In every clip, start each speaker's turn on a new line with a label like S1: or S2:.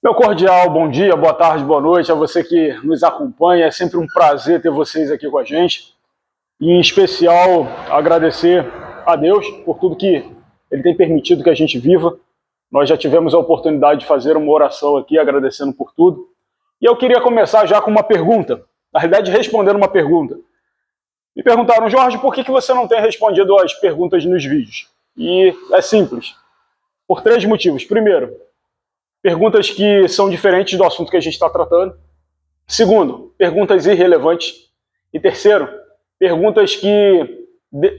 S1: Meu cordial bom dia, boa tarde, boa noite a você que nos acompanha. É sempre um prazer ter vocês aqui com a gente. E, em especial, agradecer a Deus por tudo que Ele tem permitido que a gente viva. Nós já tivemos a oportunidade de fazer uma oração aqui, agradecendo por tudo. E eu queria começar já com uma pergunta. Na realidade, respondendo uma pergunta. Me perguntaram, Jorge, por que você não tem respondido as perguntas nos vídeos? E é simples. Por 3 motivos. Primeiro, perguntas que são diferentes do assunto que a gente está tratando. Segundo, perguntas irrelevantes. E terceiro, perguntas que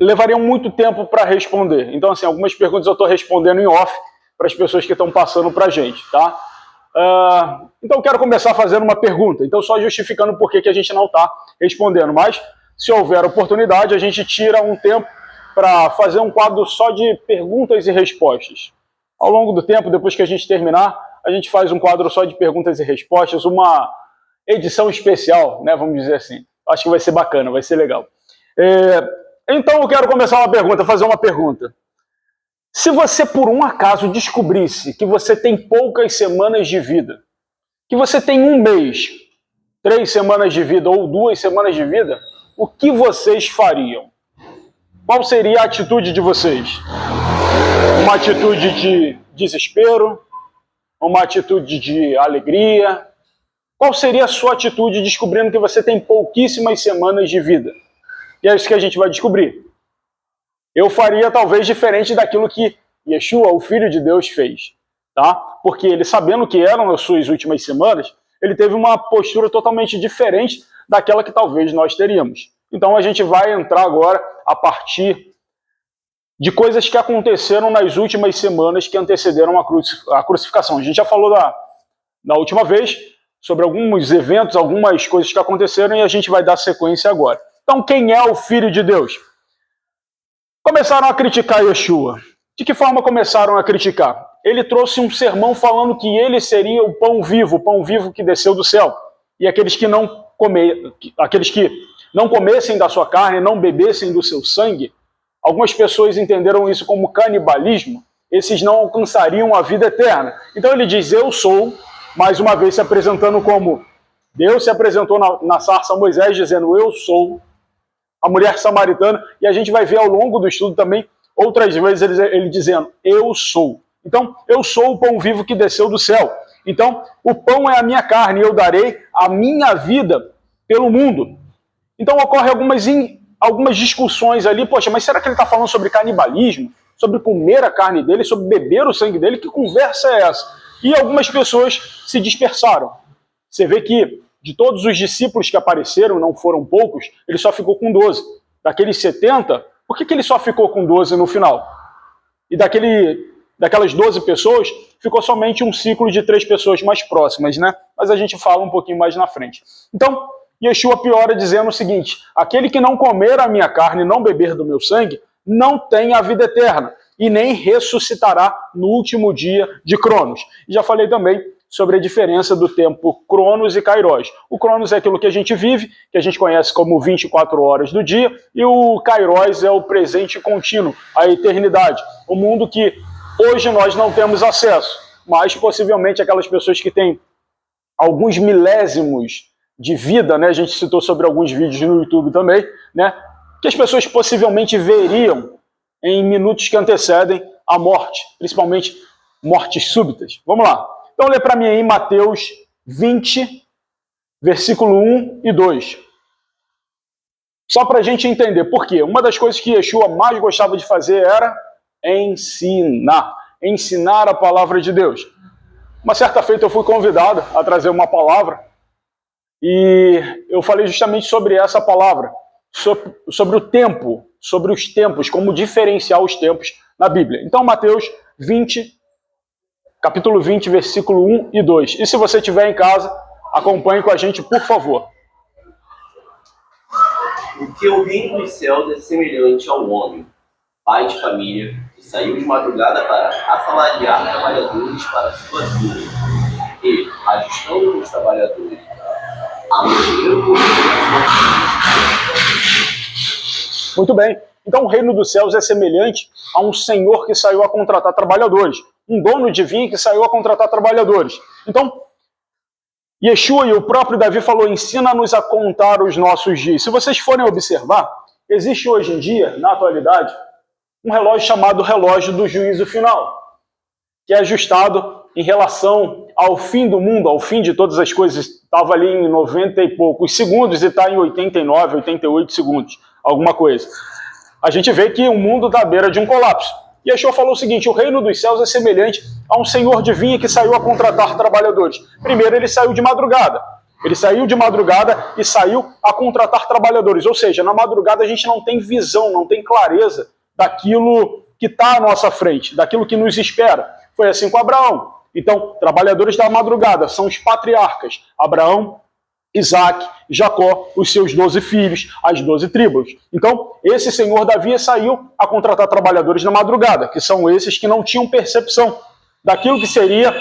S1: levariam muito tempo para responder. Então, assim, algumas perguntas eu estou respondendo em off para as pessoas que estão passando para a gente, tá? Então, eu quero começar fazendo uma pergunta. Então, só justificando por que a gente não está respondendo. Mas, se houver oportunidade, a gente tira um tempo para fazer um quadro só de perguntas e respostas. Ao longo do tempo, depois que a gente terminar, a gente faz um quadro só de perguntas e respostas, uma edição especial, né, vamos dizer assim. Acho que vai ser bacana, vai ser legal. Então eu quero começar fazer uma pergunta. Se você por um acaso descobrisse que você tem poucas semanas de vida, que você tem 1 mês, 3 semanas de vida ou 2 semanas de vida, o que vocês fariam? Qual seria a atitude de vocês? Uma atitude de desespero? Uma atitude de alegria? Qual seria a sua atitude descobrindo que você tem pouquíssimas semanas de vida? E é isso que a gente vai descobrir. Eu faria talvez diferente daquilo que Yeshua, o Filho de Deus, fez. Tá? Porque ele, sabendo que eram as suas últimas semanas, ele teve uma postura totalmente diferente daquela que talvez nós teríamos. Então a gente vai entrar agora a partir de coisas que aconteceram nas últimas semanas que antecederam a crucificação. A gente já falou da última vez sobre alguns eventos, algumas coisas que aconteceram, e a gente vai dar sequência agora. Então, quem é o Filho de Deus? Começaram a criticar Yeshua. De que forma começaram a criticar? Ele trouxe um sermão falando que ele seria o pão vivo que desceu do céu. E aqueles que não comessem da sua carne, não bebessem do seu sangue, algumas pessoas entenderam isso como canibalismo, esses não alcançariam a vida eterna. Então ele diz, eu sou, mais uma vez se apresentando como Deus se apresentou na sarça a Moisés, dizendo, eu sou, a mulher samaritana, e a gente vai ver ao longo do estudo também, outras vezes ele dizendo, eu sou. Então, eu sou o pão vivo que desceu do céu. Então, o pão é a minha carne, e eu darei a minha vida pelo mundo. Então, ocorre algumas discussões ali, poxa, mas será que ele está falando sobre canibalismo? Sobre comer a carne dele, sobre beber o sangue dele? Que conversa é essa? E algumas pessoas se dispersaram. Você vê que de todos os discípulos que apareceram, não foram poucos, ele só ficou com 12. Daqueles 70, por que ele só ficou com 12 no final? E daquelas 12 pessoas, ficou somente um ciclo de 3 pessoas mais próximas, né? Mas a gente fala um pouquinho mais na frente. Então, Yeshua piora dizendo o seguinte, aquele que não comer a minha carne e não beber do meu sangue, não tem a vida eterna, e nem ressuscitará no último dia de Cronos. E já falei também sobre a diferença do tempo Cronos e Kairos. O Cronos é aquilo que a gente vive, que a gente conhece como 24 horas do dia, e o Kairos é o presente contínuo, a eternidade. O mundo que hoje nós não temos acesso, mas possivelmente aquelas pessoas que têm alguns milésimos de vida, né? A gente citou sobre alguns vídeos no YouTube também, né? Que as pessoas possivelmente veriam em minutos que antecedem a morte, principalmente mortes súbitas. Vamos lá. Então lê para mim aí Mateus 20, versículo 1 e 2. Só para a gente entender por quê. Uma das coisas que Yeshua mais gostava de fazer era ensinar. Ensinar a palavra de Deus. Uma certa feita eu fui convidado a trazer uma palavra e eu falei justamente sobre essa palavra, sobre o tempo, sobre os tempos, como diferenciar os tempos na Bíblia. Então Mateus 20, capítulo 20, versículo 1 e 2. E se você estiver em casa, acompanhe com a gente, por favor.
S2: Porque o reino dos céus é semelhante ao homem, pai de família, que saiu de madrugada para assalariar trabalhadores para a sua vida. E, ajustando os trabalhadores ao dinheiro por
S1: Muito bem. Então o reino dos céus é semelhante a um senhor que saiu a contratar trabalhadores. um dono de vinha que saiu a contratar trabalhadores. Então, Yeshua e o próprio Davi falou, ensina-nos a contar os nossos dias. Se vocês forem observar, existe hoje em dia, na atualidade, um relógio chamado relógio do juízo final, que é ajustado em relação ao fim do mundo, ao fim de todas as coisas. Estava ali em 90 e poucos segundos e está em 89, 88 segundos, alguma coisa. A gente vê que o mundo está à beira de um colapso. E Yeshua falou o seguinte, o reino dos céus é semelhante a um senhor de vinha que saiu a contratar trabalhadores. Primeiro, ele saiu de madrugada. Ele saiu de madrugada e saiu a contratar trabalhadores. Ou seja, na madrugada a gente não tem visão, não tem clareza daquilo que está à nossa frente, daquilo que nos espera. Foi assim com Abraão. Então, trabalhadores da madrugada são os patriarcas. Abraão, Isaac, Jacó, os seus 12 filhos, as 12 tribos. Então, esse senhor Davi saiu a contratar trabalhadores na madrugada, que são esses que não tinham percepção daquilo que seria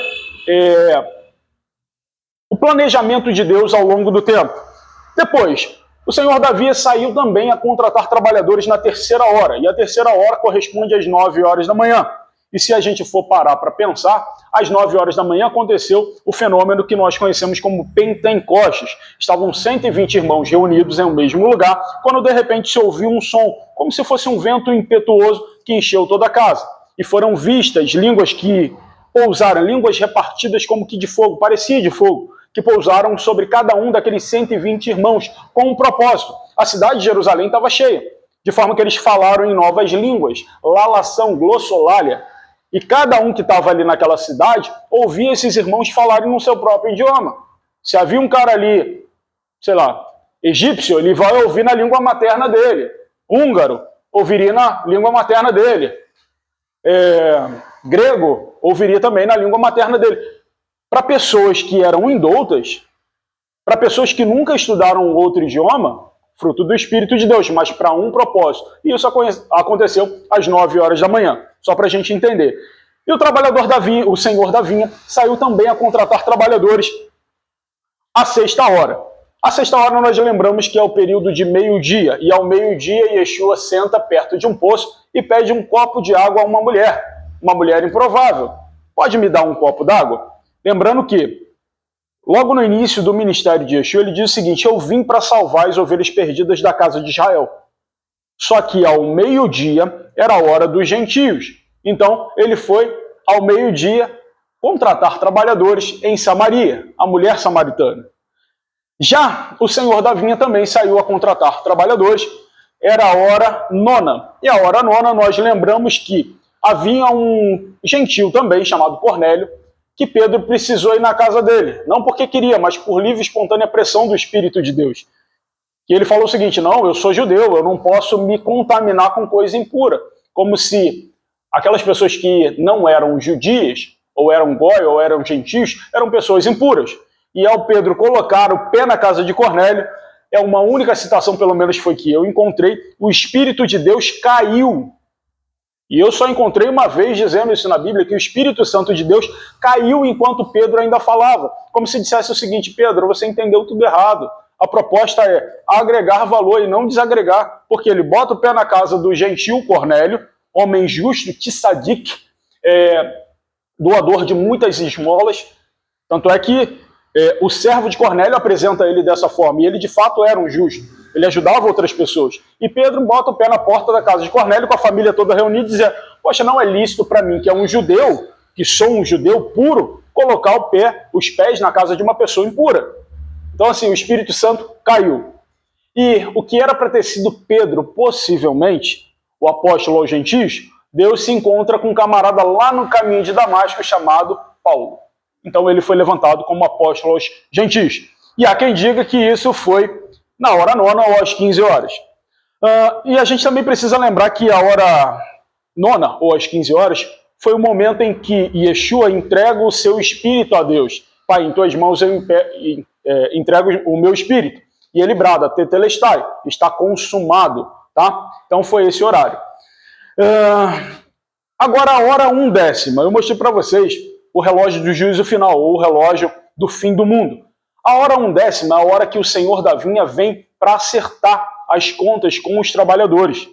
S1: o planejamento de Deus ao longo do tempo. Depois, o senhor Davi saiu também a contratar trabalhadores na terceira hora, e a terceira hora corresponde às 9 horas da manhã. E se a gente for parar para pensar, às 9 horas da manhã aconteceu o fenômeno que nós conhecemos como Pentecostes. Estavam 120 irmãos reunidos em um mesmo lugar, quando de repente se ouviu um som, como se fosse um vento impetuoso que encheu toda a casa. E foram vistas línguas que pousaram, línguas repartidas como que de fogo, parecia de fogo, que pousaram sobre cada um daqueles 120 irmãos, com um propósito. A cidade de Jerusalém estava cheia, de forma que eles falaram em novas línguas, lalação, glossolalia. E cada um que estava ali naquela cidade ouvia esses irmãos falarem no seu próprio idioma. Se havia um cara ali, sei lá, egípcio, ele vai ouvir na língua materna dele. Húngaro, ouviria na língua materna dele. Grego, ouviria também na língua materna dele. Para pessoas que eram indoutas, para pessoas que nunca estudaram outro idioma, fruto do Espírito de Deus, mas para um propósito. E isso aconteceu às 9 horas da manhã, só para a gente entender. E o trabalhador da vinha, o senhor da vinha, saiu também a contratar trabalhadores à sexta hora. À sexta hora nós lembramos que é o período de meio-dia, e ao meio-dia Yeshua senta perto de um poço e pede um copo de água a uma mulher improvável. Pode me dar um copo d'água? Lembrando que logo no início do ministério de Yeshua, ele diz o seguinte, eu vim para salvar as ovelhas perdidas da casa de Israel. Só que ao meio-dia era a hora dos gentios. Então, ele foi ao meio-dia contratar trabalhadores em Samaria, a mulher samaritana. Já o senhor da vinha também saiu a contratar trabalhadores, era a hora nona. E a hora nona nós lembramos que havia um gentil também, chamado Cornélio, que Pedro precisou ir na casa dele. Não porque queria, mas por livre e espontânea pressão do Espírito de Deus. E ele falou o seguinte, não, eu sou judeu, eu não posso me contaminar com coisa impura. Como se aquelas pessoas que não eram judias, ou eram goi, ou eram gentios, eram pessoas impuras. E ao Pedro colocar o pé na casa de Cornélio, é uma única citação, pelo menos foi que eu encontrei, o Espírito de Deus caiu. E eu só encontrei uma vez dizendo isso na Bíblia, que o Espírito Santo de Deus caiu enquanto Pedro ainda falava. Como se dissesse o seguinte, Pedro, você entendeu tudo errado. A proposta é agregar valor e não desagregar, porque ele bota o pé na casa do gentil Cornélio, homem justo, tzadik, doador de muitas esmolas. Tanto é que o servo de Cornélio apresenta ele dessa forma, e ele de fato era um justo. Ele ajudava outras pessoas. E Pedro bota o pé na porta da casa de Cornélio, com a família toda reunida, e dizia, poxa, não é lícito para mim, que é um judeu, que sou um judeu puro, colocar os pés na casa de uma pessoa impura. Então, assim, o Espírito Santo caiu. E o que era para ter sido Pedro, possivelmente, o apóstolo aos gentios, Deus se encontra com um camarada lá no caminho de Damasco chamado Paulo. Então ele foi levantado como apóstolo aos gentios. E há quem diga que isso foi na hora nona ou às 15 horas. E a gente também precisa lembrar que a hora nona ou às 15 horas foi o momento em que Yeshua entrega o seu espírito a Deus. Pai, em tuas mãos eu entrego o meu espírito. E ele brada, tetelestai, está consumado. Tá? Então foi esse horário. Agora a hora 1/10. Eu mostrei para vocês o relógio do juízo final, ou o relógio do fim do mundo. A hora 1/10 é a hora que o senhor da vinha vem para acertar as contas com os trabalhadores.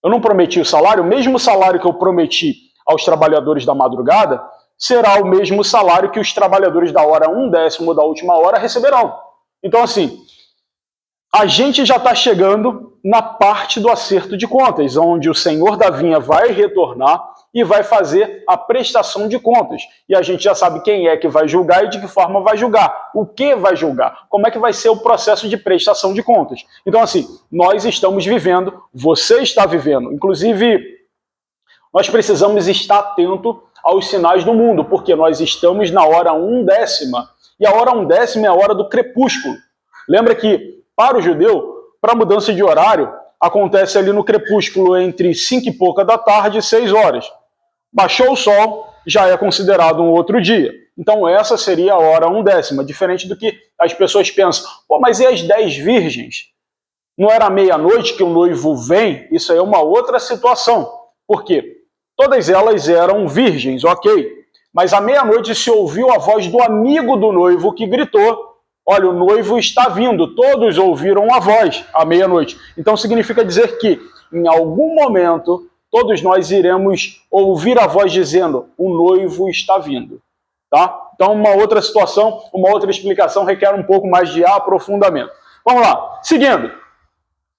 S1: Eu não prometi o salário, o mesmo salário que eu prometi aos trabalhadores da madrugada, será o mesmo salário que os trabalhadores da hora 1/10 da última hora receberão. Então, assim, a gente já está chegando na parte do acerto de contas, onde o senhor da vinha vai retornar e vai fazer a prestação de contas. E a gente já sabe quem é que vai julgar e de que forma vai julgar, o que vai julgar, como é que vai ser o processo de prestação de contas. Então, assim, nós estamos vivendo, você está vivendo. Inclusive, nós precisamos estar atento aos sinais do mundo, porque nós estamos na hora 1/10, e a hora 1/10 é a hora do crepúsculo. Lembra que, para o judeu, para a mudança de horário, acontece ali no crepúsculo entre 5 e pouca da tarde e 6 horas. Baixou o sol, já é considerado um outro dia. Então essa seria a hora 1/10, diferente do que as pessoas pensam. Pô, mas e as 10 virgens? Não era meia-noite que o noivo vem? Isso aí é uma outra situação. Por quê? Todas elas eram virgens, ok. Mas à meia-noite se ouviu a voz do amigo do noivo que gritou: olha, o noivo está vindo. Todos ouviram a voz à meia-noite. Então significa dizer que, em algum momento, todos nós iremos ouvir a voz dizendo: o noivo está vindo. Tá? Então, uma outra situação, uma outra explicação requer um pouco mais de aprofundamento. Vamos lá. Seguindo.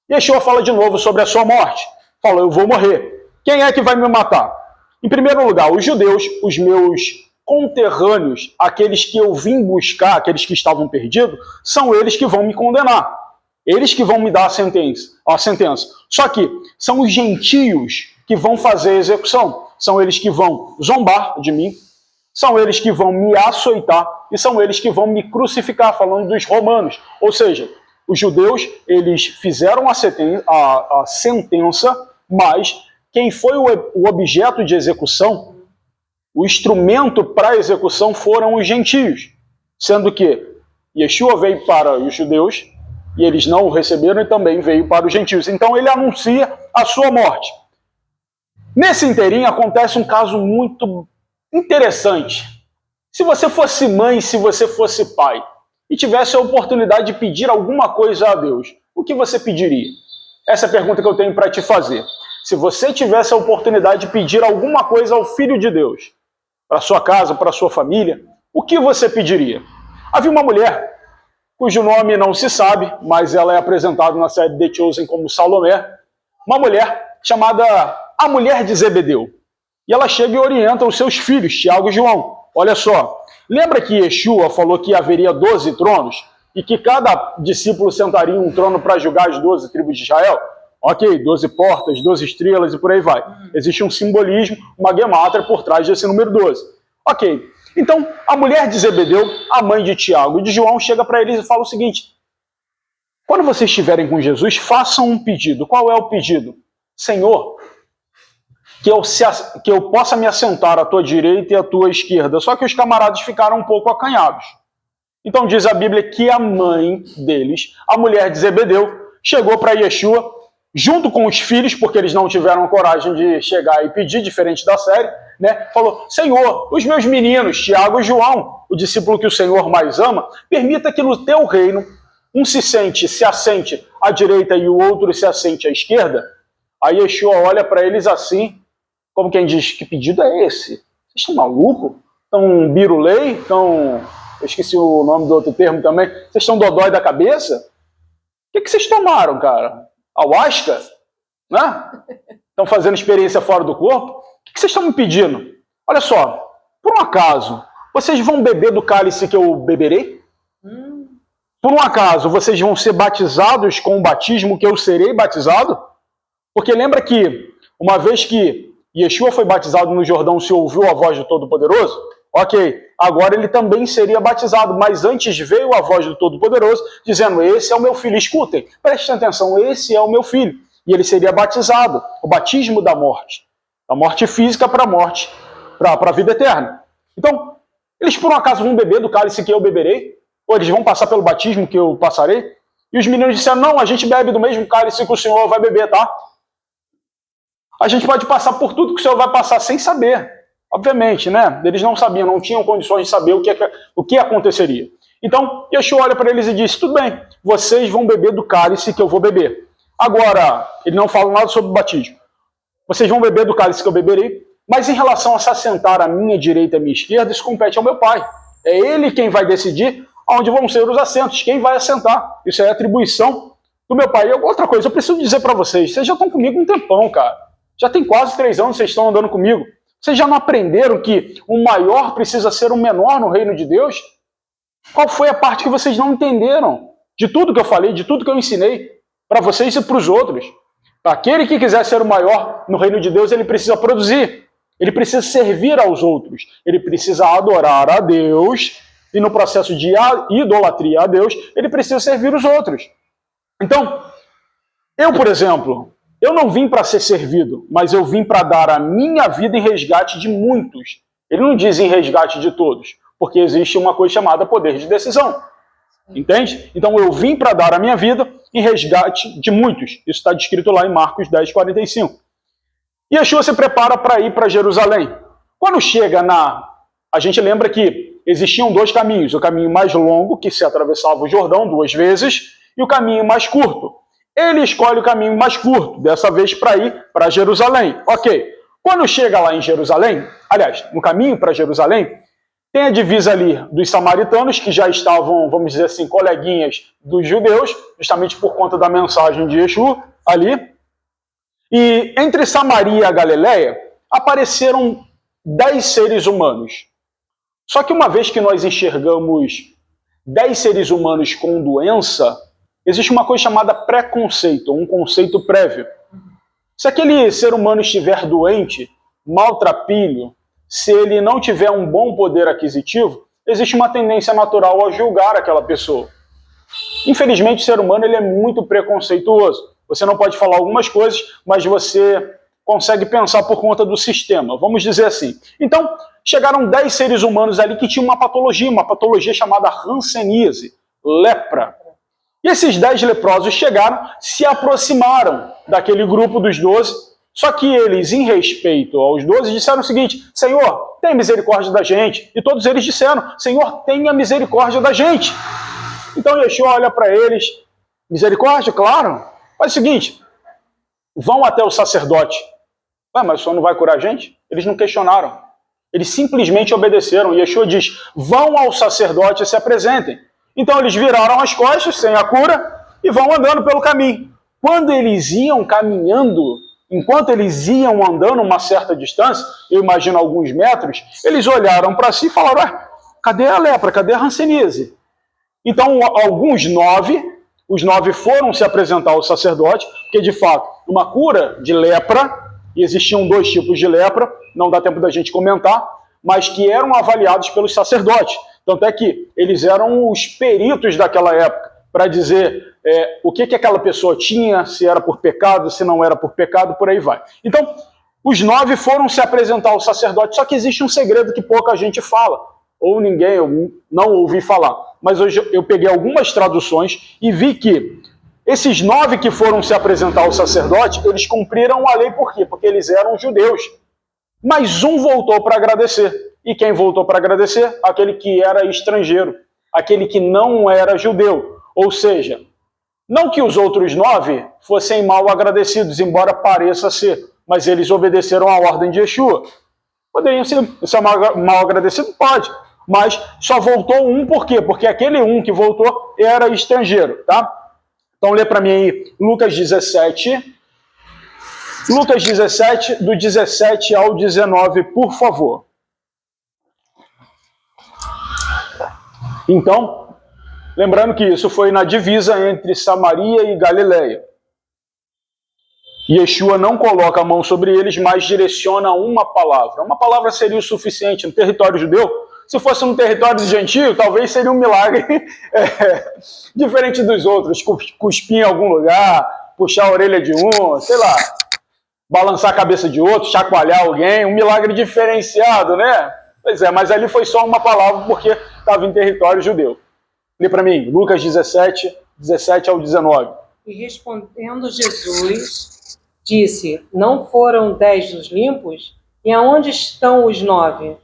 S1: Yeshua fala de novo sobre a sua morte. Fala: eu vou morrer. Quem é que vai me matar? Em primeiro lugar, os judeus, os meus conterrâneos, aqueles que eu vim buscar, aqueles que estavam perdidos, são eles que vão me condenar. Eles que vão me dar a sentença. Só que são os gentios que vão fazer a execução. São eles que vão zombar de mim, são eles que vão me açoitar e são eles que vão me crucificar, falando dos romanos. Ou seja, os judeus, eles fizeram a sentença, mas quem foi o objeto de execução, o instrumento para a execução foram os gentios, sendo que Yeshua veio para os judeus e eles não o receberam, e também veio para os gentios. Então ele anuncia a sua morte. Nesse inteirinho acontece um caso muito interessante. Se você fosse mãe, se você fosse pai, e tivesse a oportunidade de pedir alguma coisa a Deus, o que você pediria? Essa é a pergunta que eu tenho para te fazer. Se você tivesse a oportunidade de pedir alguma coisa ao Filho de Deus, para sua casa, para sua família, o que você pediria? Havia uma mulher, cujo nome não se sabe, mas ela é apresentada na série The Chosen como Salomé, uma mulher chamada a Mulher de Zebedeu. E ela chega e orienta os seus filhos, Tiago e João. Olha só, lembra que Yeshua falou que haveria 12 tronos e que cada discípulo sentaria em um trono para julgar as 12 tribos de Israel? Ok, 12 portas, 12 estrelas e por aí vai. Existe um simbolismo, uma gemátria por trás desse número 12. Ok, então a mulher de Zebedeu, a mãe de Tiago e de João, chega para eles e fala o seguinte: quando vocês estiverem com Jesus, façam um pedido. Qual é o pedido? Senhor, que eu possa me assentar à tua direita e à tua esquerda. Só que os camaradas ficaram um pouco acanhados. Então diz a Bíblia que a mãe deles, a mulher de Zebedeu, chegou para Yeshua, junto com os filhos, porque eles não tiveram a coragem de chegar e pedir, diferente da série, né? Falou: Senhor, os meus meninos, Tiago e João, o discípulo que o Senhor mais ama, permita que no teu reino um se assente à direita e o outro se assente à esquerda. Aí Yeshua olha para eles assim, como quem diz: que pedido é esse? Vocês estão malucos? Estão birulei? Eu esqueci o nome do outro termo também. Vocês estão dodói da cabeça? O que vocês tomaram, cara? Ayahuasca? Né? Estão fazendo experiência fora do corpo? O que vocês estão me pedindo? Olha só, por um acaso, vocês vão beber do cálice que eu beberei? Por um acaso, vocês vão ser batizados com o batismo que eu serei batizado? Porque lembra que, uma vez que Yeshua foi batizado no Jordão, se ouviu a voz do Todo-Poderoso? Ok, agora ele também seria batizado, mas antes veio a voz do Todo-Poderoso dizendo: esse é o meu filho, escutem, prestem atenção, esse é o meu filho. E ele seria batizado, o batismo da morte física para a morte, para a vida eterna. Então, eles por um acaso vão beber do cálice que eu beberei? Ou eles vão passar pelo batismo que eu passarei? E os meninos disseram: não, a gente bebe do mesmo cálice que o Senhor vai beber, tá? A gente pode passar por tudo que o Senhor vai passar sem saber. Obviamente, né? Eles não sabiam, não tinham condições de saber o que aconteceria. Então, Yeshua olha para eles e diz: tudo bem, vocês vão beber do cálice que eu vou beber. Agora, ele não fala nada sobre o batismo. Vocês vão beber do cálice que eu beberei, Mas em relação a se assentar à minha direita e à minha esquerda, isso compete ao meu pai. É ele quem vai decidir onde vão ser os assentos, quem vai assentar. Isso é atribuição do meu pai. E outra coisa, eu preciso dizer para vocês já estão comigo um tempão, cara. Já tem quase 3 anos que vocês estão andando comigo. Vocês já não aprenderam que o maior precisa ser o menor no reino de Deus? Qual foi a parte que vocês não entenderam? De tudo que eu falei, de tudo que eu ensinei para vocês e para os outros. Aquele que quiser ser o maior no reino de Deus, ele precisa produzir. Ele precisa servir aos outros. Ele precisa adorar a Deus. E no processo de idolatria a Deus, ele precisa servir os outros. Então, eu, por exemplo, eu não vim para ser servido, mas eu vim para dar a minha vida em resgate de muitos. Ele não diz em resgate de todos, porque existe uma coisa chamada poder de decisão. Entende? Então eu vim para dar a minha vida em resgate de muitos. Isso está descrito lá em Marcos 10:45. E Yeshua se prepara para ir para Jerusalém. Quando chega a gente lembra que existiam 2 caminhos. O caminho mais longo, que se atravessava o Jordão 2 vezes, e o caminho mais curto. Ele escolhe o caminho mais curto, dessa vez para ir para Jerusalém. Ok. Quando chega lá em Jerusalém, aliás, no caminho para Jerusalém, tem a divisa ali dos samaritanos, que já estavam, vamos dizer assim, coleguinhas dos judeus, justamente por conta da mensagem de Yeshua ali. E entre Samaria e a Galileia, apareceram 10 seres humanos. Só que uma vez que nós enxergamos 10 seres humanos com doença, existe uma coisa chamada preconceito, um conceito prévio. Se aquele ser humano estiver doente, maltrapilho, se ele não tiver um bom poder aquisitivo, existe uma tendência natural a julgar aquela pessoa. Infelizmente, o ser humano ele é muito preconceituoso. Você não pode falar algumas coisas, mas você consegue pensar por conta do sistema. Vamos dizer assim. Então, chegaram 10 seres humanos ali que tinham uma patologia chamada hanseníase, lepra. E esses 10 leprosos chegaram, se aproximaram daquele grupo dos 12, só que eles, em respeito aos 12, disseram o seguinte: Senhor, tenha misericórdia da gente. E todos eles disseram: Senhor, tenha misericórdia da gente. Então Yeshua olha para eles: misericórdia, claro. Faz o seguinte, vão até o sacerdote. Mas o senhor não vai curar a gente? Eles não questionaram. Eles simplesmente obedeceram. E Yeshua diz: vão ao sacerdote e se apresentem. Então eles viraram as costas, sem a cura, e vão andando pelo caminho. Quando eles iam caminhando, enquanto eles iam andando uma certa distância, eu imagino alguns metros, eles olharam para si e falaram: cadê a lepra? Cadê a hanseníase? Então, os 9 foram se apresentar ao sacerdote, porque, de fato, uma cura de lepra, e existiam 2 tipos de lepra, não dá tempo da gente comentar, mas que eram avaliados pelos sacerdotes. Tanto é que eles eram os peritos daquela época, para dizer o que aquela pessoa tinha, se era por pecado, se não era por pecado, por aí vai. Então, os 9 foram se apresentar ao sacerdote, só que existe um segredo que pouca gente fala, ou ninguém, eu não ouvi falar. Mas hoje eu peguei algumas traduções e vi que esses 9 que foram se apresentar ao sacerdote, eles cumpriram a lei por quê? Porque eles eram judeus. Mas um voltou para agradecer. E quem voltou para agradecer? Aquele que era estrangeiro, aquele que não era judeu. Ou seja, não que os outros 9 fossem mal agradecidos, embora pareça ser, mas eles obedeceram à ordem de Yeshua. Poderiam ser mal agradecidos? Pode. Mas só voltou um, por quê? Porque aquele um que voltou era estrangeiro, tá? Então lê para mim aí Lucas 17. Lucas 17, do 17 ao 19, por favor. Então, lembrando que isso foi na divisa entre Samaria e Galileia. Yeshua não coloca a mão sobre eles, mas direciona uma palavra. Uma palavra seria o suficiente. No território judeu, se fosse no território gentio, talvez seria um milagre diferente dos outros. Cuspir em algum lugar, puxar a orelha de um, sei lá, balançar a cabeça de outro, chacoalhar alguém, um milagre diferenciado, né? Pois é, mas ali foi só uma palavra porque estava em território judeu. Lê para mim, Lucas 17, 17 ao 19.
S3: E respondendo Jesus, disse: não foram 10 os limpos? E aonde estão os 9?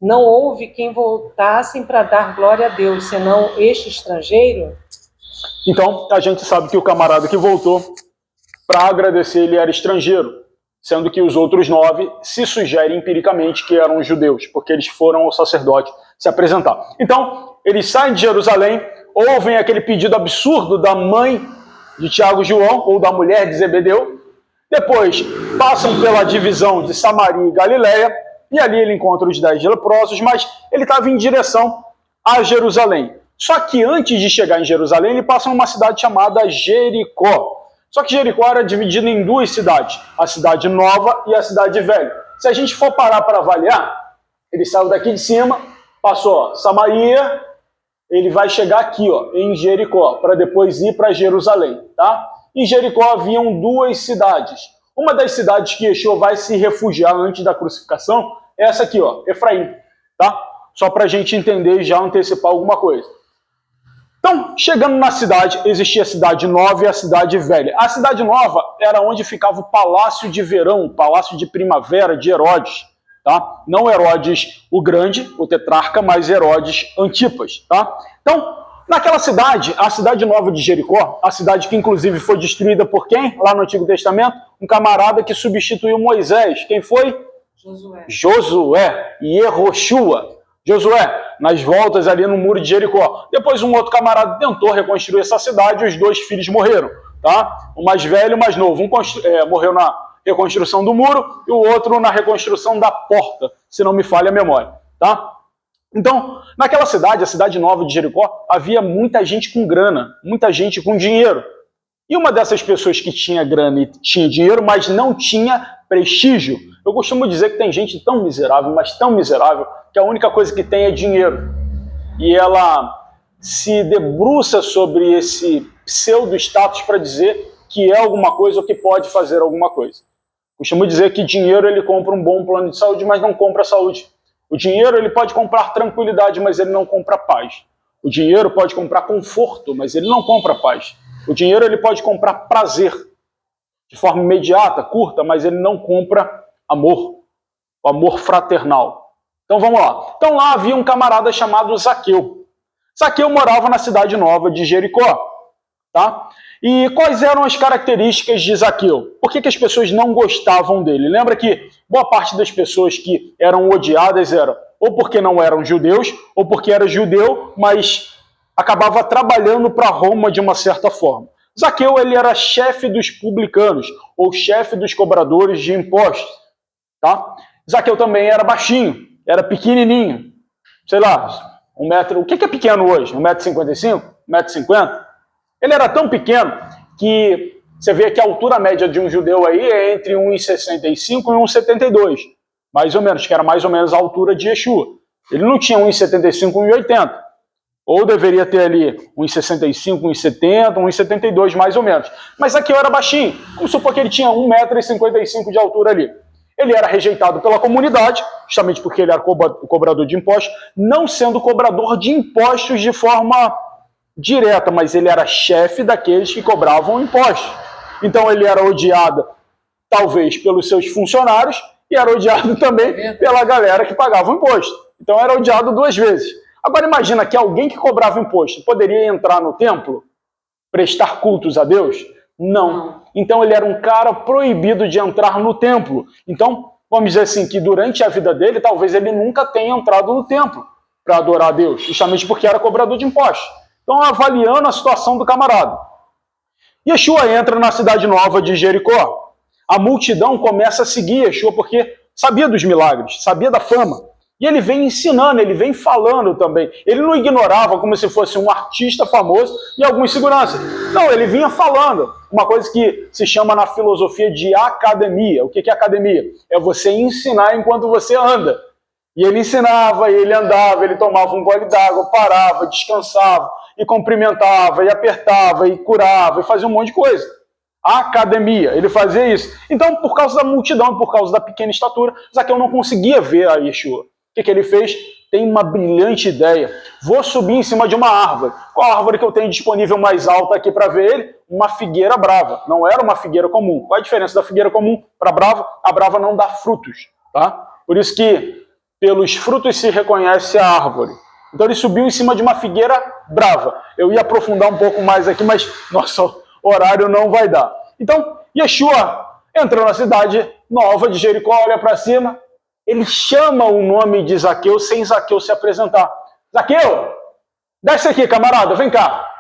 S3: Não houve quem voltassem para dar glória a Deus, senão este estrangeiro?
S1: Então, a gente sabe que o camarada que voltou para agradecer, ele era estrangeiro. sendo que os outros 9 se sugere empiricamente que eram judeus, porque eles foram ao sacerdote se apresentar. Então, eles saem de Jerusalém, ouvem aquele pedido absurdo da mãe de Tiago e João, ou da mulher de Zebedeu, depois passam pela divisão de Samaria e Galileia, e ali ele encontra os 10 leprosos, mas ele estava em direção a Jerusalém. Só que antes de chegar em Jerusalém, ele passa numa cidade chamada Jericó. Só que Jericó era dividida em 2 cidades, a cidade nova e a cidade velha. Se a gente for parar para avaliar, ele saiu daqui de cima, passou Samaria, ele vai chegar aqui, em Jericó, para depois ir para Jerusalém, tá? Em Jericó haviam 2 cidades. Uma das cidades que Yeshua vai se refugiar antes da crucificação é essa aqui, Efraim, tá? Só para a gente entender e já antecipar alguma coisa. Então, chegando na cidade, existia a cidade nova e a cidade velha. A cidade nova era onde ficava o palácio de verão, o palácio de primavera de Herodes. Tá? Não Herodes o Grande, o tetrarca, mas Herodes Antipas. Tá? Então, naquela cidade, a cidade nova de Jericó, a cidade que inclusive foi destruída por quem? Lá no Antigo Testamento, um camarada que substituiu Moisés. Quem foi? Josué. Yehoshua. Josué, nas voltas ali no muro de Jericó. Depois um outro camarada tentou reconstruir essa cidade e os 2 filhos morreram. Tá? O mais velho e o mais novo. Um morreu na reconstrução do muro e o outro na reconstrução da porta, se não me falha a memória. Tá? Então, naquela cidade, a cidade nova de Jericó, havia muita gente com grana, muita gente com dinheiro. E uma dessas pessoas que tinha grana e tinha dinheiro, mas não tinha prestígio. Eu costumo dizer que tem gente tão miserável, mas tão miserável, que a única coisa que tem é dinheiro. E ela se debruça sobre esse pseudo-status para dizer que é alguma coisa ou que pode fazer alguma coisa. Costumo dizer que dinheiro ele compra um bom plano de saúde, mas não compra saúde. O dinheiro ele pode comprar tranquilidade, mas ele não compra paz. O dinheiro pode comprar conforto, mas ele não compra paz. O dinheiro ele pode comprar prazer, de forma imediata, curta, mas ele não compra amor, o amor fraternal. Então vamos lá. Então lá havia um camarada chamado Zaqueu. Zaqueu morava na cidade nova de Jericó. Tá? E quais eram as características de Zaqueu? Por que as pessoas não gostavam dele? Lembra que boa parte das pessoas que eram odiadas eram ou porque não eram judeus, ou porque era judeu, mas acabava trabalhando para Roma de uma certa forma. Zaqueu ele era chefe dos publicanos, ou chefe dos cobradores de impostos. Tá? Zaqueu também era baixinho, era pequenininho. Sei lá, 1 metro... O que é pequeno hoje? 1,55 m? 1,50 m? Ele era tão pequeno que você vê que a altura média de um judeu aí é entre 1,65 e 1,72. Mais ou menos, que era mais ou menos a altura de Yeshua. Ele não tinha 1,75 e 1,80. Ou deveria ter ali 1,65, 1,70, 1,72 mais ou menos. Mas aqui eu era baixinho. Vamos supor que ele tinha 1,55 m de altura ali. Ele era rejeitado pela comunidade, justamente porque ele era cobrador de impostos, não sendo cobrador de impostos de forma direta, mas ele era chefe daqueles que cobravam impostos. Então ele era odiado, talvez, pelos seus funcionários e era odiado também pela galera que pagava o imposto. Então era odiado 2 vezes. Agora imagina que alguém que cobrava imposto poderia entrar no templo, prestar cultos a Deus? Não. Então ele era um cara proibido de entrar no templo. Então, vamos dizer assim, que durante a vida dele, talvez ele nunca tenha entrado no templo para adorar a Deus, justamente porque era cobrador de impostos. Então, avaliando a situação do camarada. Yeshua entra na cidade nova de Jericó. A multidão começa a seguir Yeshua porque sabia dos milagres, sabia da fama. E ele vem ensinando, ele vem falando também. Ele não ignorava como se fosse um artista famoso e alguns seguranças. Não, ele vinha falando. Uma coisa que se chama na filosofia de academia. O que é academia? É você ensinar enquanto você anda. E ele ensinava, e ele andava, ele tomava um gole d'água, parava, descansava, e cumprimentava, e apertava, e curava, e fazia um monte de coisa. A academia, ele fazia isso. Então, por causa da multidão, por causa da pequena estatura, Zaqueu não conseguia ver a Yeshua. O que ele fez? Tem uma brilhante ideia. Vou subir em cima de uma árvore. Qual a árvore que eu tenho disponível mais alta aqui para ver ele? Uma figueira brava. Não era uma figueira comum. Qual a diferença da figueira comum para a brava? A brava não dá frutos. Tá? Por isso que pelos frutos se reconhece a árvore. Então ele subiu em cima de uma figueira brava. Eu ia aprofundar um pouco mais aqui, mas nosso horário não vai dar. Então, Yeshua entrou na cidade Nova de Jericó olha para cima, ele chama o nome de Zaqueu sem Zaqueu se apresentar. Zaqueu, desce aqui, camarada, vem cá.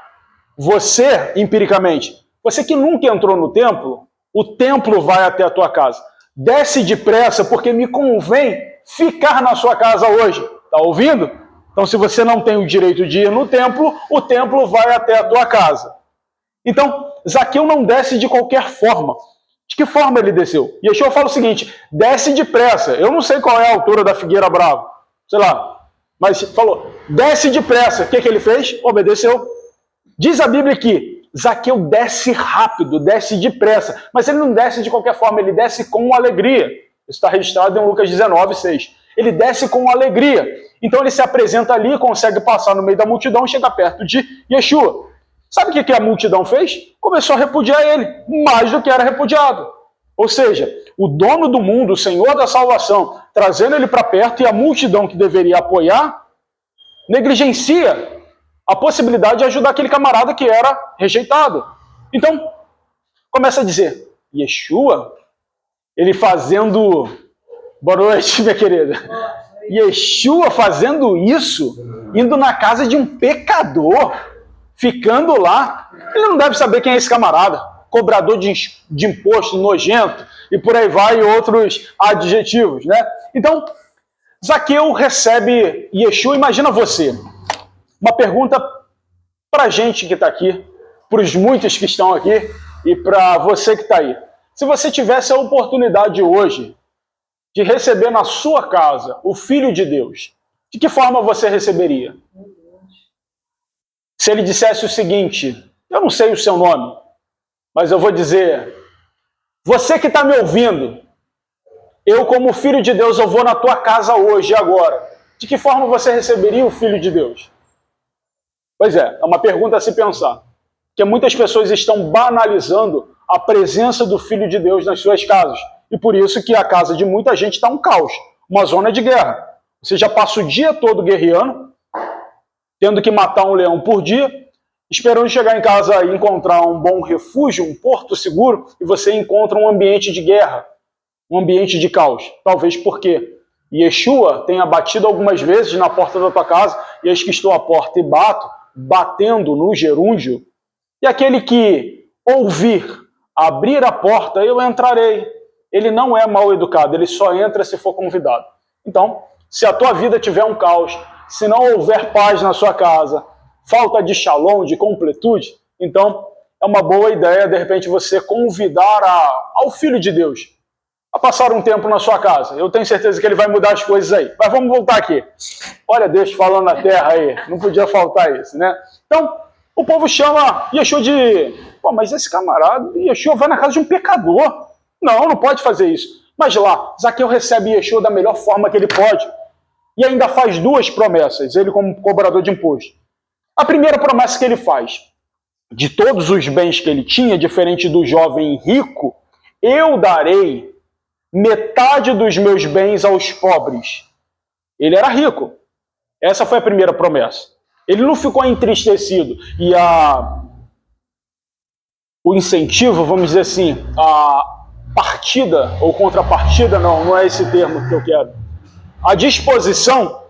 S1: Você, empiricamente, você que nunca entrou no templo, o templo vai até a tua casa. Desce depressa, porque me convém ficar na sua casa hoje. Tá ouvindo? Então, se você não tem o direito de ir no templo, o templo vai até a tua casa. Então, Zaqueu não desce de qualquer forma. De que forma ele desceu? Yeshua fala o seguinte, desce depressa. Eu não sei qual é a altura da figueira brava, sei lá, mas falou, desce depressa. O que ele fez? Obedeceu. Diz a Bíblia que Zaqueu desce rápido, desce depressa, mas ele não desce de qualquer forma, ele desce com alegria. Isso está registrado em Lucas 19, 6. Ele desce com alegria. Então ele se apresenta ali, consegue passar no meio da multidão e chega perto de Yeshua. Sabe o que a multidão fez? Começou a repudiar ele, mais do que era repudiado. Ou seja, o dono do mundo, o Senhor da salvação, trazendo ele para perto e a multidão que deveria apoiar, negligencia a possibilidade de ajudar aquele camarada que era rejeitado. Então, começa a dizer, Yeshua, ele fazendo... Boa noite, minha querida. Yeshua fazendo isso, indo na casa de um pecador, ficando lá, ele não deve saber quem é esse camarada, cobrador de imposto, nojento, e por aí vai outros adjetivos, né? Então, Zaqueu recebe Yeshua, imagina você, uma pergunta para a gente que está aqui, para os muitos que estão aqui, e para você que está aí. Se você tivesse a oportunidade hoje de receber na sua casa o Filho de Deus, de que forma você receberia? Se ele dissesse o seguinte, eu não sei o seu nome, mas eu vou dizer, você que está me ouvindo, eu como Filho de Deus, eu vou na tua casa hoje e agora. De que forma você receberia o Filho de Deus? Pois é uma pergunta a se pensar. Porque muitas pessoas estão banalizando a presença do Filho de Deus nas suas casas. E por isso que a casa de muita gente está um caos, uma zona de guerra. Você já passa o dia todo guerreando, tendo que matar um leão por dia, esperando chegar em casa e encontrar um bom refúgio, um porto seguro, e você encontra um ambiente de guerra, um ambiente de caos. Talvez porque Yeshua tenha batido algumas vezes na porta da tua casa, e eis que estou à porta e bato, batendo no gerúndio, e aquele que ouvir, abrir a porta, eu entrarei. Ele não é mal educado, ele só entra se for convidado. Então, se a tua vida tiver um caos, se não houver paz na sua casa, falta de shalom, de completude, então é uma boa ideia, de repente, você convidar ao Filho de Deus a passar um tempo na sua casa. Eu tenho certeza que ele vai mudar as coisas aí. Mas vamos voltar aqui. Olha Deus falando na terra aí, não podia faltar isso, né? Então, o povo chama Yeshua de... Pô, mas esse camarada, Yeshua vai na casa de um pecador. Não pode fazer isso. Mas lá, Zaqueu recebe Yeshua da melhor forma que ele pode. E ainda faz duas promessas, ele como cobrador de imposto. A primeira promessa que ele faz, de todos os bens que ele tinha, diferente do jovem rico, eu darei metade dos meus bens aos pobres. Ele era rico. Essa foi a primeira promessa. Ele não ficou entristecido. E o incentivo, vamos dizer assim, a partida ou contrapartida, não é esse termo que eu quero. A disposição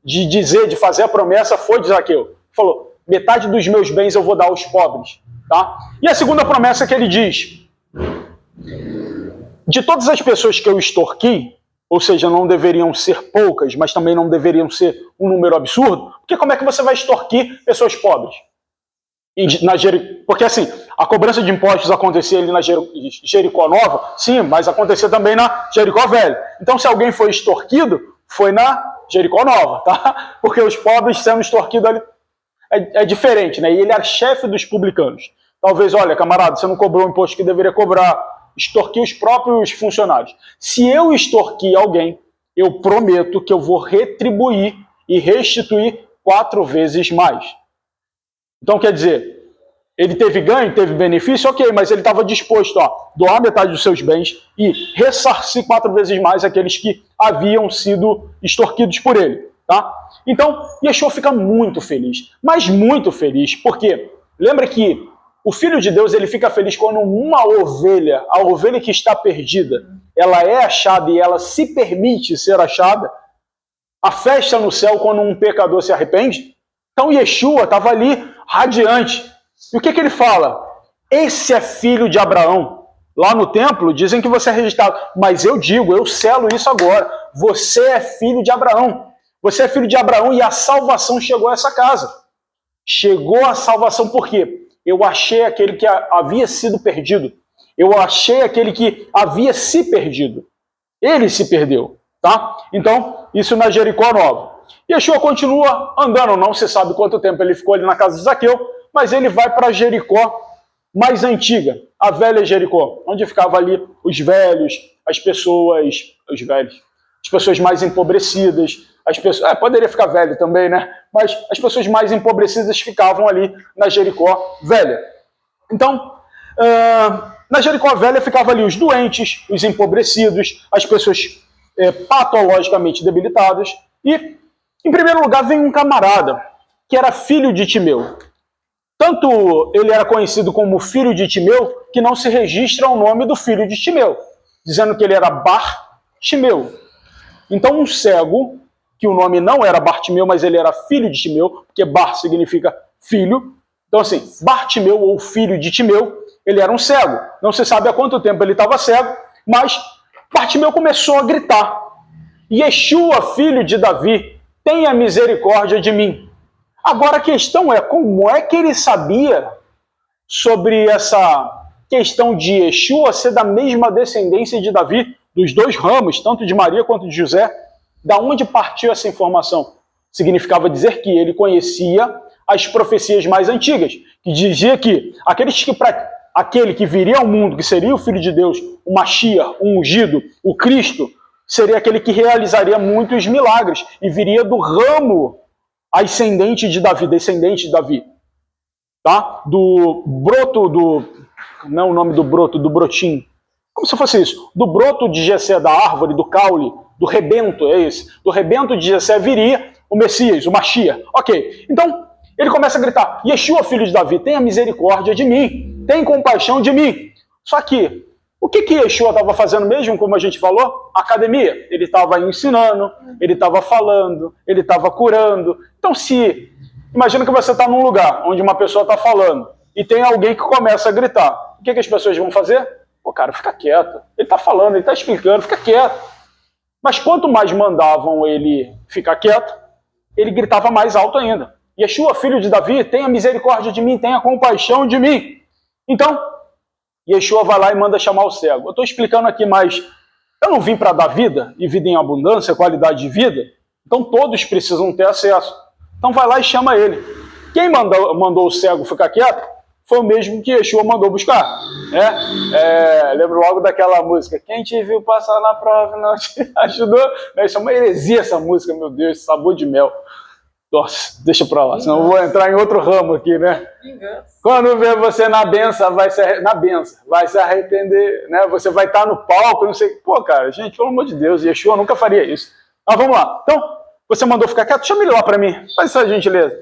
S1: de dizer, de fazer a promessa foi de Zaqueu. Falou, metade dos meus bens eu vou dar aos pobres. Tá? E a segunda promessa que ele diz, de todas as pessoas que eu extorqui, ou seja, não deveriam ser poucas, mas também não deveriam ser um número absurdo, porque como é que você vai extorquir pessoas pobres? Porque assim, a cobrança de impostos acontecia ali na Jericó Nova, sim, mas acontecia também na Jericó Velha. Então, se alguém foi extorquido, foi na Jericó Nova, tá? Porque os pobres sendo extorquidos ali é diferente, né? E ele era chefe dos publicanos. Talvez, olha, camarada, você não cobrou o imposto que deveria cobrar, extorquir os próprios funcionários. Se eu extorquir alguém, eu prometo que eu vou retribuir e restituir 4 vezes mais. Então, quer dizer, ele teve ganho, teve benefício, ok, mas ele estava disposto a doar metade dos seus bens e ressarcir 4 vezes mais aqueles que haviam sido extorquidos por ele. Tá? Então, Yeshua fica muito feliz, mas muito feliz, porque lembra que o Filho de Deus ele fica feliz quando uma ovelha, a ovelha que está perdida, ela é achada e ela se permite ser achada, a festa no céu quando um pecador se arrepende. Então Yeshua estava ali radiante. E o que ele fala? Esse é filho de Abraão. Lá no templo dizem que você é registrado, mas eu digo, eu selo isso agora. Você é filho de Abraão. Você é filho de Abraão e a salvação chegou a essa casa. Chegou a salvação por quê? Eu achei aquele que havia sido perdido. Eu achei aquele que havia se perdido. Ele se perdeu, tá? Então, isso na Jericó Nova. Yeshua continua andando, não se sabe quanto tempo ele ficou ali na casa de Zaqueu, mas ele vai para Jericó mais antiga, a velha Jericó, onde ficava ali os velhos, as pessoas mais empobrecidas, as pessoas, poderia ficar velho também, né? Mas as pessoas mais empobrecidas ficavam ali na Jericó velha. Então, na Jericó velha ficava ali os doentes, os empobrecidos, as pessoas patologicamente debilitadas. E, em primeiro lugar, vem um camarada que era filho de Timeu. Tanto ele era conhecido como filho de Timeu, que não se registra o nome do filho de Timeu, dizendo que ele era Bar-Timeu. Então, um cego, que o nome não era Bartimeu, mas ele era filho de Timeu, porque Bar significa filho. Então, assim, Bartimeu, ou filho de Timeu, ele era um cego. Não se sabe há quanto tempo ele estava cego, mas Bartimeu começou a gritar: Yeshua, filho de Davi, tenha misericórdia de mim. Agora a questão é, como é que ele sabia sobre essa questão de Yeshua ser da mesma descendência de Davi, dos dois ramos, tanto de Maria quanto de José? Da onde partiu essa informação? Significava dizer que ele conhecia as profecias mais antigas, que dizia que aquele que viria ao mundo, que seria o Filho de Deus, o Mashiach, o ungido, o Cristo, seria aquele que realizaria muitos milagres e viria do ramo ascendente de Davi, descendente de Davi, tá? Do broto não é o nome do broto, do brotinho, como se fosse isso, do broto de Jessé, da árvore, do caule, do rebento, é esse, do rebento de Jessé viria o Messias, o Mashiach. Ok, então ele começa a gritar: Yeshua, filho de Davi, tenha misericórdia de mim, tem compaixão de mim. Só que, o que Yeshua estava fazendo mesmo, como a gente falou? Academia. Ele estava ensinando, ele estava falando, ele estava curando. Então, imagina que você está num lugar onde uma pessoa está falando e tem alguém que começa a gritar. O que as pessoas vão fazer? Pô, cara, fica quieto. Ele está falando, ele está explicando, fica quieto. Mas quanto mais mandavam ele ficar quieto, ele gritava mais alto ainda. Yeshua, filho de Davi, tenha misericórdia de mim, tenha compaixão de mim. Então, Yeshua vai lá e manda chamar o cego. Eu estou explicando aqui, mas eu não vim para dar vida, e vida em abundância, qualidade de vida. Então todos precisam ter acesso. Então vai lá e chama ele. Quem mandou o cego ficar quieto foi o mesmo que Yeshua mandou buscar. Lembro logo daquela música: quem te viu passar na prova não te ajudou. Isso é uma heresia, essa música, meu Deus, sabor de mel. Nossa, deixa pra lá, senão eu vou entrar em outro ramo aqui, né? Quando vê você na benção, vai se arrepender, né? Você vai estar no palco, não sei. Pô, cara, gente, pelo amor de Deus, Yeshua nunca faria isso. Mas vamos lá. Então, você mandou ficar quieto? Chama ele lá pra mim. Faz essa gentileza.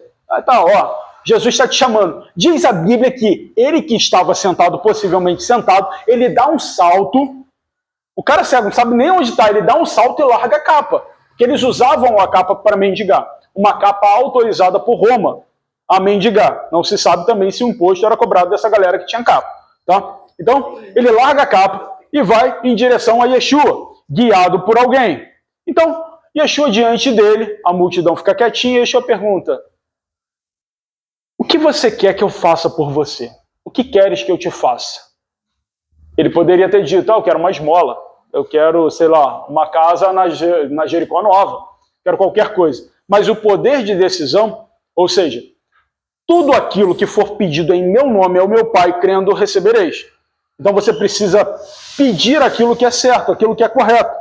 S1: Tá, ó. Jesus está te chamando. Diz a Bíblia que ele que estava sentado, possivelmente sentado, ele dá um salto. O cara cego não sabe nem onde está, ele dá um salto e larga a capa. Porque eles usavam a capa para mendigar. Uma capa autorizada por Roma a mendigar. Não se sabe também se o imposto era cobrado dessa galera que tinha capa. Tá? Então, ele larga a capa e vai em direção a Yeshua, guiado por alguém. Então, Yeshua diante dele, a multidão fica quietinha e Yeshua pergunta: o que você quer que eu faça por você? O que queres que eu te faça? Ele poderia ter dito: eu quero uma esmola, eu quero, sei lá, uma casa na Jericó Nova, quero qualquer coisa. Mas o poder de decisão, ou seja, tudo aquilo que for pedido em meu nome ao meu Pai, crendo, recebereis. Então você precisa pedir aquilo que é certo, aquilo que é correto.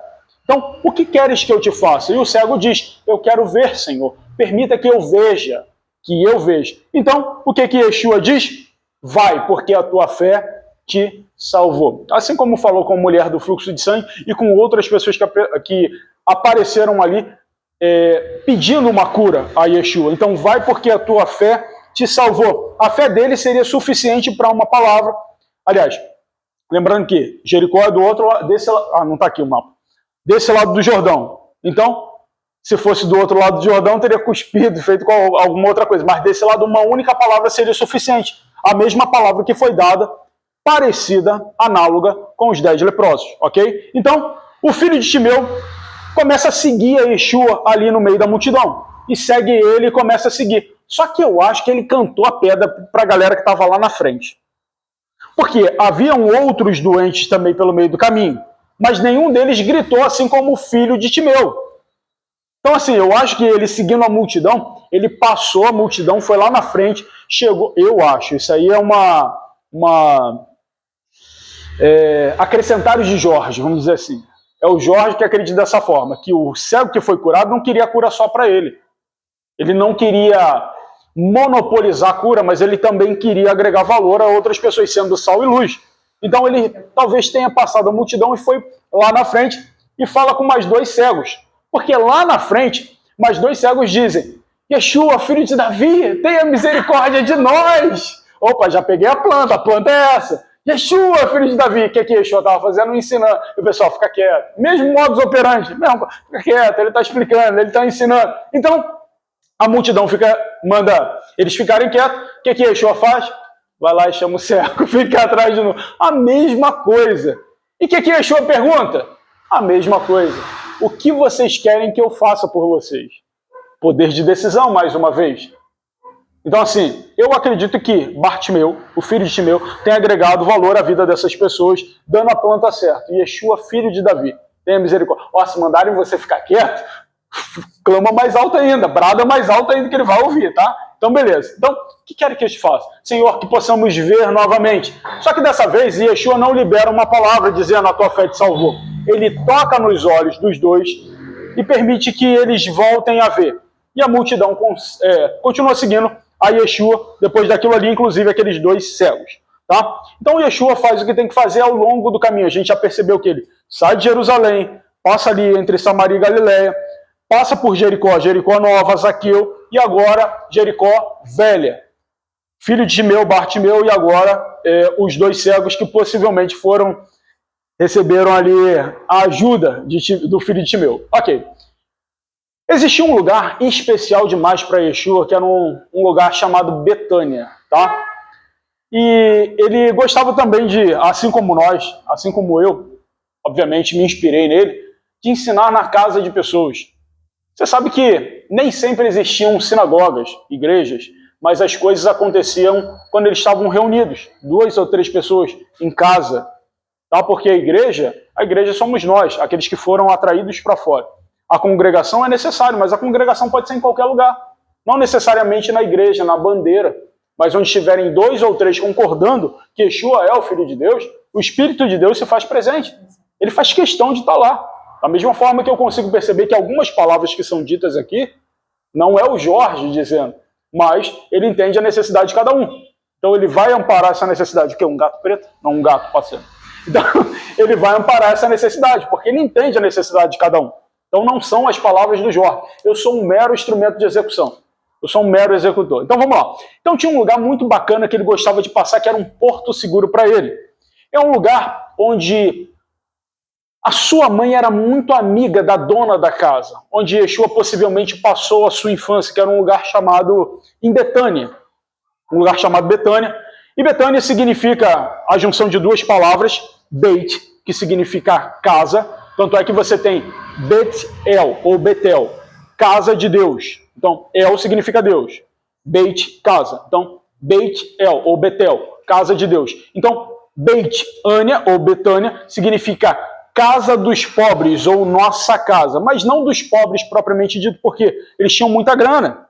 S1: Então, o que queres que eu te faça? E o cego diz: eu quero ver, Senhor. Permita que eu veja, Então, o que Yeshua diz? Vai, porque a tua fé te salvou. Assim como falou com a mulher do fluxo de sangue e com outras pessoas que apareceram ali pedindo uma cura a Yeshua. Então vai porque a tua fé te salvou. A fé dele seria suficiente para uma palavra. Aliás, Lembrando que Jericó é do outro lado, não está aqui o mapa, desse lado do Jordão. Então, se fosse do outro lado do Jordão, teria cuspido, feito com alguma outra coisa. Mas desse lado, uma única palavra seria suficiente. A mesma palavra que foi dada, parecida, análoga com os 10 leprosos, ok? Então, o filho de Timeu começa a seguir a Yeshua ali no meio da multidão. E segue ele e começa a seguir. Só que eu acho que ele cantou a pedra para a galera que estava lá na frente. Porque haviam outros doentes também pelo meio do caminho, mas nenhum deles gritou assim como o filho de Timeu. Então, assim, eu acho que ele seguindo a multidão, ele passou a multidão, foi lá na frente, chegou, eu acho, isso aí é acrescentários de Jorge, vamos dizer assim. É o Jorge que acredita dessa forma, que o cego que foi curado não queria a cura só para ele. Ele não queria monopolizar a cura, mas ele também queria agregar valor a outras pessoas, sendo sal e luz. Então ele talvez tenha passado a multidão e foi lá na frente e fala com mais 2 cegos. Porque lá na frente, mais 2 cegos dizem: Yeshua, filho de Davi, tenha misericórdia de nós. Opa, já peguei a planta é essa. Yeshua, filho de Davi, o que Yeshua estava fazendo? Ensinando. E o pessoal fica quieto. Mesmo modus operandi, mesmo, fica quieto, ele está explicando, ele está ensinando. Então, a multidão manda eles ficarem quietos. O que Yeshua faz? Vai lá e chama o cego, fica atrás de novo. A mesma coisa. E o que Yeshua pergunta? A mesma coisa. O que vocês querem que eu faça por vocês? Poder de decisão, mais uma vez. Então, assim, eu acredito que Bartimeu, o filho de Timeu, tem agregado valor à vida dessas pessoas, dando a planta certa. Yeshua, filho de Davi, tenha misericórdia. Ó, se mandarem você ficar quieto, clama mais alto ainda, brada mais alto ainda que ele vai ouvir, tá? Então, beleza. Então, o que querem que eu te faça? Senhor, que possamos ver novamente. Só que dessa vez, Yeshua não libera uma palavra dizendo: a tua fé te salvou. Ele toca nos olhos dos 2 e permite que eles voltem a ver. E a multidão continua seguindo a Yeshua, depois daquilo ali, inclusive aqueles 2 cegos. Tá? Então, Yeshua faz o que tem que fazer ao longo do caminho. A gente já percebeu que ele sai de Jerusalém, passa ali entre Samaria e Galileia, passa por Jericó, Jericó Nova, Zaqueu, e agora Jericó Velha. Filho de Timeu, Bartimeu, e agora os 2 cegos que possivelmente receberam ali a ajuda do filho de Timeu. Ok. Existia um lugar especial demais para Yeshua, que era um lugar chamado Betânia, tá? E ele gostava também de, assim como nós, assim como eu, obviamente me inspirei nele, de ensinar na casa de pessoas. Você sabe que nem sempre existiam sinagogas, igrejas, mas as coisas aconteciam quando eles estavam reunidos, 2 ou 3 pessoas em casa, tá? Porque a igreja somos nós, aqueles que foram atraídos para fora. A congregação é necessário, mas a congregação pode ser em qualquer lugar. Não necessariamente na igreja, na bandeira, mas onde estiverem 2 ou 3 concordando que Yeshua é o Filho de Deus, o Espírito de Deus se faz presente. Ele faz questão de estar lá. Da mesma forma que eu consigo perceber que algumas palavras que são ditas aqui, não é o Jorge dizendo, mas ele entende a necessidade de cada um. Então ele vai amparar essa necessidade. O quê? Um gato preto? Não, um gato passeando. Então ele vai amparar essa necessidade, porque ele entende a necessidade de cada um. Então não são as palavras do Jorge. Eu sou um mero instrumento de execução. Eu sou um mero executor. Então vamos lá. Então tinha um lugar muito bacana que ele gostava de passar, que era um porto seguro para ele. É um lugar onde a sua mãe era muito amiga da dona da casa, onde Yeshua possivelmente passou a sua infância, que era um lugar chamado em Betânia. Um lugar chamado Betânia. E Betânia significa a junção de 2 palavras, Beit, que significa casa. Tanto é que você tem Bet-El, ou Betel, casa de Deus. Então, El significa Deus. Beit, casa. Então, Beit-El, ou Betel, casa de Deus. Então, Beit-Ânia, ou Betânia, significa casa dos pobres, ou nossa casa. Mas não dos pobres propriamente dito, porque eles tinham muita grana.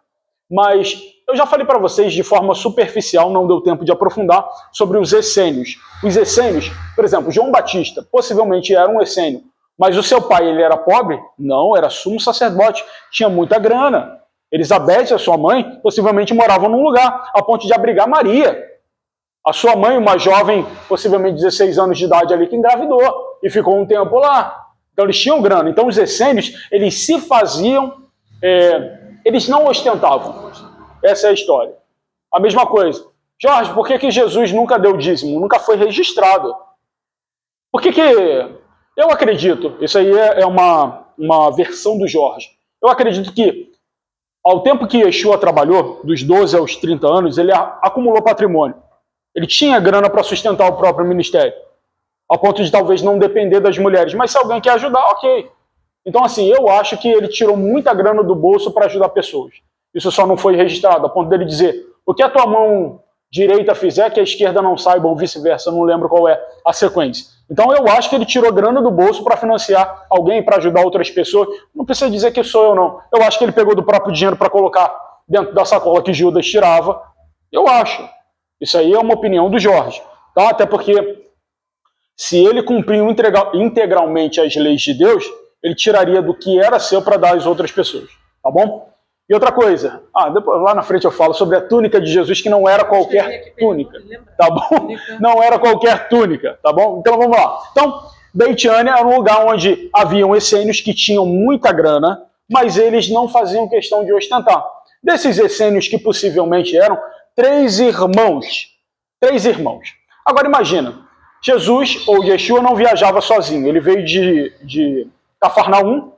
S1: Mas eu já falei para vocês de forma superficial, não deu tempo de aprofundar, sobre os essênios. Os essênios, por exemplo, João Batista, possivelmente era um essênio. Mas o seu pai, ele era pobre? Não, era sumo sacerdote, tinha muita grana. Elizabeth, a sua mãe, possivelmente moravam num lugar a ponto de abrigar Maria. A sua mãe, uma jovem, possivelmente 16 anos de idade ali, que engravidou e ficou um tempo lá. Então eles tinham grana. Então os essênios, eles se faziam, eles não ostentavam. Essa é a história. A mesma coisa. Jorge, por que Jesus nunca deu dízimo? Nunca foi registrado. Por que eu acredito, isso aí é uma versão do Jorge, eu acredito que ao tempo que Yeshua trabalhou, dos 12 aos 30 anos, ele acumulou patrimônio. Ele tinha grana para sustentar o próprio ministério, ao ponto de talvez não depender das mulheres. Mas se alguém quer ajudar, ok. Então, assim, eu acho que ele tirou muita grana do bolso para ajudar pessoas. Isso só não foi registrado, a ponto dele dizer, o que a tua mão direita fizer, que a esquerda não saiba, ou vice-versa, eu não lembro qual é a sequência. Então eu acho que ele tirou grana do bolso para financiar alguém, para ajudar outras pessoas. Não precisa dizer que sou eu, não. Eu acho que ele pegou do próprio dinheiro para colocar dentro da sacola que Judas tirava. Eu acho. Isso aí é uma opinião do Jorge. Tá? Até porque se ele cumpriu integralmente as leis de Deus, ele tiraria do que era seu para dar às outras pessoas. Tá bom? E outra coisa, depois, lá na frente eu falo sobre a túnica de Jesus, que não era qualquer túnica, tá bom? Não era qualquer túnica, tá bom? Então vamos lá. Então, Beitiânia era um lugar onde haviam essênios que tinham muita grana, mas eles não faziam questão de ostentar. Desses essênios que possivelmente eram 3 irmãos. 3 irmãos. Agora imagina, Jesus ou Yeshua não viajava sozinho, ele veio de Cafarnaum,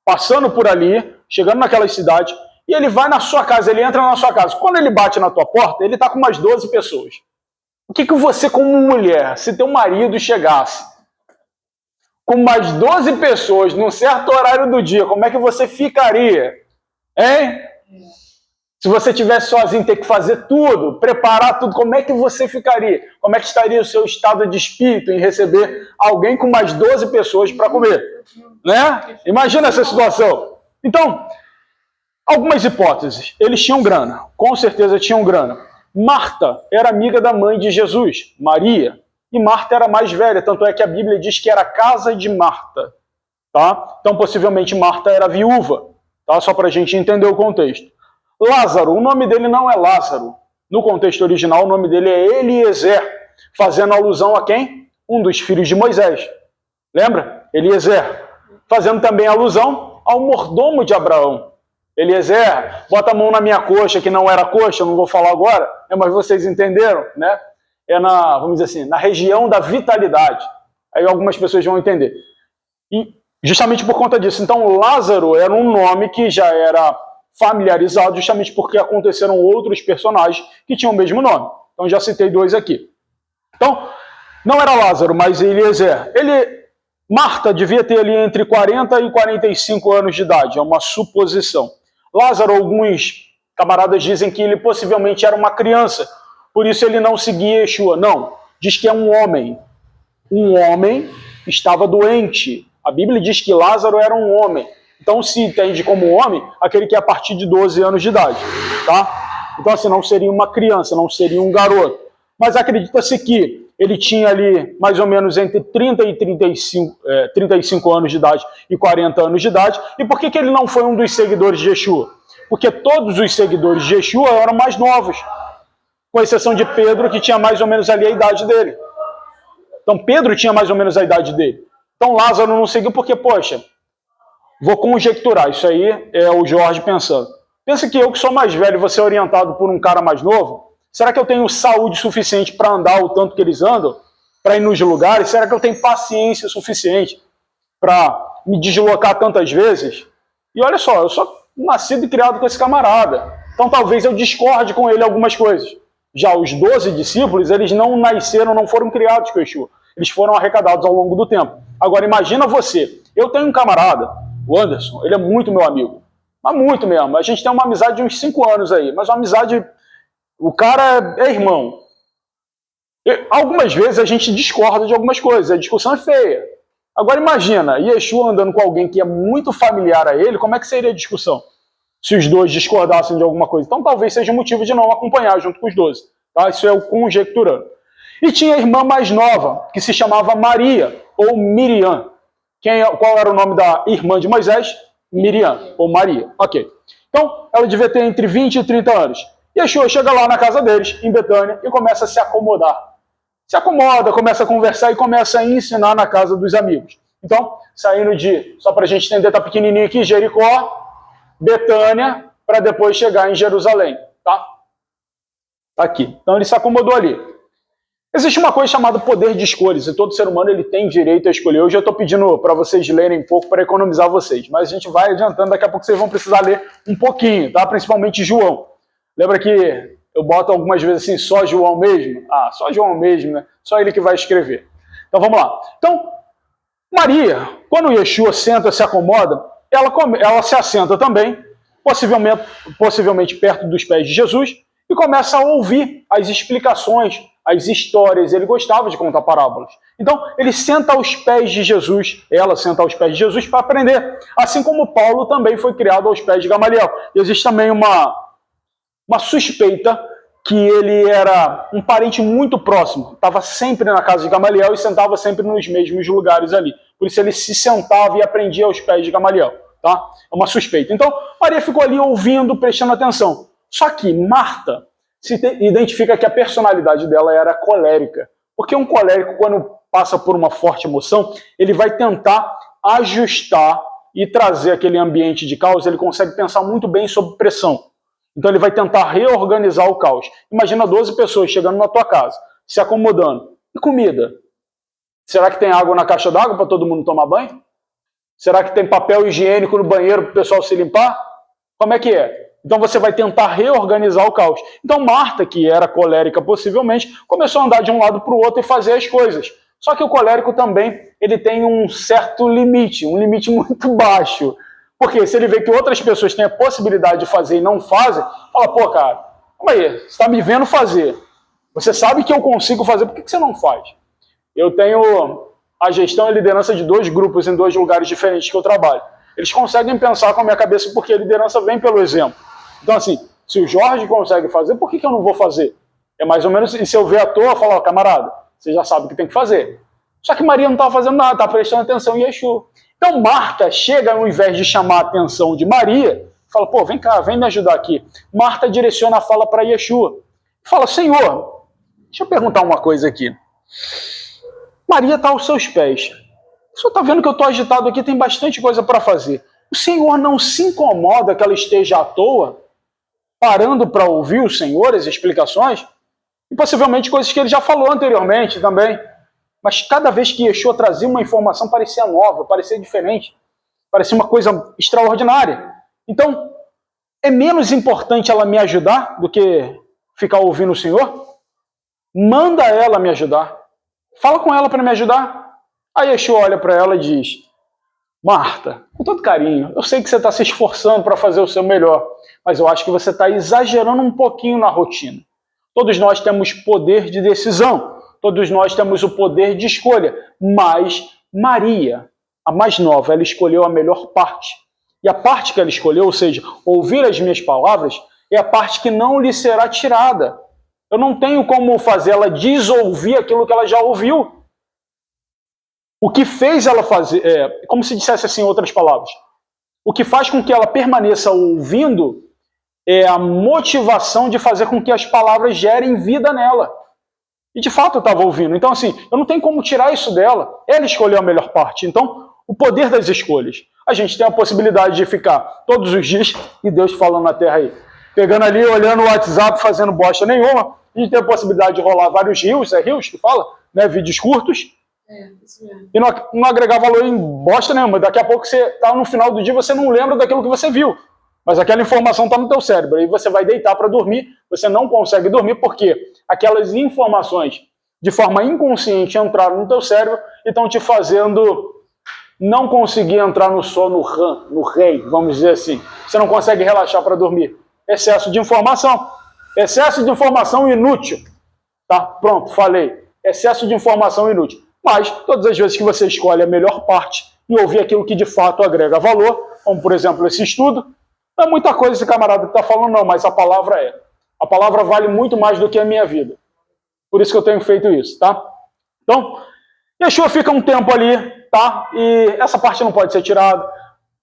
S1: passando por ali, chegando naquelas cidades, e ele vai na sua casa, ele entra na sua casa. Quando ele bate na tua porta, ele está com umas 12 pessoas. O que você, como mulher, se teu marido chegasse com mais 12 pessoas num certo horário do dia, como é que você ficaria? Hein? Se você estivesse sozinho, ter que fazer tudo, preparar tudo, como é que você ficaria? Como é que estaria o seu estado de espírito em receber alguém com mais 12 pessoas para comer? Né? Imagina essa situação. Então, algumas hipóteses. Eles tinham grana, com certeza tinham grana. Marta era amiga da mãe de Jesus, Maria, e Marta era mais velha, tanto é que a Bíblia diz que era a casa de Marta. Tá? Então, possivelmente, Marta era viúva, tá? Só para a gente entender o contexto. Lázaro, o nome dele não é Lázaro. No contexto original, o nome dele é Eliezer, fazendo alusão a quem? Um dos filhos de Moisés. Lembra? Eliezer. Fazendo também alusão ao mordomo de Abraão. Eliezer, bota a mão na minha coxa, que não era coxa, não vou falar agora, mas vocês entenderam, né? É vamos dizer assim, na região da vitalidade. Aí algumas pessoas vão entender. E justamente por conta disso. Então, Lázaro era um nome que já era familiarizado, justamente porque aconteceram outros personagens que tinham o mesmo nome. Então, já citei 2 aqui. Então, não era Lázaro, mas Eliezer. Marta devia ter ali entre 40 e 45 anos de idade, é uma suposição. Lázaro, alguns camaradas dizem que ele possivelmente era uma criança, por isso ele não seguia Yeshua. Não, diz que é um homem. Um homem estava doente. A Bíblia diz que Lázaro era um homem. Então se entende como homem aquele que é a partir de 12 anos de idade. Tá? Então assim, não seria uma criança, não seria um garoto. Mas acredita-se que ele tinha ali mais ou menos entre 30 e 35 anos de idade e 40 anos de idade. E por que ele não foi um dos seguidores de Yeshua? Porque todos os seguidores de Yeshua eram mais novos, com exceção de Pedro, que tinha mais ou menos ali a idade dele. Então Pedro tinha mais ou menos a idade dele. Então Lázaro não seguiu porque, poxa, vou conjecturar, isso aí é o Jorge pensando. Pensa que eu que sou mais velho, vou ser orientado por um cara mais novo, será que eu tenho saúde suficiente para andar o tanto que eles andam? Para ir nos lugares? Será que eu tenho paciência suficiente para me deslocar tantas vezes? E olha só, eu sou nascido e criado com esse camarada. Então talvez eu discorde com ele algumas coisas. Já os 12 discípulos, eles não nasceram, não foram criados com Yeshua. Eles foram arrecadados ao longo do tempo. Agora imagina você, eu tenho um camarada, o Anderson, ele é muito meu amigo. Mas muito mesmo. A gente tem uma amizade de uns 5 anos aí, mas uma amizade... O cara é irmão. Algumas vezes a gente discorda de algumas coisas, a discussão é feia. Agora imagina, Yeshua andando com alguém que é muito familiar a ele, como é que seria a discussão? Se os dois discordassem de alguma coisa. Então talvez seja motivo de não acompanhar junto com os 12. Tá? Isso é o conjecturando. E tinha a irmã mais nova, que se chamava Maria, ou Miriam. Qual era o nome da irmã de Moisés? Miriam, ou Maria. Ok. Então, ela devia ter entre 20 e 30 anos. Yeshua chega lá na casa deles, em Betânia, e começa a se acomodar. Se acomoda, começa a conversar e começa a ensinar na casa dos amigos. Então, saindo só para a gente entender, tá pequenininho aqui, Jericó, Betânia, para depois chegar em Jerusalém. Tá? Tá aqui. Então ele se acomodou ali. Existe uma coisa chamada poder de escolhas, e todo ser humano ele tem direito a escolher. Hoje eu estou pedindo para vocês lerem um pouco para economizar vocês, mas a gente vai adiantando, daqui a pouco vocês vão precisar ler um pouquinho, tá? Principalmente João. Lembra que eu boto algumas vezes assim, só João mesmo? Ah, só João mesmo, né? Só ele que vai escrever. Então vamos lá. Então, Maria, quando Yeshua senta, se acomoda, ela se assenta também, possivelmente perto dos pés de Jesus, e começa a ouvir as explicações, as histórias. Ele gostava de contar parábolas. Então, ele senta aos pés de Jesus, ela senta aos pés de Jesus para aprender. Assim como Paulo também foi criado aos pés de Gamaliel. E existe também uma suspeita que ele era um parente muito próximo. Estava sempre na casa de Gamaliel e sentava sempre nos mesmos lugares ali. Por isso ele se sentava e aprendia aos pés de Gamaliel. Tá? É uma suspeita. Então, Maria ficou ali ouvindo, prestando atenção. Só que Marta se identifica que a personalidade dela era colérica. Porque um colérico, quando passa por uma forte emoção, ele vai tentar ajustar e trazer aquele ambiente de caos. Ele consegue pensar muito bem sob pressão. Então ele vai tentar reorganizar o caos. Imagina 12 pessoas chegando na tua casa, se acomodando. E comida? Será que tem água na caixa d'água para todo mundo tomar banho? Será que tem papel higiênico no banheiro para o pessoal se limpar? Como é que é? Então você vai tentar reorganizar o caos. Então Marta, que era colérica possivelmente, começou a andar de um lado para o outro e fazer as coisas. Só que o colérico também ele tem um certo limite, um limite muito baixo. Porque se ele vê que outras pessoas têm a possibilidade de fazer e não fazem, fala, pô, cara, calma aí, você está me vendo fazer. Você sabe que eu consigo fazer, por que você não faz? Eu tenho a gestão e liderança de 2 grupos em 2 lugares diferentes que eu trabalho. Eles conseguem pensar com a minha cabeça porque a liderança vem pelo exemplo. Então, assim, se o Jorge consegue fazer, por que eu não vou fazer? É mais ou menos, e se eu ver à toa, falar, camarada, você já sabe o que tem que fazer. Só que Maria não estava fazendo nada, estava prestando atenção em Yeshua. Então Marta chega, ao invés de chamar a atenção de Maria, fala, pô, vem cá, vem me ajudar aqui. Marta direciona a fala para Yeshua. Fala, Senhor, deixa eu perguntar uma coisa aqui. Maria está aos seus pés. O senhor está vendo que eu estou agitado aqui, tem bastante coisa para fazer. O Senhor não se incomoda que ela esteja à toa, parando para ouvir o Senhor, as explicações? E possivelmente coisas que ele já falou anteriormente também. Mas cada vez que Yeshua trazia uma informação, parecia nova, parecia diferente, parecia uma coisa extraordinária. Então, é menos importante ela me ajudar do que ficar ouvindo o Senhor? Manda ela me ajudar. Fala com ela para me ajudar. Aí Yeshua olha para ela e diz, Marta, com todo carinho, eu sei que você está se esforçando para fazer o seu melhor, mas eu acho que você está exagerando um pouquinho na rotina. Todos nós temos poder de decisão. Todos nós temos o poder de escolha, mas Maria, a mais nova, ela escolheu a melhor parte. E a parte que ela escolheu, ou seja, ouvir as minhas palavras, é a parte que não lhe será tirada. Eu não tenho como fazer ela desouvir aquilo que ela já ouviu. O que fez ela fazer, como se dissesse assim em outras palavras, o que faz com que ela permaneça ouvindo é a motivação de fazer com que as palavras gerem vida nela. E de fato eu estava ouvindo. Então, assim, eu não tenho como tirar isso dela. Ela escolheu a melhor parte. Então, o poder das escolhas. A gente tem a possibilidade de ficar todos os dias, e Deus falando na terra aí, pegando ali, olhando o WhatsApp, fazendo bosta nenhuma. A gente tem a possibilidade de rolar vários rios, é rios que fala, né? Vídeos curtos.
S3: Isso mesmo.
S1: E não agregar valor em bosta nenhuma. Daqui a pouco você tá no final do dia, você não lembra daquilo que você viu. Mas aquela informação está no teu cérebro. Aí você vai deitar para dormir, você não consegue dormir porque aquelas informações de forma inconsciente entraram no teu cérebro e estão te fazendo não conseguir entrar no sono no rei, vamos dizer assim. Você não consegue relaxar para dormir. Excesso de informação. Excesso de informação inútil. Tá? Pronto, falei. Excesso de informação inútil. Mas, todas as vezes que você escolhe a melhor parte e ouvir aquilo que de fato agrega valor, como por exemplo esse estudo, não é muita coisa esse camarada que está falando não, mas a palavra é. A palavra vale muito mais do que a minha vida. Por isso que eu tenho feito isso, tá? Então, Yeshua fica um tempo ali, tá? E essa parte não pode ser tirada.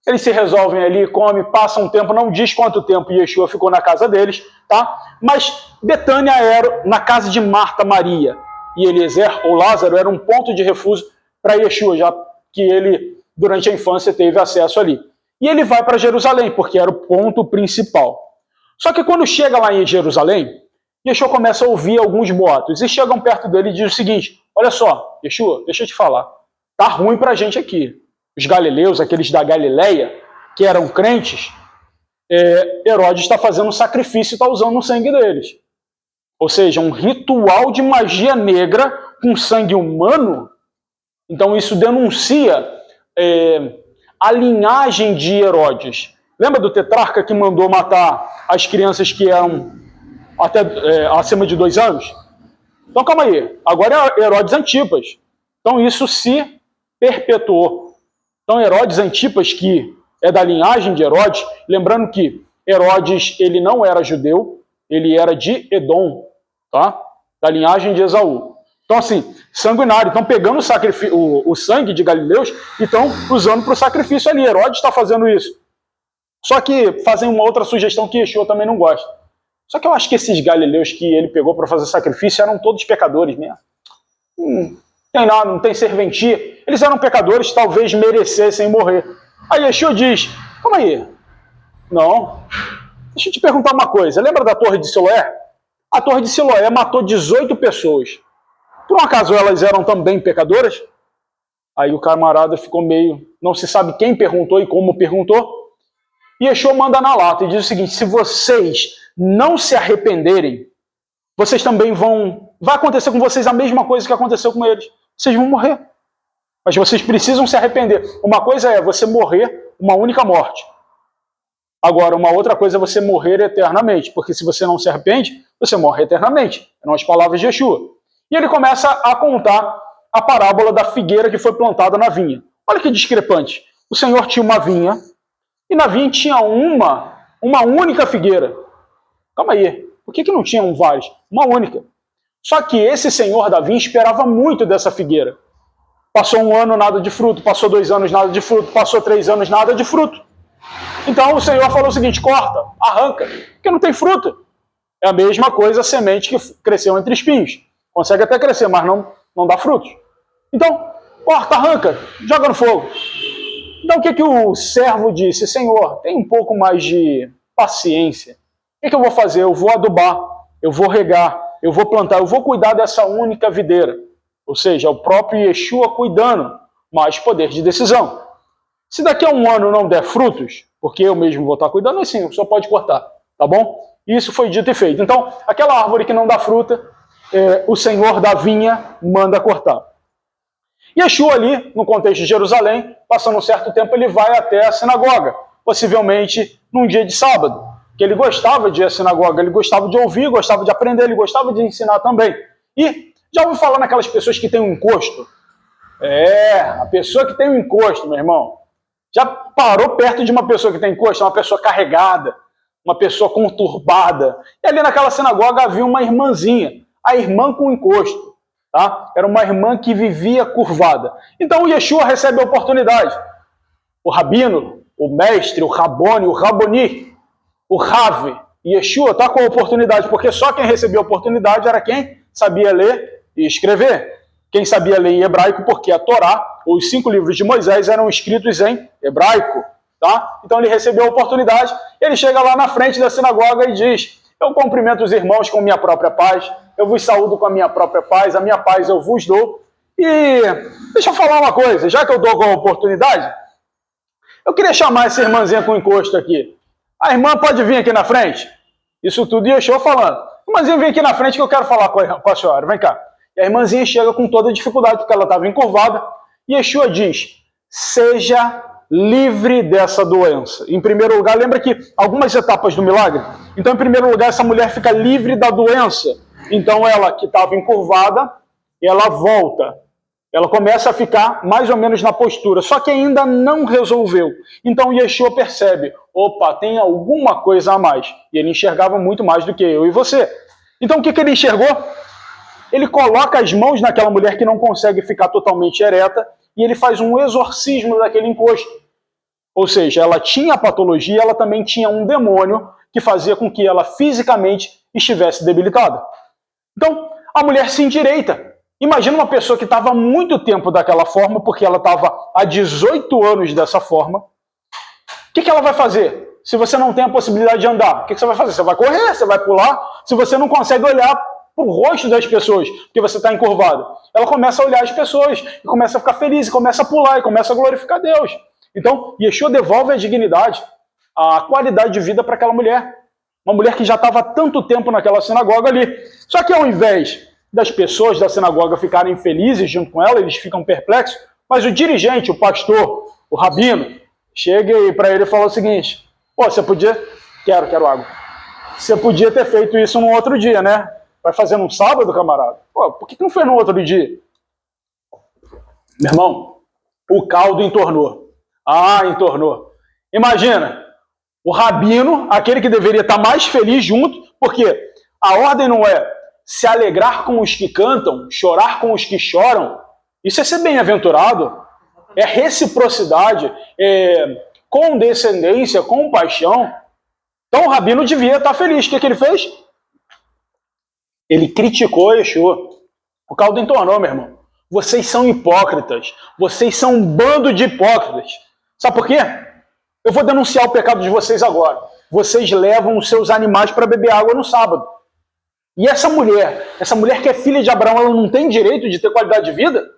S1: Eles se resolvem ali, comem, passam um tempo, não diz quanto tempo Yeshua ficou na casa deles, tá? Mas Betânia era na casa de Marta, Maria e Eliezer, ou Lázaro, era um ponto de refúgio para Yeshua, já que ele, durante a infância, teve acesso ali. E ele vai para Jerusalém, porque era o ponto principal. Só que quando chega lá em Jerusalém, Yeshua começa a ouvir alguns boatos e chegam perto dele e diz o seguinte: olha só, Yeshua, deixa eu te falar, tá ruim pra gente aqui. Os galileus, aqueles da Galileia, que eram crentes, Herodes está fazendo um sacrifício e está usando o sangue deles. Ou seja, um ritual de magia negra com sangue humano. Então isso denuncia a linhagem de Herodes. Lembra do tetrarca que mandou matar as crianças que eram até acima de 2 anos? Então calma aí, agora é Herodes Antipas. Então isso se perpetuou. Então Herodes Antipas, que é da linhagem de Herodes, lembrando que Herodes ele não era judeu, ele era de Edom, tá? Da linhagem de Esaú. Então assim, sanguinário, estão pegando o sangue de galileus e estão usando para o sacrifício ali. Herodes está fazendo isso. Só que fazem uma outra sugestão que Yeshua também não gosta. Só que eu acho que esses galileus que ele pegou para fazer sacrifício eram todos pecadores mesmo. Tem nada, não tem serventia. Eles eram pecadores, talvez merecessem morrer. Aí Yeshua diz, calma aí. Não. Deixa eu te perguntar uma coisa. Lembra da Torre de Siloé? A Torre de Siloé matou 18 pessoas. Por um acaso elas eram também pecadoras? Aí o camarada ficou meio... Não se sabe quem perguntou e como perguntou. E Yeshua manda na lata e diz o seguinte: se vocês não se arrependerem, vocês também vão... Vai acontecer com vocês a mesma coisa que aconteceu com eles. Vocês vão morrer. Mas vocês precisam se arrepender. Uma coisa é você morrer uma única morte. Agora, uma outra coisa é você morrer eternamente. Porque se você não se arrepende, você morre eternamente. Eram as palavras de Yeshua. E ele começa a contar a parábola da figueira que foi plantada na vinha. Olha que discrepante. O Senhor tinha uma vinha e na vinha tinha uma única figueira. Calma aí. Por que não tinham vários? Uma única. Só que esse senhor da vinha esperava muito dessa figueira. Passou 1 ano, nada de fruto. Passou 2 anos, nada de fruto. Passou 3 anos, nada de fruto. Então o Senhor falou o seguinte: corta, arranca, porque não tem fruto. É a mesma coisa a semente que cresceu entre espinhos. Consegue até crescer, mas não dá frutos. Então, corta, arranca, joga no fogo. Então o que o servo disse? Senhor, tem um pouco mais de paciência. O que eu vou fazer? Eu vou adubar, eu vou regar, eu vou plantar, eu vou cuidar dessa única videira. Ou seja, o próprio Yeshua cuidando, mais poder de decisão. Se daqui a 1 ano não der frutos, porque eu mesmo vou estar cuidando, assim, o senhor pode cortar, tá bom? Isso foi dito e feito. Então, aquela árvore que não dá fruta, o senhor da vinha manda cortar. Yeshua ali, no contexto de Jerusalém, passando um certo tempo, ele vai até a sinagoga, possivelmente num dia de sábado, que ele gostava de ir à sinagoga, ele gostava de ouvir, gostava de aprender, ele gostava de ensinar também. E já ouviu falar naquelas pessoas que têm um encosto? A pessoa que tem um encosto, meu irmão. Já parou perto de uma pessoa que tem encosto? Uma pessoa carregada, uma pessoa conturbada. E ali naquela sinagoga havia uma irmãzinha, a irmã com encosto. Tá? Era uma irmã que vivia curvada. Então o Yeshua recebe a oportunidade. O rabino, o mestre, o rabone, o raboni, o rave, Yeshua está com a oportunidade, porque só quem recebia a oportunidade era quem sabia ler e escrever. Quem sabia ler em hebraico, porque a Torá, os 5 livros de Moisés, eram escritos em hebraico. Tá? Então ele recebeu a oportunidade, ele chega lá na frente da sinagoga e diz: eu cumprimento os irmãos com minha própria paz, eu vos saúdo com a minha própria paz, a minha paz eu vos dou. E deixa eu falar uma coisa, já que eu dou com a oportunidade, eu queria chamar essa irmãzinha com encosto aqui. A irmã pode vir aqui na frente? Isso tudo Yeshua falando. Irmãzinha, vem aqui na frente que eu quero falar com a senhora, vem cá. E a irmãzinha chega com toda a dificuldade, porque ela estava encurvada. E Yeshua diz: seja livre dessa doença. Em primeiro lugar, lembra que algumas etapas do milagre? Então, em primeiro lugar, essa mulher fica livre da doença. Então, ela que estava encurvada, ela volta. Ela começa a ficar mais ou menos na postura, só que ainda não resolveu. Então, Yeshua percebe: opa, tem alguma coisa a mais. E ele enxergava muito mais do que eu e você. Então, o que ele enxergou? Ele coloca as mãos naquela mulher que não consegue ficar totalmente ereta e ele faz um exorcismo daquele encosto. Ou seja, ela tinha a patologia, ela também tinha um demônio que fazia com que ela fisicamente estivesse debilitada. Então, a mulher se endireita. Imagina uma pessoa que estava há muito tempo daquela forma, porque ela estava há 18 anos dessa forma. O que ela vai fazer? se você não tem a possibilidade de andar, o que você vai fazer? Você vai correr, você vai pular. Se você não consegue olhar para o rosto das pessoas, porque você está encurvado, ela começa a olhar as pessoas, e começa a ficar feliz, e começa a pular, e começa a glorificar Deus. Então, Yeshua devolve a dignidade, a qualidade de vida para aquela mulher. Uma mulher que já estava há tanto tempo naquela sinagoga ali. Só que ao invés das pessoas da sinagoga ficarem felizes junto com ela, eles ficam perplexos, mas o dirigente, o pastor, o rabino, chega para ele e fala o seguinte: pô, você podia... Quero água. Você podia ter feito isso num outro dia, né? Vai fazer num sábado, camarada? Pô, por que não foi no outro dia? Meu irmão, o caldo entornou. Ah, entornou. Imagina, o rabino, aquele que deveria estar mais feliz junto, porque a ordem não é se alegrar com os que cantam, chorar com os que choram. Isso é ser bem-aventurado. É reciprocidade, é condescendência, compaixão. Então o rabino devia estar feliz. O que ele fez? Ele criticou Yeshua. O caldo entornou, meu irmão. Vocês são hipócritas. Vocês são um bando de hipócritas. Sabe por quê? Eu vou denunciar o pecado de vocês agora. Vocês levam os seus animais para beber água no sábado. E essa mulher que é filha de Abraão, ela não tem direito de ter qualidade de vida?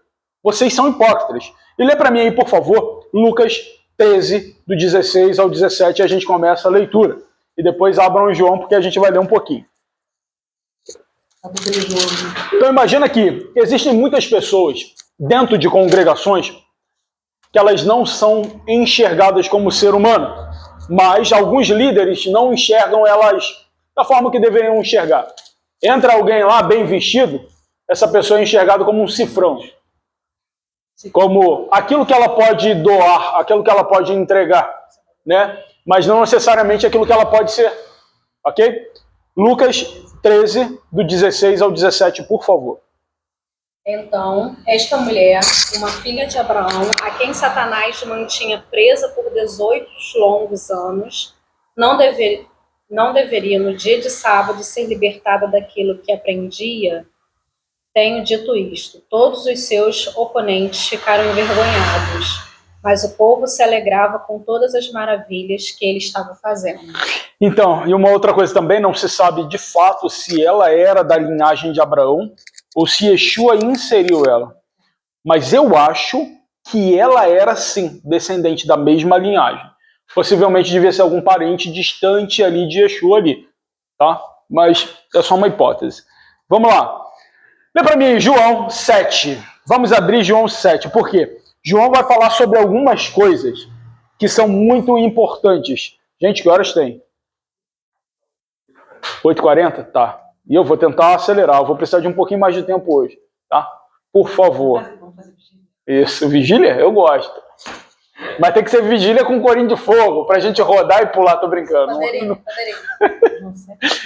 S1: Vocês são hipócritas. E lê para mim aí, por favor, Lucas 13, do 16 ao 17, e a gente começa a leitura. E depois abram João, porque a gente vai ler um pouquinho. Então imagina que existem muitas pessoas dentro de congregações que elas não são enxergadas como ser humano, mas alguns líderes não enxergam elas da forma que deveriam enxergar. Entra alguém lá bem vestido, essa pessoa é enxergada como um cifrão, como aquilo que ela pode doar, aquilo que ela pode entregar, né? Mas não necessariamente aquilo que ela pode ser, ok? Lucas 13, do 16 ao 17, por favor.
S4: Então, esta mulher, uma filha de Abraão, a quem Satanás mantinha presa por 18 longos anos, não deveria, no dia de sábado, ser libertada daquilo que aprendia? Tenho dito isto. Todos os seus oponentes ficaram envergonhados, mas o povo se alegrava com todas as maravilhas que ele estava fazendo.
S1: Então, e uma outra coisa também, não se sabe de fato se ela era da linhagem de Abraão ou se Yeshua inseriu ela. Mas eu acho que ela era, sim, descendente da mesma linhagem. Possivelmente devia ser algum parente distante ali de Yeshua ali, tá? Mas é só uma hipótese. Vamos lá. Lê para mim João 7. Vamos abrir João 7. Por quê? João vai falar sobre algumas coisas que são muito importantes. Gente, que horas tem? 8h40? Tá. E eu vou tentar acelerar. Eu vou precisar de um pouquinho mais de tempo hoje, tá? Por favor. Isso, vigília? Eu gosto. Mas tem que ser vigília com corinho de fogo, pra gente rodar e pular, tô brincando.
S4: Padeirinho.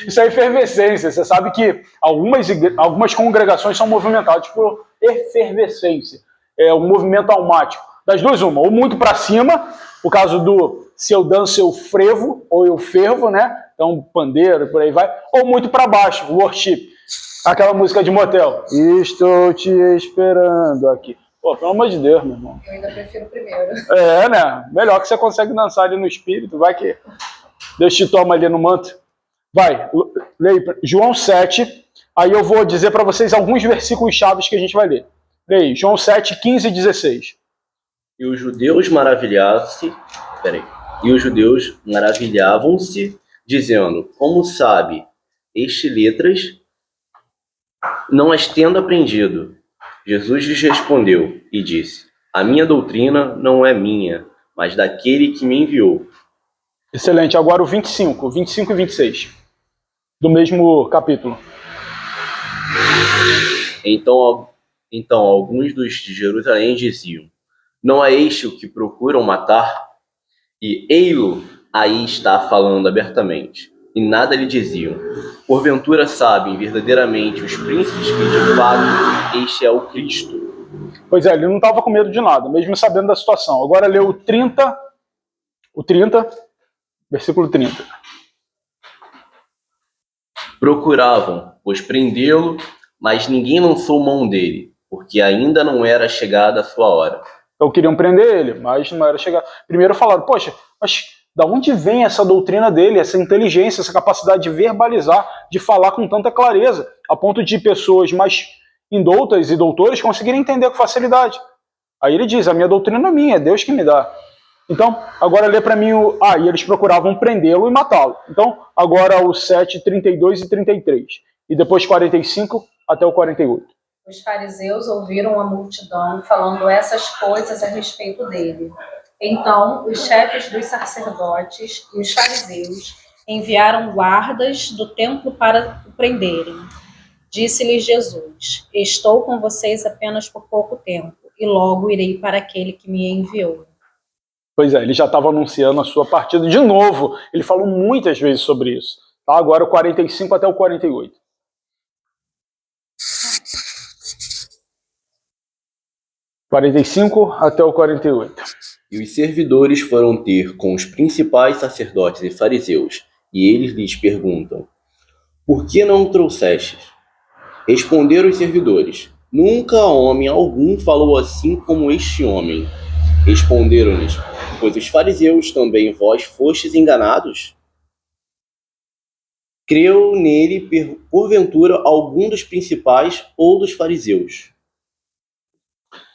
S1: Isso é efervescência. Você sabe que algumas congregações são movimentadas por efervescência. É um movimento almático. Das duas, uma. Ou muito para cima, o caso do se eu danço, eu frevo, ou eu fervo, né? Então, pandeiro, por aí vai. Ou muito para baixo, worship. Aquela música de motel. Estou te esperando aqui. Pô, pelo amor de Deus, meu irmão.
S4: Eu ainda prefiro o primeiro.
S1: É, né? Melhor que você consegue dançar ali no espírito. Vai que Deus te toma ali no manto. Vai, leia João 7. Aí eu vou dizer para vocês alguns versículos chaves que a gente vai ler. Leia João 7, 15 e 16.
S2: E os judeus maravilhavam-se, dizendo: como sabe este letras, não as tendo aprendido? Jesus lhes respondeu e disse: a minha doutrina não é minha, mas daquele que me enviou.
S1: Excelente. Agora o 25 e 26, do mesmo capítulo.
S2: Então alguns dos de Jerusalém diziam: não é este o que procuram matar? E ei-lo aí está falando abertamente. E nada lhe diziam. Porventura sabem verdadeiramente os príncipes que de fato este é o Cristo.
S1: Pois é, ele não estava com medo de nada, mesmo sabendo da situação. Agora leu o 30, versículo 30.
S2: Procuravam, pois, prendê-lo, mas ninguém lançou mão dele, porque ainda não era chegada a sua hora.
S1: Então queriam prender ele, mas não era chegada. Primeiro falaram: poxa, mas Da onde vem essa doutrina dele, essa inteligência, essa capacidade de verbalizar, de falar com tanta clareza, a ponto de pessoas mais indoutas e doutores conseguirem entender com facilidade? Aí ele diz, a minha doutrina não é minha, é Deus que me dá. Então, agora lê para mim o... e eles procuravam prendê-lo e matá-lo. Então, agora o 7, 32 e 33. E depois 45 até o 48.
S4: Os fariseus ouviram a multidão falando essas coisas a respeito dele. Então, os chefes dos sacerdotes e os fariseus enviaram guardas do templo para o prenderem. Disse-lhes Jesus, estou com vocês apenas por pouco tempo, e logo irei para aquele que me enviou.
S1: Pois é, ele já estava anunciando a sua partida. De novo, ele falou muitas vezes sobre isso. Tá? Agora o 45 até o 48. Até o 48.
S2: E os servidores foram ter com os principais sacerdotes e fariseus, e eles lhes perguntam, por que não o trouxestes? Responderam os servidores, nunca homem algum falou assim como este homem. Responderam-lhes, pois os fariseus também vós fostes enganados? Creu nele, porventura, algum dos principais ou dos fariseus?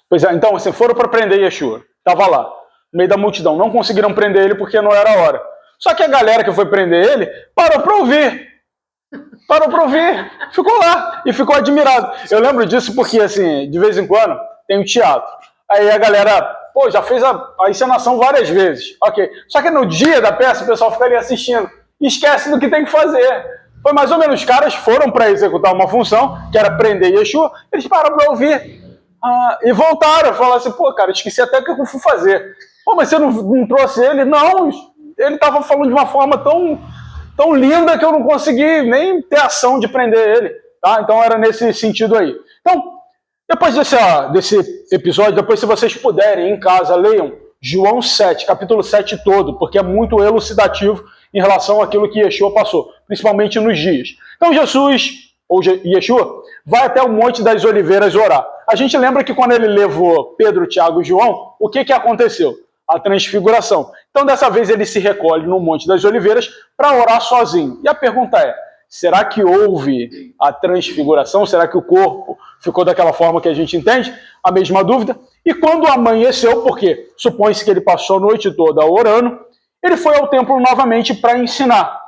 S1: Pois é, então, assim, foram para prender Yeshua. Estava lá, no meio da multidão. Não conseguiram prender ele porque não era a hora. Só que a galera que foi prender ele parou para ouvir. Ficou lá e ficou admirado. Eu lembro disso porque, assim, de vez em quando tem um teatro. Aí a galera, já fez a encenação várias vezes. Ok. Só que no dia da peça o pessoal fica ali assistindo e esquece do que tem que fazer. Foi mais ou menos, os caras foram para executar uma função, que era prender Yeshua, eles pararam para ouvir. E voltaram, falaram assim, cara, esqueci até o que eu fui fazer. Mas você não trouxe ele? Não, ele estava falando de uma forma tão linda que eu não consegui nem ter ação de prender ele. Tá? Então era nesse sentido aí. Então, depois desse episódio, depois se vocês puderem em casa, leiam João 7, capítulo 7 todo, porque é muito elucidativo em relação àquilo que Yeshua passou, principalmente nos dias. Então Jesus, ou Yeshua, vai até o Monte das Oliveiras orar. A gente lembra que quando ele levou Pedro, Tiago e João, o que aconteceu? A transfiguração. Então, dessa vez, ele se recolhe no Monte das Oliveiras para orar sozinho. E a pergunta é, será que houve a transfiguração? Será que o corpo ficou daquela forma que a gente entende? A mesma dúvida. E quando amanheceu, porque supõe-se que ele passou a noite toda orando, ele foi ao templo novamente para ensinar.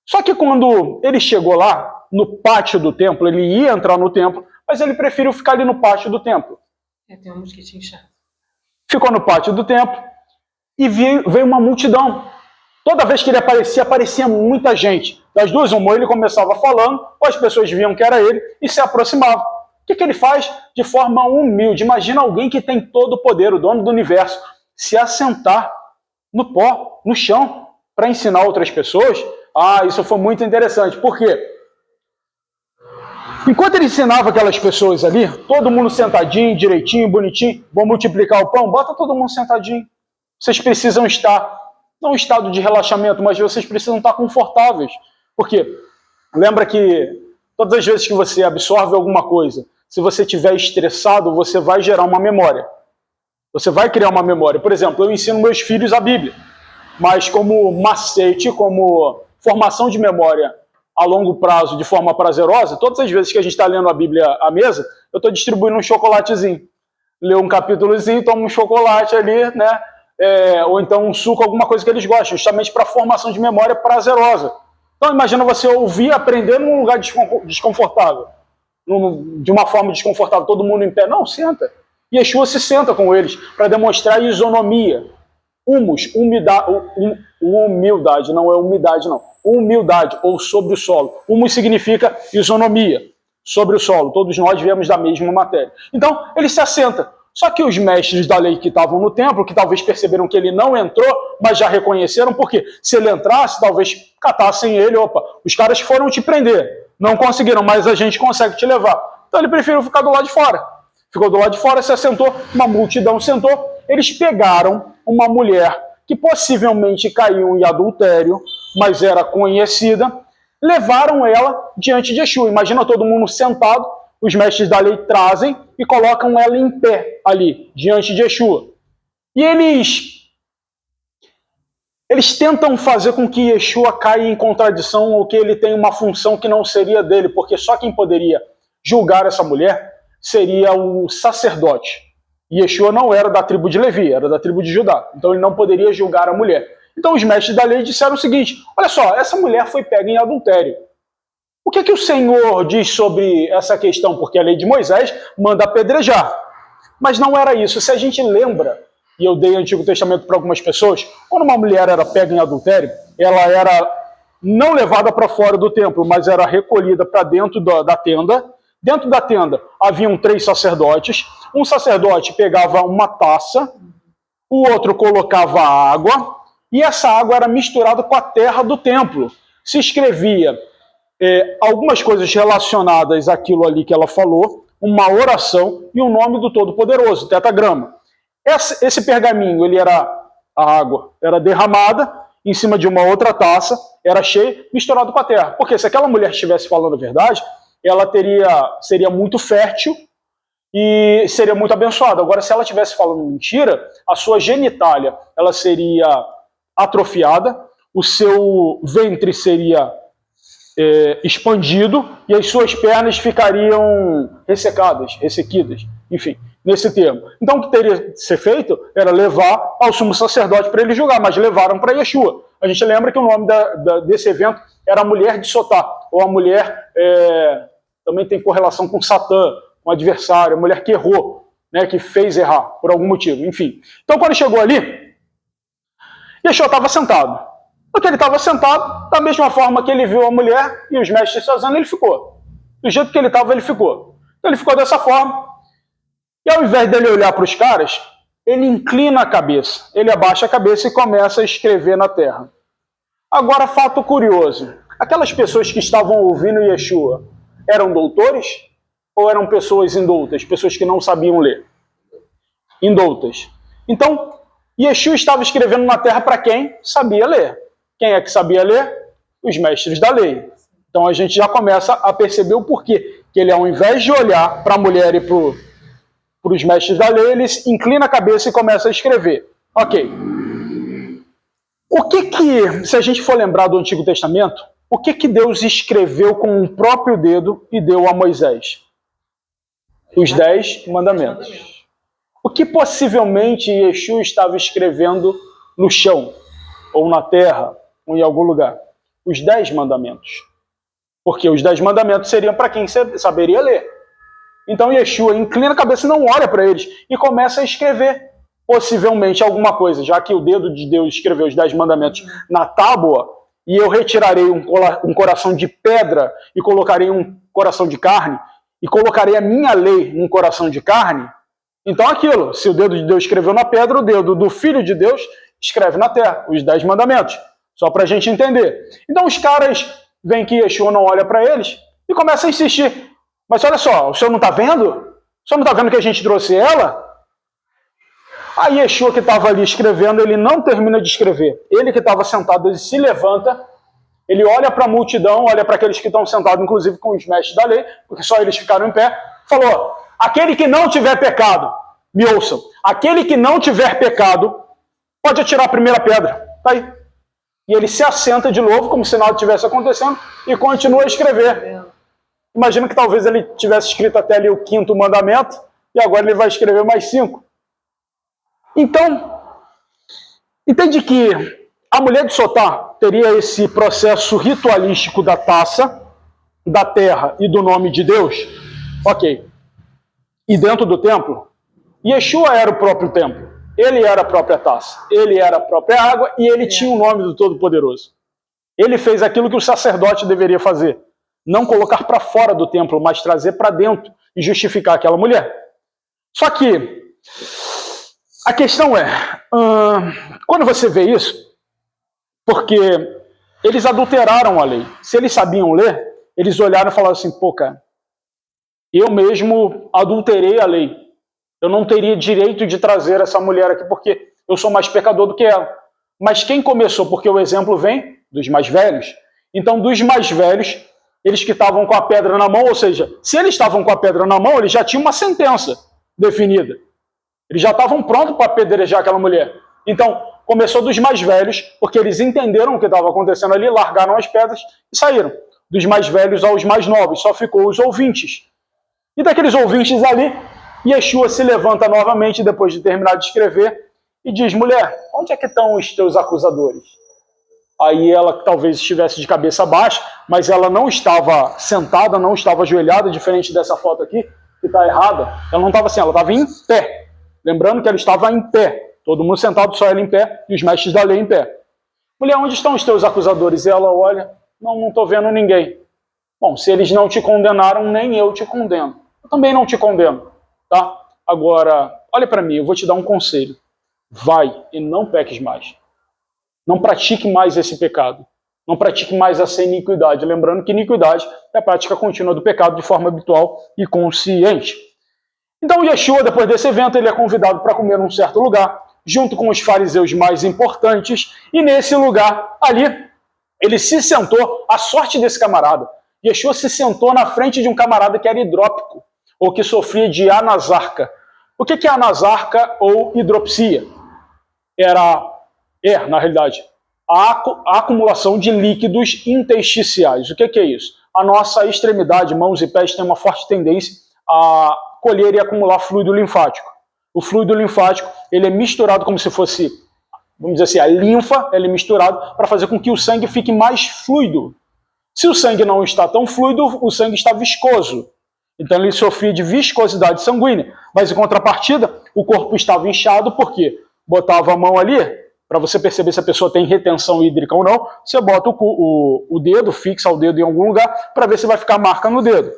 S1: Só que quando ele chegou lá, no pátio do templo, ele ia entrar no templo, mas ele preferiu ficar ali no pátio do templo.
S3: Tem uma mosquitinha chata.
S1: Ficou no pátio do templo e veio uma multidão. Toda vez que ele aparecia muita gente. Das duas, uma, ele começava falando, ou as pessoas viam que era ele e se aproximavam. O que ele faz? De forma humilde. Imagina alguém que tem todo o poder, o dono do universo, se assentar no pó, no chão, para ensinar outras pessoas. Isso foi muito interessante. Por quê? Enquanto ele ensinava aquelas pessoas ali, todo mundo sentadinho, direitinho, bonitinho, vão multiplicar o pão, bota todo mundo sentadinho. Vocês precisam estar, não um estado de relaxamento, mas vocês precisam estar confortáveis. Por quê? Lembra que todas as vezes que você absorve alguma coisa, se você estiver estressado, você vai gerar uma memória. Você vai criar uma memória. Por exemplo, eu ensino meus filhos a Bíblia, mas como macete, como formação de memória a longo prazo, de forma prazerosa, todas as vezes que a gente está lendo a Bíblia à mesa, eu estou distribuindo um chocolatezinho. Lê um capítulozinho, toma um chocolate ali, né? Ou então um suco, alguma coisa que eles gostam, justamente para formação de memória prazerosa. Então imagina você ouvir, aprender num lugar desconfortável, de uma forma desconfortável, todo mundo em pé. Não, senta. E Yeshua se senta com eles para demonstrar isonomia. Humildade, não é umidade, não. Humildade, ou sobre o solo. Humus significa isonomia, sobre o solo. Todos nós viemos da mesma matéria. Então, ele se assenta. Só que os mestres da lei que estavam no templo, que talvez perceberam que ele não entrou, mas já reconheceram, porque se ele entrasse, talvez catassem ele. Os caras foram te prender. Não conseguiram, mas a gente consegue te levar. Então ele preferiu ficar do lado de fora. Ficou do lado de fora, se assentou, uma multidão sentou. Eles pegaram uma mulher que possivelmente caiu em adultério, mas era conhecida, levaram ela diante de Yeshua. Imagina todo mundo sentado, os mestres da lei trazem e colocam ela em pé ali, diante de Yeshua. E eles Eles tentam fazer com que Yeshua caia em contradição ou que ele tenha uma função que não seria dele, porque só quem poderia julgar essa mulher seria o sacerdote. E Yeshua não era da tribo de Levi, era da tribo de Judá. Então ele não poderia julgar a mulher. Então os mestres da lei disseram o seguinte: olha só, essa mulher foi pega em adultério. O que o Senhor diz sobre essa questão? Porque a lei de Moisés manda apedrejar. Mas não era isso. Se a gente lembra, e eu dei Antigo Testamento para algumas pessoas, quando uma mulher era pega em adultério, ela era não levada para fora do templo, mas era recolhida para dentro da tenda. Dentro da tenda haviam 3 sacerdotes. Um sacerdote pegava uma taça, o outro colocava água, e essa água era misturada com a terra do templo. Se escrevia algumas coisas relacionadas àquilo ali que ela falou, uma oração e o nome do Todo-Poderoso, tetragrama. Esse pergaminho, a água era derramada em cima de uma outra taça, era cheia, misturado com a terra. Porque se aquela mulher estivesse falando a verdade, ela seria muito fértil e seria muito abençoada. Agora, se ela estivesse falando mentira, a sua genitália ela seria atrofiada, o seu ventre seria expandido e as suas pernas ficariam ressequidas, enfim, nesse termo. Então, o que teria que ser feito era levar ao sumo sacerdote para ele julgar, mas levaram para Yeshua. A gente lembra que o nome desse evento era a mulher de Sotá, ou a mulher, também tem correlação com Satã, um adversário, a mulher que errou, né, que fez errar por algum motivo, enfim. Então, quando chegou ali, Yeshua estava sentado. Porque ele estava sentado, da mesma forma que ele viu a mulher e os mestres fazendo, ele ficou. Do jeito que ele estava, ele ficou. Então ele ficou dessa forma. E ao invés dele olhar para os caras, ele inclina a cabeça. Ele abaixa a cabeça e começa a escrever na terra. Agora, fato curioso. Aquelas pessoas que estavam ouvindo Yeshua eram doutores ou eram pessoas indoutas? Pessoas que não sabiam ler? Indoutas. Então, Yeshua estava escrevendo na terra para quem sabia ler. Quem é que sabia ler? Os mestres da lei. Então a gente já começa a perceber o porquê. Que ele, ao invés de olhar para a mulher e para os mestres da lei, ele inclina a cabeça e começa a escrever. Ok. Se a gente for lembrar do Antigo Testamento, o que Deus escreveu com o próprio dedo e deu a Moisés? Os 10 mandamentos. O que possivelmente Yeshua estava escrevendo no chão, ou na terra, ou em algum lugar? Os 10 mandamentos. Porque os 10 mandamentos seriam para quem saberia ler. Então Yeshua inclina a cabeça e não olha para eles e começa a escrever, possivelmente, alguma coisa, já que o dedo de Deus escreveu os 10 mandamentos na tábua, e eu retirarei um coração de pedra e colocarei um coração de carne, e colocarei a minha lei num coração de carne. Então aquilo, se o dedo de Deus escreveu na pedra, o dedo do Filho de Deus escreve na terra, os 10 mandamentos. Só para a gente entender. Então os caras veem que Yeshua não olha para eles e começam a insistir. Mas olha só, o senhor não está vendo? O senhor não está vendo que a gente trouxe ela? Aí Yeshua, que estava ali escrevendo, ele não termina de escrever. Ele que estava sentado, ele se levanta, ele olha para a multidão, olha para aqueles que estão sentados, inclusive com os mestres da lei, porque só eles ficaram em pé, falou: aquele que não tiver pecado, me ouçam, aquele que não tiver pecado, pode atirar a primeira pedra. Está aí. E ele se assenta de novo, como se nada estivesse acontecendo, e continua a escrever. Imagina que talvez ele tivesse escrito até ali o 5º mandamento, e agora ele vai escrever mais 5. Então, entende que a mulher de Sotá teria esse processo ritualístico da taça, da terra e do nome de Deus? Ok. E dentro do templo, Yeshua era o próprio templo. Ele era a própria taça, ele era a própria água e ele tinha o nome do Todo-Poderoso. Ele fez aquilo que o sacerdote deveria fazer. Não colocar para fora do templo, mas trazer para dentro e justificar aquela mulher. Só que a questão é, quando você vê isso, porque eles adulteraram a lei. Se eles sabiam ler, eles olharam e falaram assim: pô, cara, eu mesmo adulterei a lei. Eu não teria direito de trazer essa mulher aqui porque eu sou mais pecador do que ela. Mas quem começou? Porque o exemplo vem dos mais velhos. Então, dos mais velhos, eles que estavam com a pedra na mão, ou seja, se eles estavam com a pedra na mão, eles já tinham uma sentença definida. Eles já estavam prontos para apedrejar aquela mulher. Então, Começou dos mais velhos, porque eles entenderam o que estava acontecendo ali, largaram as pedras e saíram. Dos mais velhos aos mais novos, só ficou os ouvintes. E daqueles ouvintes ali, Yeshua se levanta novamente, depois de terminar de escrever, e diz: mulher, onde é que estão os teus acusadores? Aí ela talvez estivesse de cabeça baixa, mas ela não estava sentada, não estava ajoelhada, diferente dessa foto aqui, que está errada. Ela não estava assim, ela estava em pé. Lembrando que ela estava em pé. Todo mundo sentado, só ela em pé, e os mestres da lei em pé. Mulher, onde estão os teus acusadores? E ela olha: não estou vendo ninguém. Bom, se eles não te condenaram, nem eu te condeno. Eu também não te condeno, tá? Agora, olha para mim, eu vou te dar um conselho. Vai e não peques mais. Não pratique mais esse pecado. Não pratique mais essa iniquidade. Lembrando que iniquidade é a prática contínua do pecado de forma habitual e consciente. Então, Yeshua, depois desse evento, ele é convidado para comer num certo lugar, junto com os fariseus mais importantes, e nesse lugar, ali, ele se sentou, a sorte desse camarada. Yeshua se sentou na frente de um camarada que era hidrópico, ou que sofria de anasarca. O que é anasarca ou hidropsia? Na realidade, a acumulação de líquidos intersticiais. O que é isso? A nossa extremidade, mãos e pés, tem uma forte tendência a colher e acumular fluido linfático. O fluido linfático, ele é misturado como se fosse, vamos dizer assim, a linfa, ele é misturado para fazer com que o sangue fique mais fluido. Se o sangue não está tão fluido, o sangue está viscoso. Então ele sofria de viscosidade sanguínea. Mas em contrapartida, o corpo estava inchado porque botava a mão ali, para você perceber se a pessoa tem retenção hídrica ou não, você bota o dedo, fixa o dedo em algum lugar, para ver se vai ficar a marca no dedo.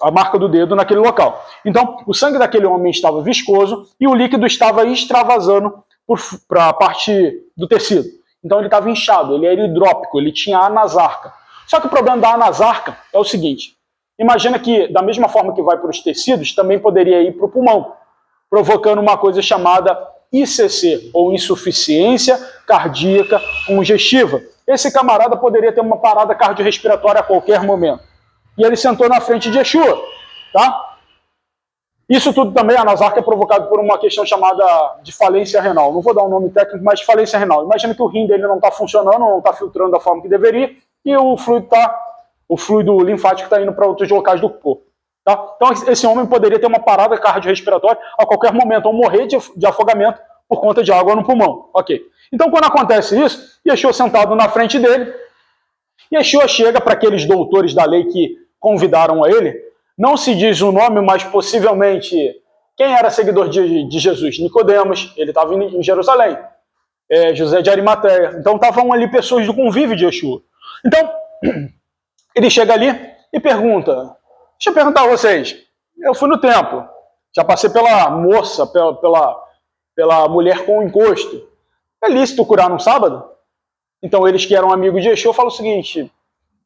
S1: A marca do dedo naquele local. Então, o sangue daquele homem estava viscoso e o líquido estava extravasando para a parte do tecido. Então ele estava inchado, ele era hidrópico, ele tinha anasarca. Só que o problema da anasarca é o seguinte: imagina que, da mesma forma que vai para os tecidos, também poderia ir para o pulmão, provocando uma coisa chamada ICC, ou insuficiência cardíaca congestiva. Esse camarada poderia ter uma parada cardiorrespiratória a qualquer momento. E ele sentou na frente de Yeshua, tá? Isso tudo também, a anasarca, é provocado por uma questão chamada de falência renal. Não vou dar um nome técnico, mas de falência renal. Imagina que o rim dele não está funcionando, não está filtrando da forma que deveria, e o fluido linfático está indo para outros locais do corpo. Tá? Então esse homem poderia ter uma parada cardiorrespiratória a qualquer momento, ou morrer de afogamento por conta de água no pulmão. Ok. Então quando acontece isso, Yeshua sentado na frente dele, Yeshua chega para aqueles doutores da lei que convidaram a ele, não se diz o nome, mas possivelmente quem era seguidor de Jesus? Nicodemos, ele estava em Jerusalém. José de Arimateia. Então estavam ali pessoas do convívio de Yeshua. Então ele chega ali e pergunta: deixa eu perguntar a vocês, eu fui no templo, já passei pela moça, pela mulher com o encosto. É lícito curar no sábado? Então eles que eram amigos de Yeshua falam o seguinte: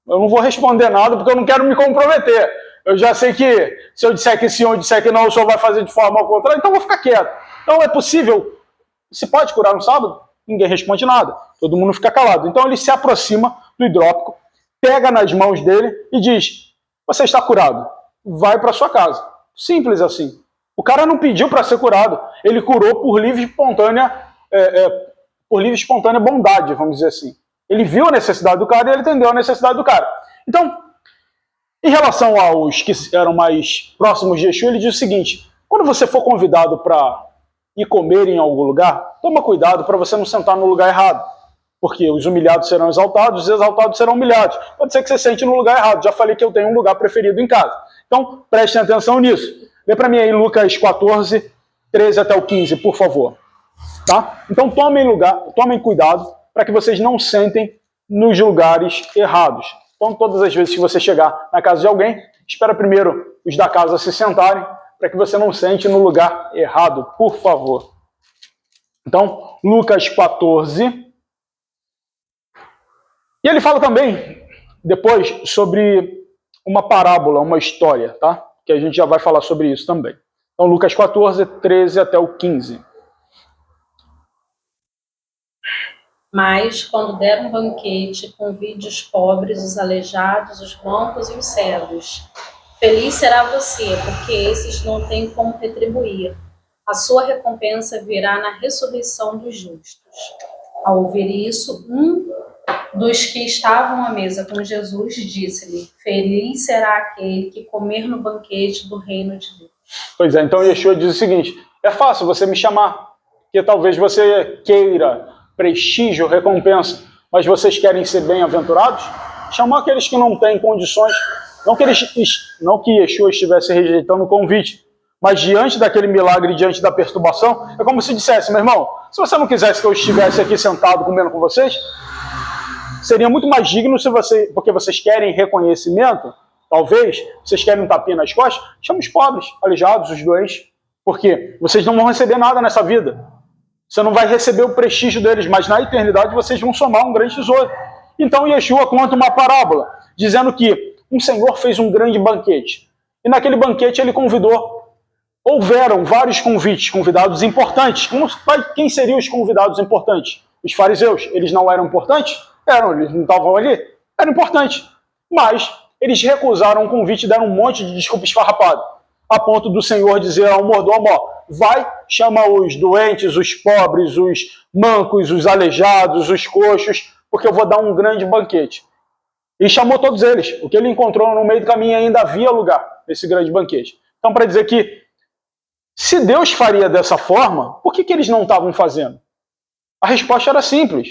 S1: eu não vou responder nada porque eu não quero me comprometer. Eu já sei que se eu disser que sim ou disser que não, o senhor vai fazer de forma ao contrário, então eu vou ficar quieto. Então é possível? Se pode curar no sábado? Ninguém responde nada. Todo mundo fica calado. Então ele se aproxima do hidrópico, pega nas mãos dele e diz: você está curado, vai para sua casa. Simples assim. O cara não pediu para ser curado, ele curou por livre e espontânea bondade, vamos dizer assim. Ele viu a necessidade do cara e ele entendeu a necessidade do cara. Então, em relação aos que eram mais próximos de Yeshua, ele diz o seguinte: quando você for convidado para ir comer em algum lugar, toma cuidado para você não sentar no lugar errado. Porque os humilhados serão exaltados, os exaltados serão humilhados. Pode ser que você sente no lugar errado. Já falei que eu tenho um lugar preferido em casa. Então, prestem atenção nisso. Lê para mim aí Lucas 14, 13 até o 15, por favor. Tá? Então, tomem cuidado para que vocês não sentem nos lugares errados. Então, todas as vezes que você chegar na casa de alguém, espera primeiro os da casa se sentarem, para que você não sente no lugar errado, por favor. Então, Lucas 14. E ele fala também, depois, sobre uma parábola, uma história, tá? Que a gente já vai falar sobre isso também. Então, Lucas 14, 13 até o 15.
S4: Mas, quando der um banquete, convide os pobres, os aleijados, os mancos e os cegos. Feliz será você, porque esses não têm como retribuir. A sua recompensa virá na ressurreição dos justos. Ao ouvir isso, um dos que estavam à mesa com Jesus disse-lhe: Feliz será aquele que comer no banquete do reino de Deus.
S1: Pois é, então Yeshua diz o seguinte: é fácil você me chamar, porque talvez você queira prestígio, recompensa, mas vocês querem ser bem-aventurados? Chamar aqueles que não têm condições, não que Yeshua estivesse rejeitando o convite, mas diante daquele milagre, diante da perturbação, é como se dissesse: meu irmão, se você não quisesse que eu estivesse aqui sentado comendo com vocês, seria muito mais digno se você, porque vocês querem reconhecimento, talvez, vocês querem um tapinha nas costas, chama os pobres, aleijados, os doentes, porque vocês não vão receber nada nessa vida. Você não vai receber o prestígio deles, mas na eternidade vocês vão somar um grande tesouro. Então Yeshua conta uma parábola, dizendo que um senhor fez um grande banquete. E naquele banquete ele convidou. Houveram vários convidados importantes. Quem seriam os convidados importantes? Os fariseus. Eles não eram importantes? Eram, eles não estavam ali? Era importante. Mas eles recusaram o convite e deram um monte de desculpa esfarrapada, a ponto do Senhor dizer ao mordomo: ó, vai, chama os doentes, os pobres, os mancos, os aleijados, os coxos, porque eu vou dar um grande banquete. E chamou todos eles. O que ele encontrou no meio do caminho ainda havia lugar nesse grande banquete. Então, para dizer que, se Deus faria dessa forma, por que eles não estavam fazendo? A resposta era simples.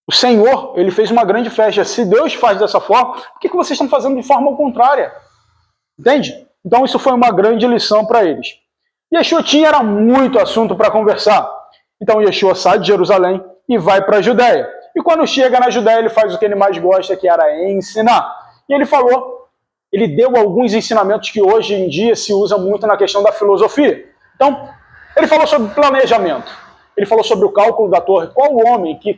S1: O Senhor, ele fez uma grande festa. Se Deus faz dessa forma, por que vocês estão fazendo de forma contrária? Entende? Então isso foi uma grande lição para eles. Yeshua tinha muito assunto para conversar. Então Yeshua sai de Jerusalém e vai para a Judéia. E quando chega na Judéia, ele faz o que ele mais gosta, que era ensinar. E ele deu alguns ensinamentos que hoje em dia se usa muito na questão da filosofia. Então, ele falou sobre planejamento. Ele falou sobre o cálculo da torre. Qual homem que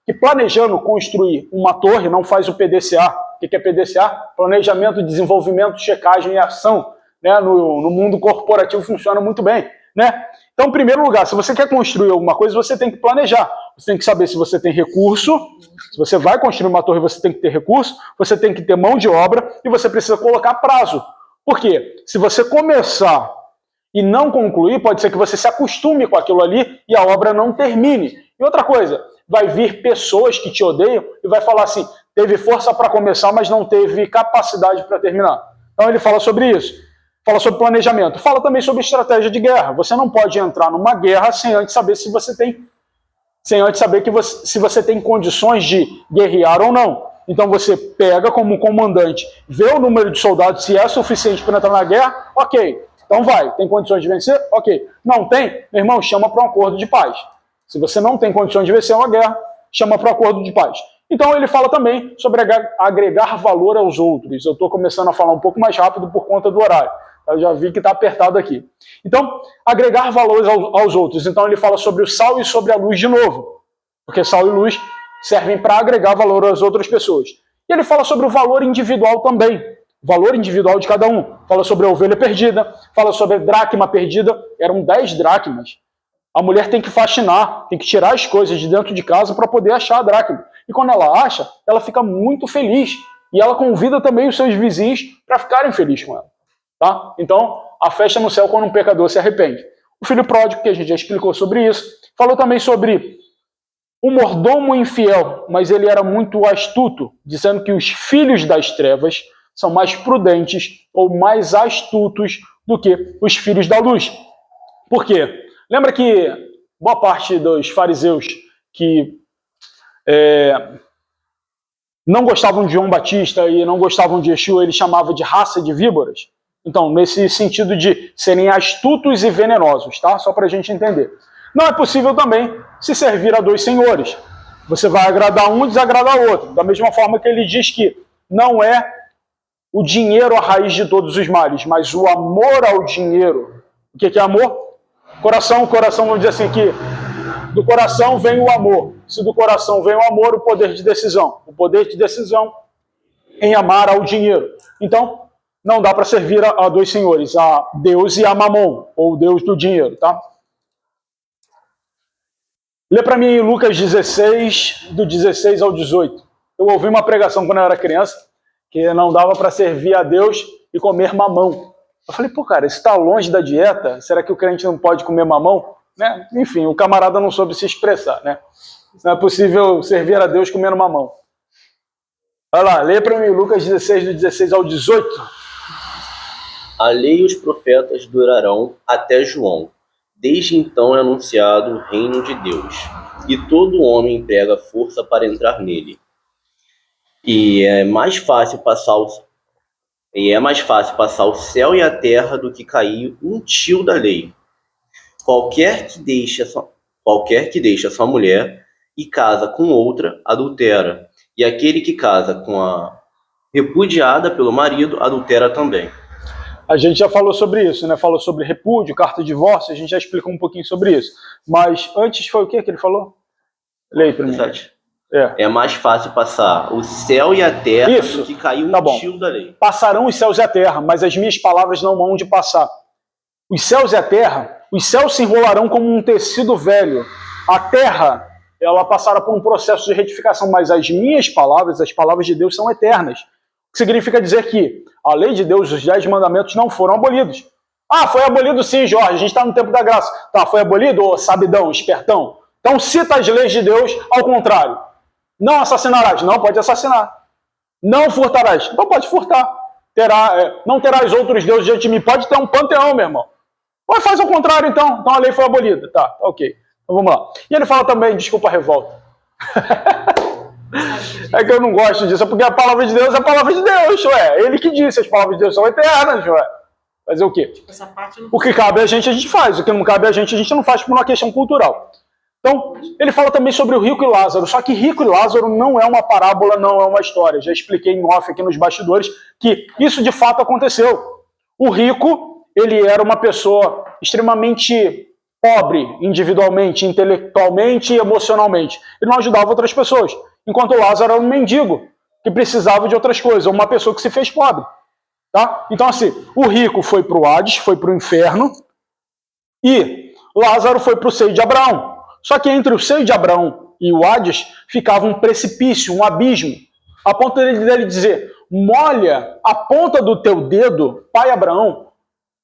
S1: que planejando construir uma torre não faz o PDCA? O que é PDCA? Planejamento, desenvolvimento, checagem e ação. Né? No mundo corporativo funciona muito bem. Né? Então, em primeiro lugar, se você quer construir alguma coisa, você tem que planejar. Você tem que saber se você tem recurso. Se você vai construir uma torre, você tem que ter recurso. Você tem que ter mão de obra e você precisa colocar prazo. Por quê? Se você começar e não concluir, pode ser que você se acostume com aquilo ali e a obra não termine. E outra coisa, vai vir pessoas que te odeiam e vai falar assim: teve força para começar, mas não teve capacidade para terminar. Então ele fala sobre isso. Fala sobre planejamento. Fala também sobre estratégia de guerra. Você não pode entrar numa guerra sem antes saber se você tem se você tem condições de guerrear ou não. Então você pega como comandante, vê o número de soldados, se é suficiente para entrar na guerra, ok. Então vai. Tem condições de vencer? Ok. Não tem? Meu irmão, chama para um acordo de paz. Se você não tem condições de vencer uma guerra, chama para um acordo de paz. Então ele fala também sobre agregar valor aos outros. Eu estou começando a falar um pouco mais rápido por conta do horário. Eu já vi que está apertado aqui. Então, agregar valores aos outros. Então ele fala sobre o sal e sobre a luz de novo. Porque sal e luz servem para agregar valor às outras pessoas. E ele fala sobre o valor individual também. O valor individual de cada um. Fala sobre a ovelha perdida. Fala sobre a dracma perdida. Eram 10 dracmas. A mulher tem que faxinar, tem que tirar as coisas de dentro de casa para poder achar a dracma. E quando ela acha, ela fica muito feliz. E ela convida também os seus vizinhos para ficarem felizes com ela. Tá? Então, a festa no céu quando um pecador se arrepende. O filho pródigo, que a gente já explicou sobre isso, falou também sobre o mordomo infiel, mas ele era muito astuto, dizendo que os filhos das trevas são mais prudentes ou mais astutos do que os filhos da luz. Por quê? Lembra que boa parte dos fariseus que não gostavam de João Batista e não gostavam de Yeshua, ele chamava de raça de víboras? Então, nesse sentido de serem astutos e venenosos, tá? Só para a gente entender. Não é possível também se servir a dois senhores. Você vai agradar um e desagradar o outro. Da mesma forma que ele diz que não é o dinheiro a raiz de todos os males, mas o amor ao dinheiro. O que é amor? Coração, vamos dizer assim, que do coração vem o amor. Se do coração vem o amor, o poder de decisão. O poder de decisão em amar ao dinheiro. Então, não dá para servir a dois senhores, a Deus e a Mamon, ou Deus do dinheiro, tá? Lê para mim Lucas 16, do 16 ao 18. Eu ouvi uma pregação quando eu era criança, que não dava para servir a Deus e comer mamão. Eu falei, pô, cara, isso está longe da dieta? Será que o crente não pode comer mamão? né? Enfim, o camarada não soube se expressar, né? Não é possível servir a Deus comendo mamão. Olha lá, lê para mim Lucas 16, do 16 ao 18.
S2: A lei e os profetas durarão até João. Desde então é anunciado o reino de Deus, e todo homem emprega força para entrar nele. E é mais fácil passar o céu e a terra do que cair um tio da lei. Qualquer que deixe a sua mulher e casa com outra, adultera. E aquele que casa com a repudiada pelo marido, adultera também.
S1: A gente já falou sobre isso, né? Falou sobre repúdio, carta de divórcio, a gente já explicou um pouquinho sobre isso. Mas antes foi o que ele falou? Lê aí pra mim.
S2: É mais fácil passar o céu e a terra
S1: isso,
S2: do que cair um
S1: tá bom.
S2: tio da lei.
S1: Passarão os céus e a terra, mas as minhas palavras não hão de passar. Os céus e a terra, os céus se enrolarão como um tecido velho. A terra, ela passará por um processo de retificação, mas as minhas palavras, as palavras de Deus, são eternas. O que significa dizer que a lei de Deus, os 10 mandamentos, não foram abolidos. Ah, foi abolido sim, Jorge, a gente está no tempo da graça. Tá, foi abolido, ô sabidão, espertão? Então cita as leis de Deus ao contrário. Não assassinarás, não pode assassinar. Não furtarás, não pode furtar. Não terás outros deuses diante de mim, pode ter um panteão, meu irmão. Ou faz ao contrário, então a lei foi abolida. Tá, ok. Então vamos lá. E ele fala também, desculpa a revolta. É que eu não gosto disso, é porque a palavra de Deus é a palavra de Deus, ué. Ele que disse, as palavras de Deus são eternas, ué. Fazer o quê? O que cabe a gente faz. O que não cabe a gente não faz por uma questão cultural. Então, ele fala também sobre o rico e Lázaro. Só que rico e Lázaro não é uma parábola, não é uma história. Já expliquei em off aqui nos bastidores que isso de fato aconteceu. O rico, ele era uma pessoa extremamente pobre, individualmente, intelectualmente e emocionalmente. Ele não ajudava outras pessoas. Enquanto Lázaro era um mendigo, que precisava de outras coisas, ou uma pessoa que se fez pobre. Tá? Então, assim, o rico foi para o Hades, foi para o inferno, e Lázaro foi para o seio de Abraão. Só que entre o seio de Abraão e o Hades ficava um precipício, um abismo, a ponto dele dizer, molha a ponta do teu dedo, pai Abraão,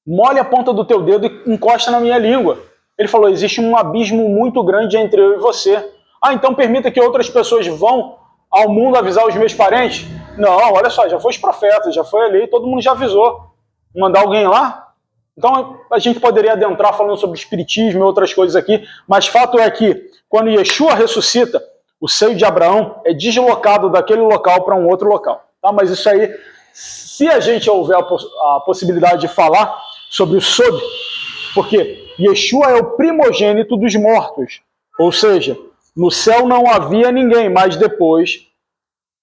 S1: molha a ponta do teu dedo e encosta na minha língua. Ele falou, existe um abismo muito grande entre eu e você. Ah, então permita que outras pessoas vão ao mundo avisar os meus parentes? Não, olha só, já foi os profetas, já foi a lei, todo mundo já avisou. Mandar alguém lá? Então a gente poderia adentrar falando sobre espiritismo e outras coisas aqui, mas fato é que quando Yeshua ressuscita, o seio de Abraão é deslocado daquele local para um outro local. Tá? Mas isso aí, se a gente houver a possibilidade de falar sobre o sob, porque Yeshua é o primogênito dos mortos, ou seja, no céu não havia ninguém, mas depois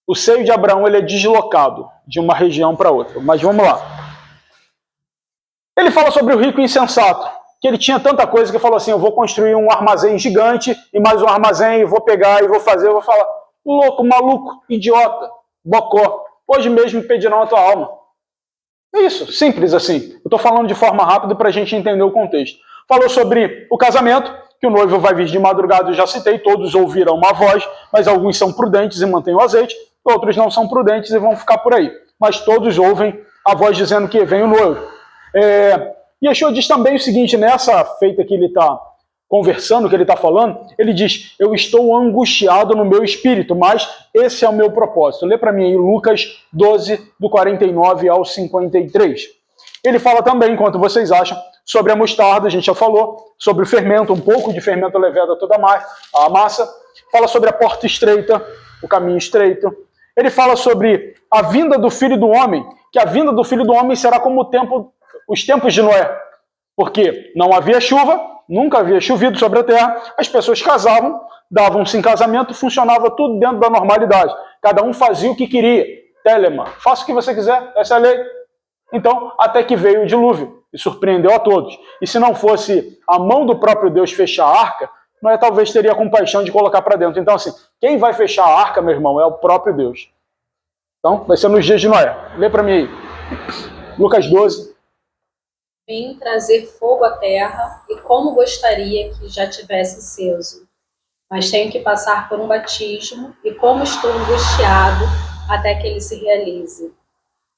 S1: o seio de Abraão ele é deslocado de uma região para outra. Mas vamos lá. Ele fala sobre o rico insensato, que ele tinha tanta coisa que falou assim, eu vou construir um armazém gigante e mais um armazém, vou pegar e vou fazer, eu vou falar, louco, maluco, idiota, bocó, hoje mesmo pedirão a tua alma. É isso, simples assim. Eu estou falando de forma rápida para a gente entender o contexto. Falou sobre o casamento, que o noivo vai vir de madrugada, eu já citei, todos ouvirão uma voz, mas alguns são prudentes e mantêm o azeite, outros não são prudentes e vão ficar por aí. Mas todos ouvem a voz dizendo que vem o noivo. Yeshua diz também o seguinte, nessa feita que ele está conversando, que ele está falando, ele diz, eu estou angustiado no meu espírito, mas esse é o meu propósito. Lê para mim aí Lucas 12, do 49 ao 53. Ele fala também, enquanto vocês acham, sobre a mostarda, a gente já falou, sobre o fermento, um pouco de fermento leveda toda a massa, fala sobre a porta estreita, o caminho estreito. Ele fala sobre a vinda do Filho do Homem, que a vinda do Filho do Homem será como os tempos de Noé, porque não havia chuva, nunca havia chovido sobre a terra, as pessoas casavam, davam-se em casamento, funcionava tudo dentro da normalidade. Cada um fazia o que queria. Telema, faça o que você quiser, essa é a lei. Então, até que veio o dilúvio e surpreendeu a todos. E se não fosse a mão do próprio Deus fechar a arca, Noé talvez teria compaixão de colocar para dentro. Então, assim, quem vai fechar a arca, meu irmão, é o próprio Deus. Então, vai ser nos dias de Noé. Lê para mim aí. Lucas 12.
S4: Vim trazer fogo à terra, e como gostaria que já tivesse aceso. Mas tenho que passar por um batismo, e como estou angustiado até que ele se realize.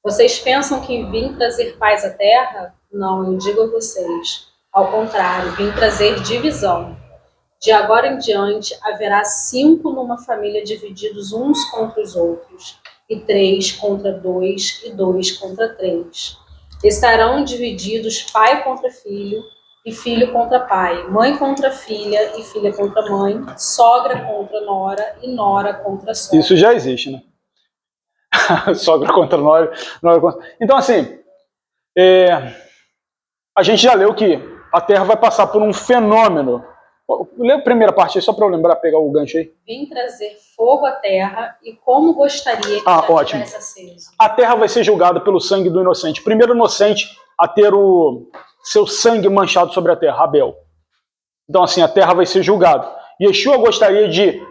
S4: Vocês pensam que vim trazer paz à terra? Não, eu digo a vocês. Ao contrário, vim trazer divisão. De agora em diante, haverá 5 numa família divididos uns contra os outros, e 3 contra 2, e 2 contra 3. Estarão divididos pai contra filho, e filho contra pai, mãe contra filha, e filha contra mãe, sogra contra nora, e nora contra sogra.
S1: Isso já existe, né? Sogra contra nora, nora contra... Então, assim, a gente já leu que a Terra vai passar por um fenômeno. Lê a primeira parte aí, só para eu lembrar, pegar o gancho aí.
S4: Vim trazer fogo à terra, e como gostaria que já
S1: ótimo.
S4: tivesse aceso.
S1: A Terra vai ser julgada pelo sangue do inocente. Primeiro inocente a ter o seu sangue manchado sobre a Terra, Abel. Então, assim, a Terra vai ser julgada. Yeshua gostaria de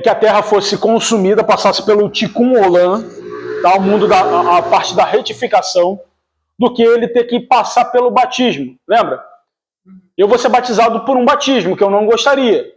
S1: que a Terra fosse consumida, passasse pelo Tikkun Olam, tá? O mundo a parte da retificação, do que ele ter que passar pelo batismo. Lembra? Eu vou ser batizado por um batismo que eu não gostaria.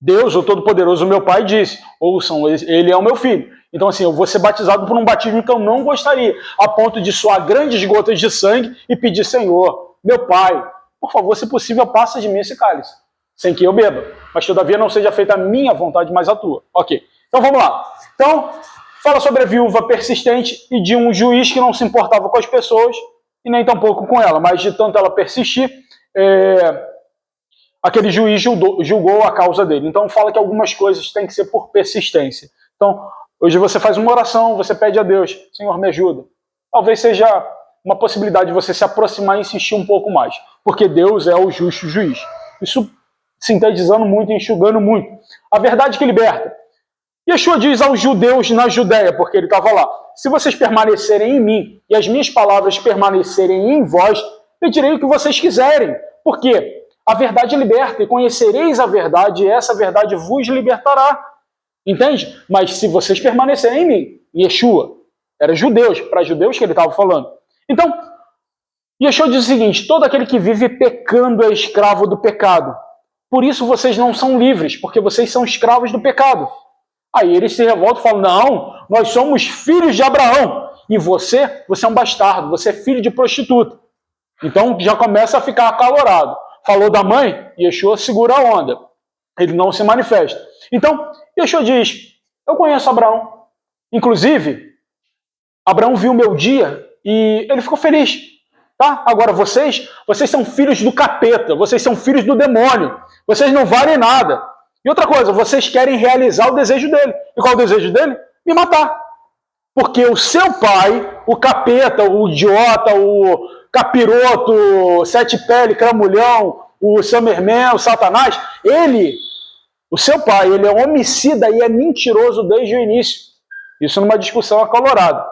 S1: Deus, o Todo-Poderoso, meu Pai, disse: ouçam, ele é o meu filho. Então, assim, eu vou ser batizado por um batismo que eu não gostaria, a ponto de suar grandes gotas de sangue e pedir: Senhor, meu Pai, por favor, se possível, passa de mim esse cálice, sem que eu beba. Mas, todavia, não seja feita a minha vontade, mas a tua. Ok. Então, vamos lá. Então, fala sobre a viúva persistente e de um juiz que não se importava com as pessoas e nem tampouco com ela, mas de tanto ela persistir, aquele juiz julgou a causa dele. Então fala que algumas coisas têm que ser por persistência. Então, hoje você faz uma oração, você pede a Deus: Senhor, me ajuda. Talvez seja uma possibilidade de você se aproximar e insistir um pouco mais, porque Deus é o justo juiz. Isso sintetizando muito e enxugando muito. A verdade que liberta. Yeshua diz aos judeus na Judéia, porque ele estava lá: se vocês permanecerem em mim e as minhas palavras permanecerem em vós, pedirei o que vocês quiserem. Por quê? A verdade liberta, e conhecereis a verdade, e essa verdade vos libertará. Entende? Mas se vocês permanecerem em mim, Yeshua, era judeus, para judeus que ele estava falando. Então, Yeshua diz o seguinte: todo aquele que vive pecando é escravo do pecado. Por isso vocês não são livres, porque vocês são escravos do pecado. Aí eles se revoltam e falam: não, nós somos filhos de Abraão, e você é um bastardo, você é filho de prostituta. Então já começa a ficar acalorado. Falou da mãe, Yeshua segura a onda. Ele não se manifesta. Então, Yeshua diz: eu conheço Abraão. Inclusive, Abraão viu o meu dia e ele ficou feliz. Tá? Agora vocês são filhos do capeta, vocês são filhos do demônio. Vocês não valem nada. E outra coisa, vocês querem realizar o desejo dele. E qual é o desejo dele? Me matar. Porque o seu pai, o capeta, o idiota, o capiroto, sete pele, cramulhão, o Samerman, o Satanás, o seu pai, ele é homicida e é mentiroso desde o início. Isso numa discussão acalorada.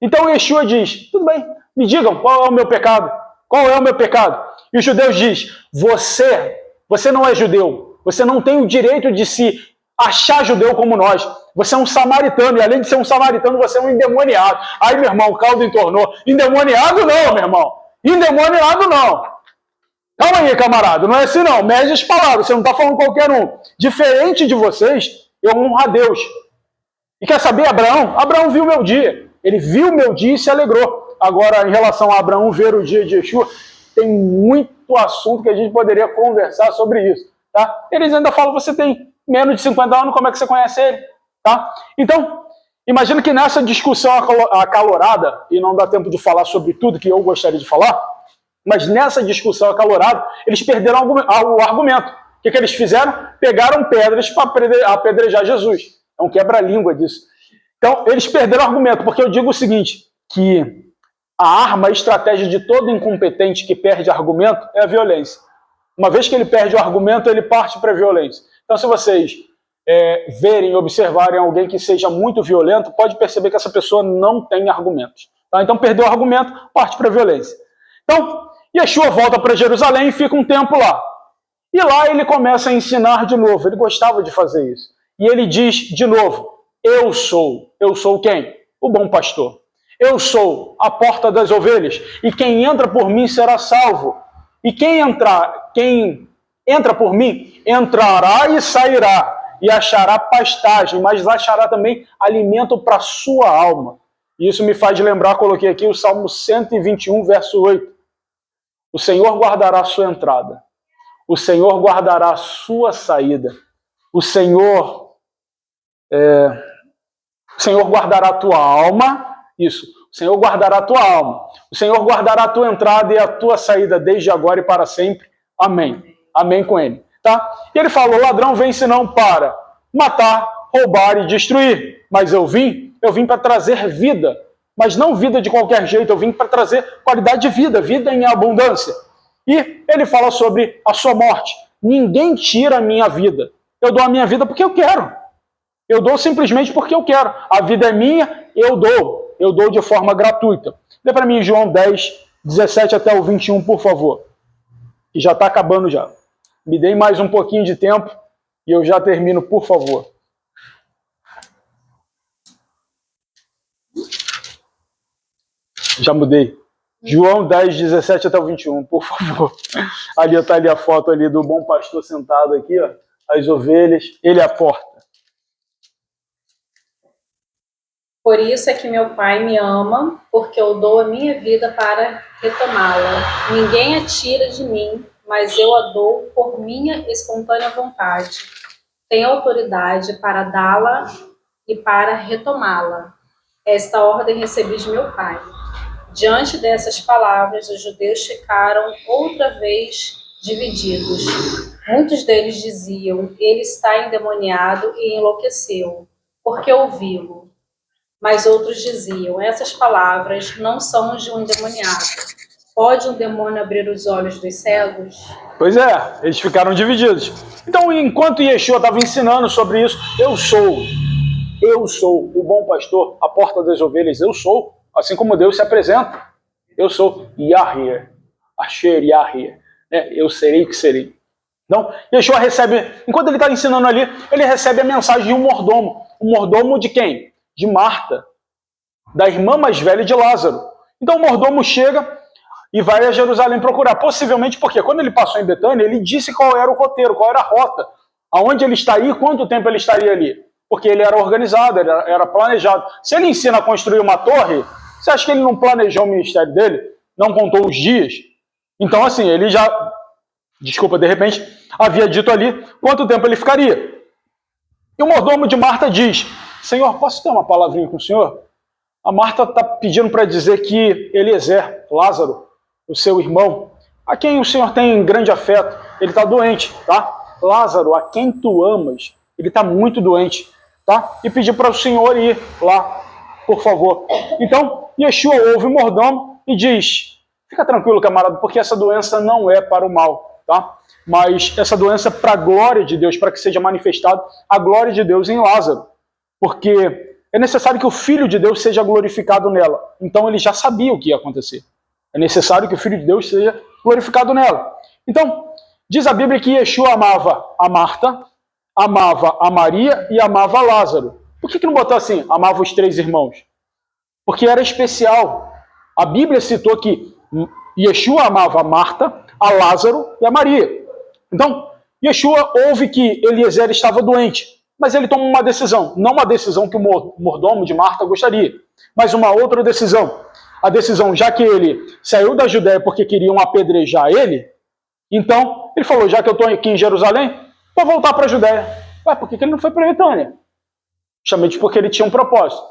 S1: Então Yeshua diz: tudo bem, me digam qual é o meu pecado. Qual é o meu pecado? E os judeus dizem: você não é judeu. Você não tem o direito de se achar judeu como nós. Você é um samaritano, e além de ser um samaritano, você é um endemoniado. Aí, meu irmão, o caldo entornou. Endemoniado não, meu irmão. Endemoniado não. Calma aí, camarada. Não é assim não. Mede as palavras. Você não está falando qualquer um. Diferente de vocês, eu honro a Deus. E quer saber, Abraão? Abraão viu o meu dia. Ele viu o meu dia e se alegrou. Agora, em relação a Abraão ver o dia de Yeshua, tem muito assunto que a gente poderia conversar sobre isso. Tá? Eles ainda falam: você tem menos de 50 anos, como é que você conhece ele? Tá? Então, imagina que nessa discussão acalorada, e não dá tempo de falar sobre tudo que eu gostaria de falar, mas nessa discussão acalorada, eles perderam o argumento. O que eles fizeram? Pegaram pedras para apedrejar Jesus. É um quebra-língua disso. Então, eles perderam o argumento, porque eu digo o seguinte, que a arma, a estratégia de todo incompetente que perde argumento é a violência. Uma vez que ele perde o argumento, ele parte para a violência. Então, se vocês verem e observarem alguém que seja muito violento, pode perceber que essa pessoa não tem argumentos. Tá? Então, perdeu o argumento, parte para a violência. Então, Yeshua volta para Jerusalém e fica um tempo lá. E lá ele começa a ensinar de novo. Ele gostava de fazer isso. E ele diz de novo: eu sou quem? O bom pastor. Eu sou a porta das ovelhas, e quem entra por mim será salvo. E quem entra por mim, entrará e sairá, e achará pastagem, mas achará também alimento para sua alma. E isso me faz lembrar, coloquei aqui o Salmo 121, verso 8. O Senhor guardará a sua entrada. O Senhor guardará a sua saída. O Senhor guardará a tua alma. Isso. O Senhor guardará a tua alma. O Senhor guardará a tua entrada e a tua saída desde agora e para sempre. Amém. Amém com ele. Tá? E ele falou, ladrão vem senão para matar, roubar e destruir. Mas eu vim para trazer vida. Mas não vida de qualquer jeito, eu vim para trazer qualidade de vida, vida em abundância. E ele fala sobre a sua morte. Ninguém tira a minha vida. Eu dou a minha vida porque eu quero. Eu dou simplesmente porque eu quero. A vida é minha, eu dou. Eu dou de forma gratuita. Dê para mim João 10, 17 até o 21, por favor. E já está acabando já. Me deem mais um pouquinho de tempo e eu já termino, por favor. Já mudei. João 10, 17 até o 21, por favor. Ali está ali a foto ali do bom pastor sentado aqui, ó, as ovelhas, ele é a porta.
S4: Por isso é que meu Pai me ama, porque eu dou a minha vida para retomá-la. Ninguém a tira de mim, mas eu a dou por minha espontânea vontade. Tenho autoridade para dá-la e para retomá-la. Esta ordem recebi de meu Pai. Diante dessas palavras, os judeus ficaram outra vez divididos. Muitos deles diziam, ele está endemoniado e enlouqueceu, porque ouvi-lo. Mas outros diziam, essas palavras não são de um endemoniado. Pode um demônio abrir os olhos dos cegos?
S1: Pois é, eles ficaram divididos. Então, enquanto Yeshua estava ensinando sobre isso, eu sou o bom pastor, a porta das ovelhas, eu sou. Assim como Deus se apresenta, eu sou Yahweh, Asher Yahweh, eu serei que serei. Então, Yeshua recebe, enquanto ele está ensinando ali, ele recebe a mensagem de um mordomo. Um mordomo de quem? De Marta, da irmã mais velha de Lázaro. Então o mordomo chega e vai a Jerusalém procurar, possivelmente porque quando ele passou em Betânia, ele disse qual era o roteiro, qual era a rota, aonde ele estaria e quanto tempo ele estaria ali. Porque ele era organizado, era planejado. Se ele ensina a construir uma torre, você acha que ele não planejou o ministério dele? Não contou os dias? Então, assim, ele já, de repente, havia dito ali quanto tempo ele ficaria. E o mordomo de Marta diz, Senhor, posso ter uma palavrinha com o senhor? A Marta está pedindo para dizer que Eliezer, Lázaro, o seu irmão, a quem o senhor tem grande afeto, ele está doente, tá? Lázaro, a quem tu amas, ele está muito doente, tá? E pediu para o senhor ir lá, por favor. Então, Yeshua ouve o mordomo e diz, fica tranquilo, camarada, porque essa doença não é para o mal, tá? Mas essa doença é para a glória de Deus, para que seja manifestada a glória de Deus em Lázaro. Porque é necessário que o Filho de Deus seja glorificado nela. Então ele já sabia o que ia acontecer. É necessário que o Filho de Deus seja glorificado nela. Então, diz a Bíblia que Yeshua amava a Marta, amava a Maria e amava a Lázaro. Por que não botou assim, amava os três irmãos? Porque era especial. A Bíblia citou que Yeshua amava a Marta, a Lázaro e a Maria. Então, Yeshua ouve que Eliezer estava doente, mas ele toma uma decisão. Não uma decisão que o mordomo de Marta gostaria, mas uma outra decisão. A decisão, já que ele saiu da Judéia porque queriam apedrejar ele, então ele falou, já que eu estou aqui em Jerusalém, vou voltar para a Judéia. Ué, por que ele não foi para Betânia? Justamente porque ele tinha um propósito.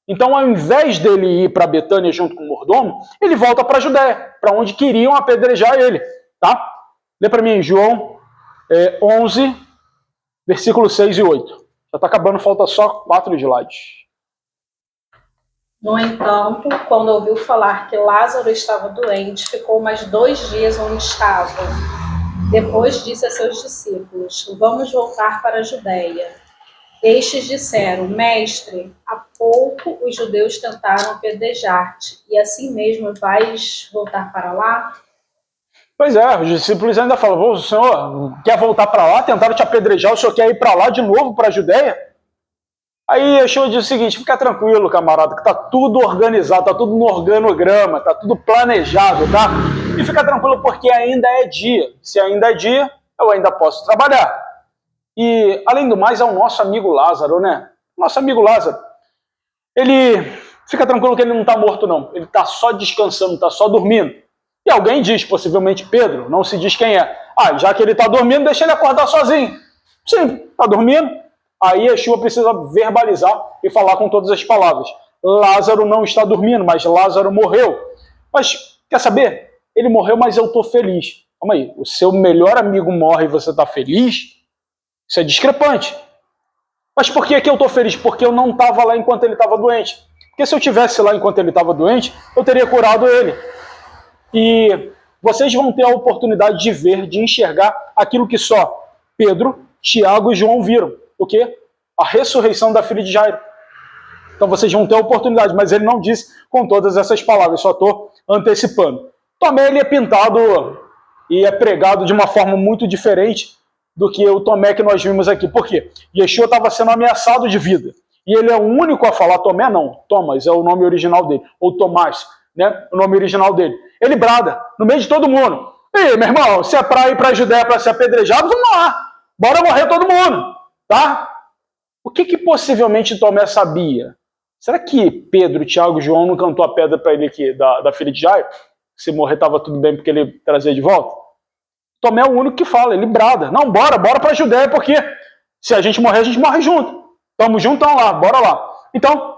S1: Então, ao invés dele ir para Betânia junto com o mordomo, ele volta para a Judéia, para onde queriam apedrejar ele. Tá? Lê para mim, João 11, versículos 6 e 8. Já está acabando, falta só 4 slides.
S4: No entanto, quando ouviu falar que Lázaro estava doente, ficou mais 2 dias onde estava. Depois disse a seus discípulos, vamos voltar para a Judéia. Estes disseram, mestre, há pouco os judeus tentaram apedrejar-te, e assim mesmo vais voltar para lá?
S1: Pois é, os discípulos ainda falam, o senhor quer voltar para lá? Tentaram te apedrejar, o senhor quer ir para lá de novo, para a Judéia? Aí Yeshua diz o seguinte, fica tranquilo, camarada, que está tudo organizado, está tudo no organograma, está tudo planejado, tá? E fica tranquilo porque ainda é dia. Se ainda é dia, eu ainda posso trabalhar. E, além do mais, é o nosso amigo Lázaro, né? Nosso amigo Lázaro. Ele, fica tranquilo que ele não está morto, não. Ele está só descansando, está só dormindo. E alguém diz, possivelmente Pedro, não se diz quem é. Já que ele está dormindo, deixa ele acordar sozinho. Sim, está dormindo. Aí Yeshua precisa verbalizar e falar com todas as palavras. Lázaro não está dormindo, mas Lázaro morreu. Mas, quer saber? Ele morreu, mas eu estou feliz. Calma aí, o seu melhor amigo morre e você está feliz? Isso é discrepante. Mas por que eu estou feliz? Porque eu não estava lá enquanto ele estava doente. Porque se eu estivesse lá enquanto ele estava doente, eu teria curado ele. E vocês vão ter a oportunidade de ver, de enxergar aquilo que só Pedro, Tiago e João viram. O quê? A ressurreição da filha de Jairo. Então vocês vão ter a oportunidade, mas ele não disse com todas essas palavras, só estou antecipando. Tomé, ele é pintado e é pregado de uma forma muito diferente do que o Tomé que nós vimos aqui. Por quê? Yeshua estava sendo ameaçado de vida. E ele é o único a falar, Tomé não, Thomas é o nome original dele, ou Tomás, né? O nome original dele. Ele brada no meio de todo mundo. Ei, meu irmão, se é para ir para a Judéia para ser apedrejado, vamos lá. Bora morrer todo mundo, tá? O que possivelmente Tomé sabia? Será que Pedro, Tiago e João não cantou a pedra para ele aqui, da filha de Jairo? Se morrer estava tudo bem porque ele trazia de volta? Tomé é o único que fala, ele brada. Não, bora para a Judéia, porque se a gente morre junto. Tamo juntão lá, bora lá. Então,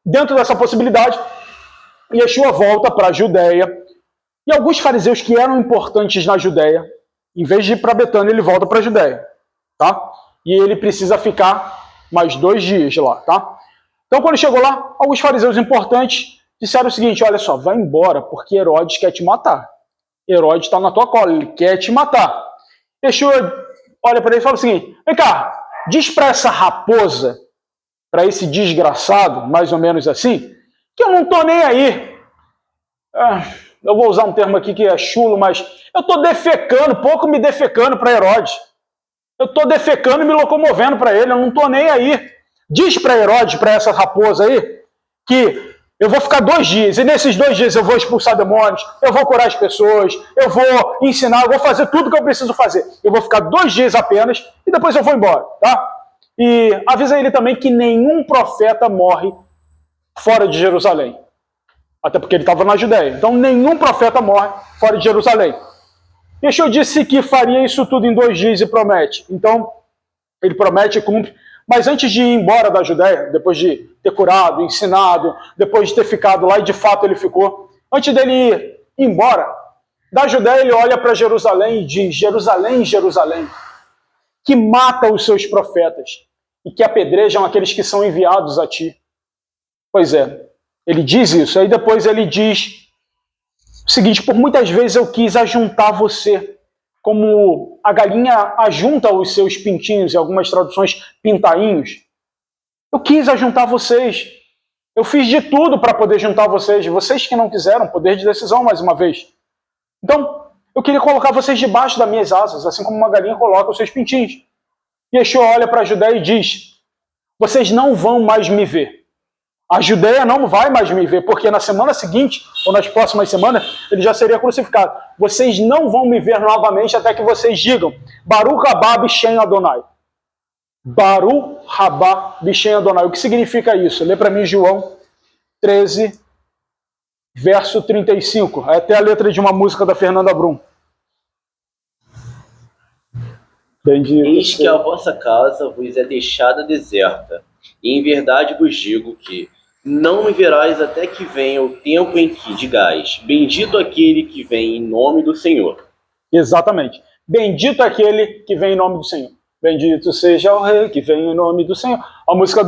S1: dentro dessa possibilidade, Yeshua volta para a Judéia. E alguns fariseus que eram importantes na Judéia, em vez de ir para Betânia, ele volta para a Judéia. Tá? E ele precisa ficar mais 2 dias lá. Tá? Então, quando chegou lá, alguns fariseus importantes disseram o seguinte, olha só, vai embora, porque Herodes quer te matar. Herodes está na tua cola, ele quer te matar. Yeshua olha para ele e fala o seguinte, vem cá, diz para essa raposa, para esse desgraçado, mais ou menos assim, que eu não estou nem aí. Eu vou usar um termo aqui que é chulo, mas eu estou defecando, pouco me defecando para Herodes. Eu estou defecando e me locomovendo para ele, eu não estou nem aí. Diz para Herodes, para essa raposa aí, que eu vou ficar 2 dias, e nesses 2 dias eu vou expulsar demônios, eu vou curar as pessoas, eu vou ensinar, eu vou fazer tudo que eu preciso fazer. Eu vou ficar 2 dias apenas, e depois eu vou embora, tá? E avisa ele também que nenhum profeta morre fora de Jerusalém. Até porque ele estava na Judéia. Então nenhum profeta morre fora de Jerusalém. Yeshua disse que faria isso tudo em 2 dias e promete. Então, ele promete e cumpre. Mas antes de ir embora da Judéia, depois de ter curado, ensinado, depois de ter ficado lá, e de fato ele ficou, antes dele ir embora, da Judéia ele olha para Jerusalém e diz, Jerusalém, Jerusalém, que mata os seus profetas e que apedrejam aqueles que são enviados a ti. Pois é, ele diz isso, aí depois ele diz o seguinte, por muitas vezes eu quis ajuntar você, como a galinha ajunta os seus pintinhos, em algumas traduções, pintainhos. Eu quis ajuntar vocês. Eu fiz de tudo para poder juntar vocês. Vocês que não quiseram, poder de decisão mais uma vez. Então, eu queria colocar vocês debaixo das minhas asas, assim como uma galinha coloca os seus pintinhos. E Yeshua olha para a Judéia e diz, vocês não vão mais me ver. A Judéia não vai mais me ver, porque na semana seguinte, ou nas próximas semanas, ele já seria crucificado. Vocês não vão me ver novamente até que vocês digam, Baruch Rabá Bishem Adonai. Baruch Rabá Bishem Adonai. O que significa isso? Lê para mim João 13, verso 35. É até a letra de uma música da Fernanda Brum.
S2: Eis que a vossa casa vos é deixada deserta, e em verdade vos digo que não me verás até que venha o tempo em que digais, bendito aquele que vem em nome do Senhor.
S1: Exatamente. Bendito aquele que vem em nome do Senhor. Bendito seja o rei que vem em nome do Senhor. A música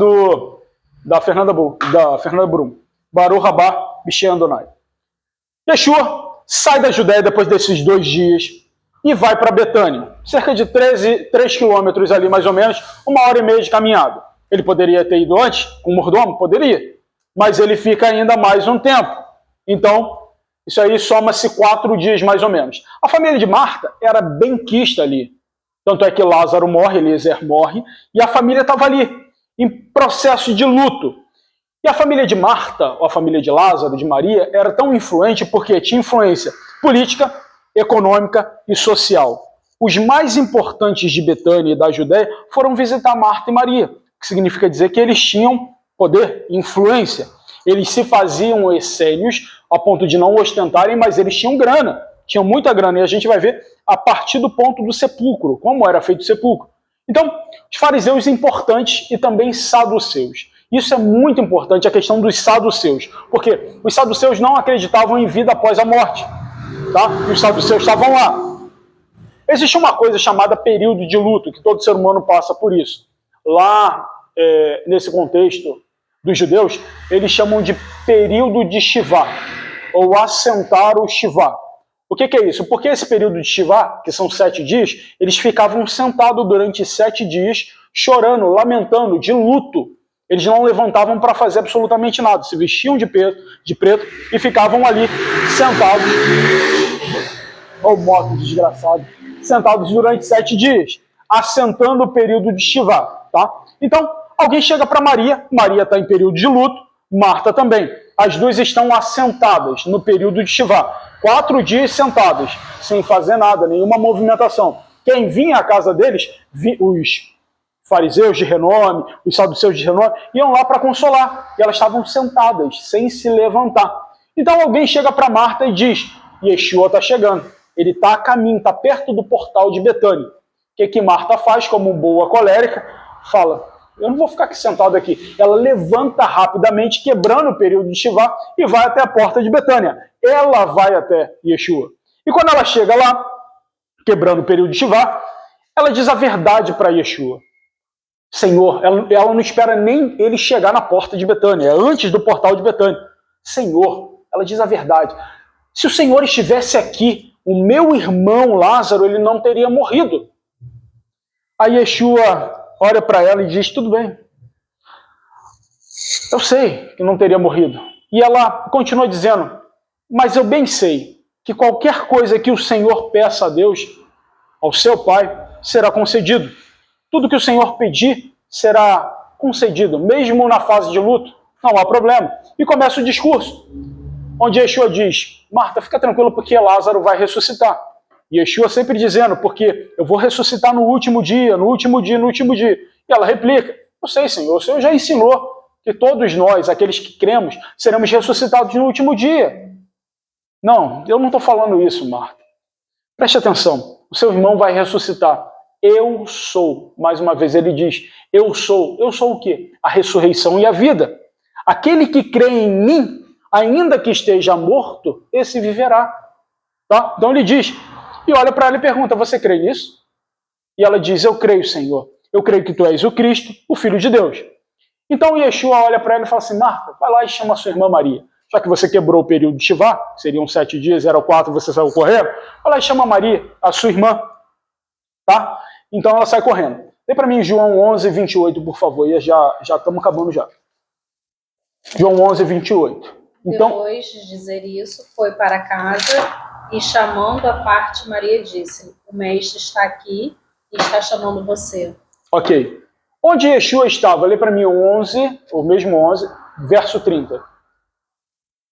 S1: da Fernanda Brum. Baruch Rabá Bishem Adonai. Yeshua sai da Judéia depois desses 2 dias e vai para Betânia. Cerca de 3 quilômetros ali, mais ou menos, 1h30 de caminhada. Ele poderia ter ido antes, com o mordomo? Poderia. Mas ele fica ainda mais um tempo. Então, isso aí soma-se 4 dias mais ou menos. A família de Marta era benquista ali. Tanto é que Lázaro morre, Eliezer morre, e a família estava ali, em processo de luto. E a família de Marta, ou a família de Lázaro, de Maria, era tão influente porque tinha influência política, econômica e social. Os mais importantes de Betânia e da Judéia foram visitar Marta e Maria, que significa dizer que eles tinham poder, influência. Eles se faziam essênios a ponto de não ostentarem, mas eles tinham grana, tinham muita grana. E a gente vai ver a partir do ponto do sepulcro, como era feito o sepulcro. Então, os fariseus importantes e também saduceus. Isso é muito importante, a questão dos saduceus. Porque os saduceus não acreditavam em vida após a morte. Tá? E os saduceus estavam lá. Existe uma coisa chamada período de luto, que todo ser humano passa por isso. Lá, nesse contexto dos judeus, eles chamam de período de Shivá, ou assentar o Shivá. O que é isso? Porque esse período de Shivá, que são 7 dias, eles ficavam sentados durante 7 dias, chorando, lamentando, de luto. Eles não levantavam para fazer absolutamente nada, se vestiam de preto e ficavam ali sentados. Olha o moto desgraçado. Sentados durante 7 dias, assentando o período de Shivá. Tá? Então, alguém chega para Maria, Maria está em período de luto, Marta também. As duas estão assentadas no período de Shivá. 4 dias sentadas, sem fazer nada, nenhuma movimentação. Quem vinha à casa deles, os fariseus de renome, os saduceus de renome, iam lá para consolar. E elas estavam sentadas, sem se levantar. Então alguém chega para Marta e diz, Yeshua está chegando. Ele está a caminho, está perto do portal de Betânia. O que Marta faz, como boa colérica? Fala, eu não vou ficar aqui sentado aqui. Ela levanta rapidamente, quebrando o período de Shivá, e vai até a porta de Betânia. Ela vai até Yeshua. E quando ela chega lá, quebrando o período de Shivá, ela diz a verdade para Yeshua. Senhor, ela não espera nem ele chegar na porta de Betânia, é antes do portal de Betânia. Senhor, ela diz a verdade. Se o Senhor estivesse aqui, o meu irmão Lázaro, ele não teria morrido. Aí Yeshua olha para ela e diz, tudo bem. Eu sei que não teria morrido. E ela continua dizendo, mas eu bem sei que qualquer coisa que o Senhor peça a Deus, ao seu Pai, será concedido. Tudo que o Senhor pedir será concedido, mesmo na fase de luto, não há problema. E começa o discurso, onde Yeshua diz, Marta, fica tranquila porque Lázaro vai ressuscitar. E Yeshua sempre dizendo, porque eu vou ressuscitar no último dia, no último dia, no último dia. E ela replica, eu sei, Senhor, o Senhor já ensinou que todos nós, aqueles que cremos, seremos ressuscitados no último dia. Não, eu não estou falando isso, Marta. Preste atenção, o seu irmão vai ressuscitar. Eu sou, mais uma vez ele diz, eu sou o quê? A ressurreição e a vida. Aquele que crê em mim, ainda que esteja morto, esse viverá. Tá? Então ele diz, e olha para ela e pergunta, você crê nisso? E ela diz, eu creio, Senhor. Eu creio que tu és o Cristo, o Filho de Deus. Então Yeshua olha para ela e fala assim, Marta, vai lá e chama a sua irmã Maria. Já que você quebrou o período de Shivá, seriam 7 dias, 04, você saiu correndo, vai lá e chama a Maria, a sua irmã. Tá? Então ela sai correndo. Dê para mim João 11, 28, por favor. E já estamos acabando já. João 11, 28. Então,
S4: depois de dizer isso, foi para casa e, chamando à parte, Maria disse, o mestre está aqui e está chamando você.
S1: Ok. Onde Yeshua estava? Lê para mim o 11, o mesmo 11, verso 30.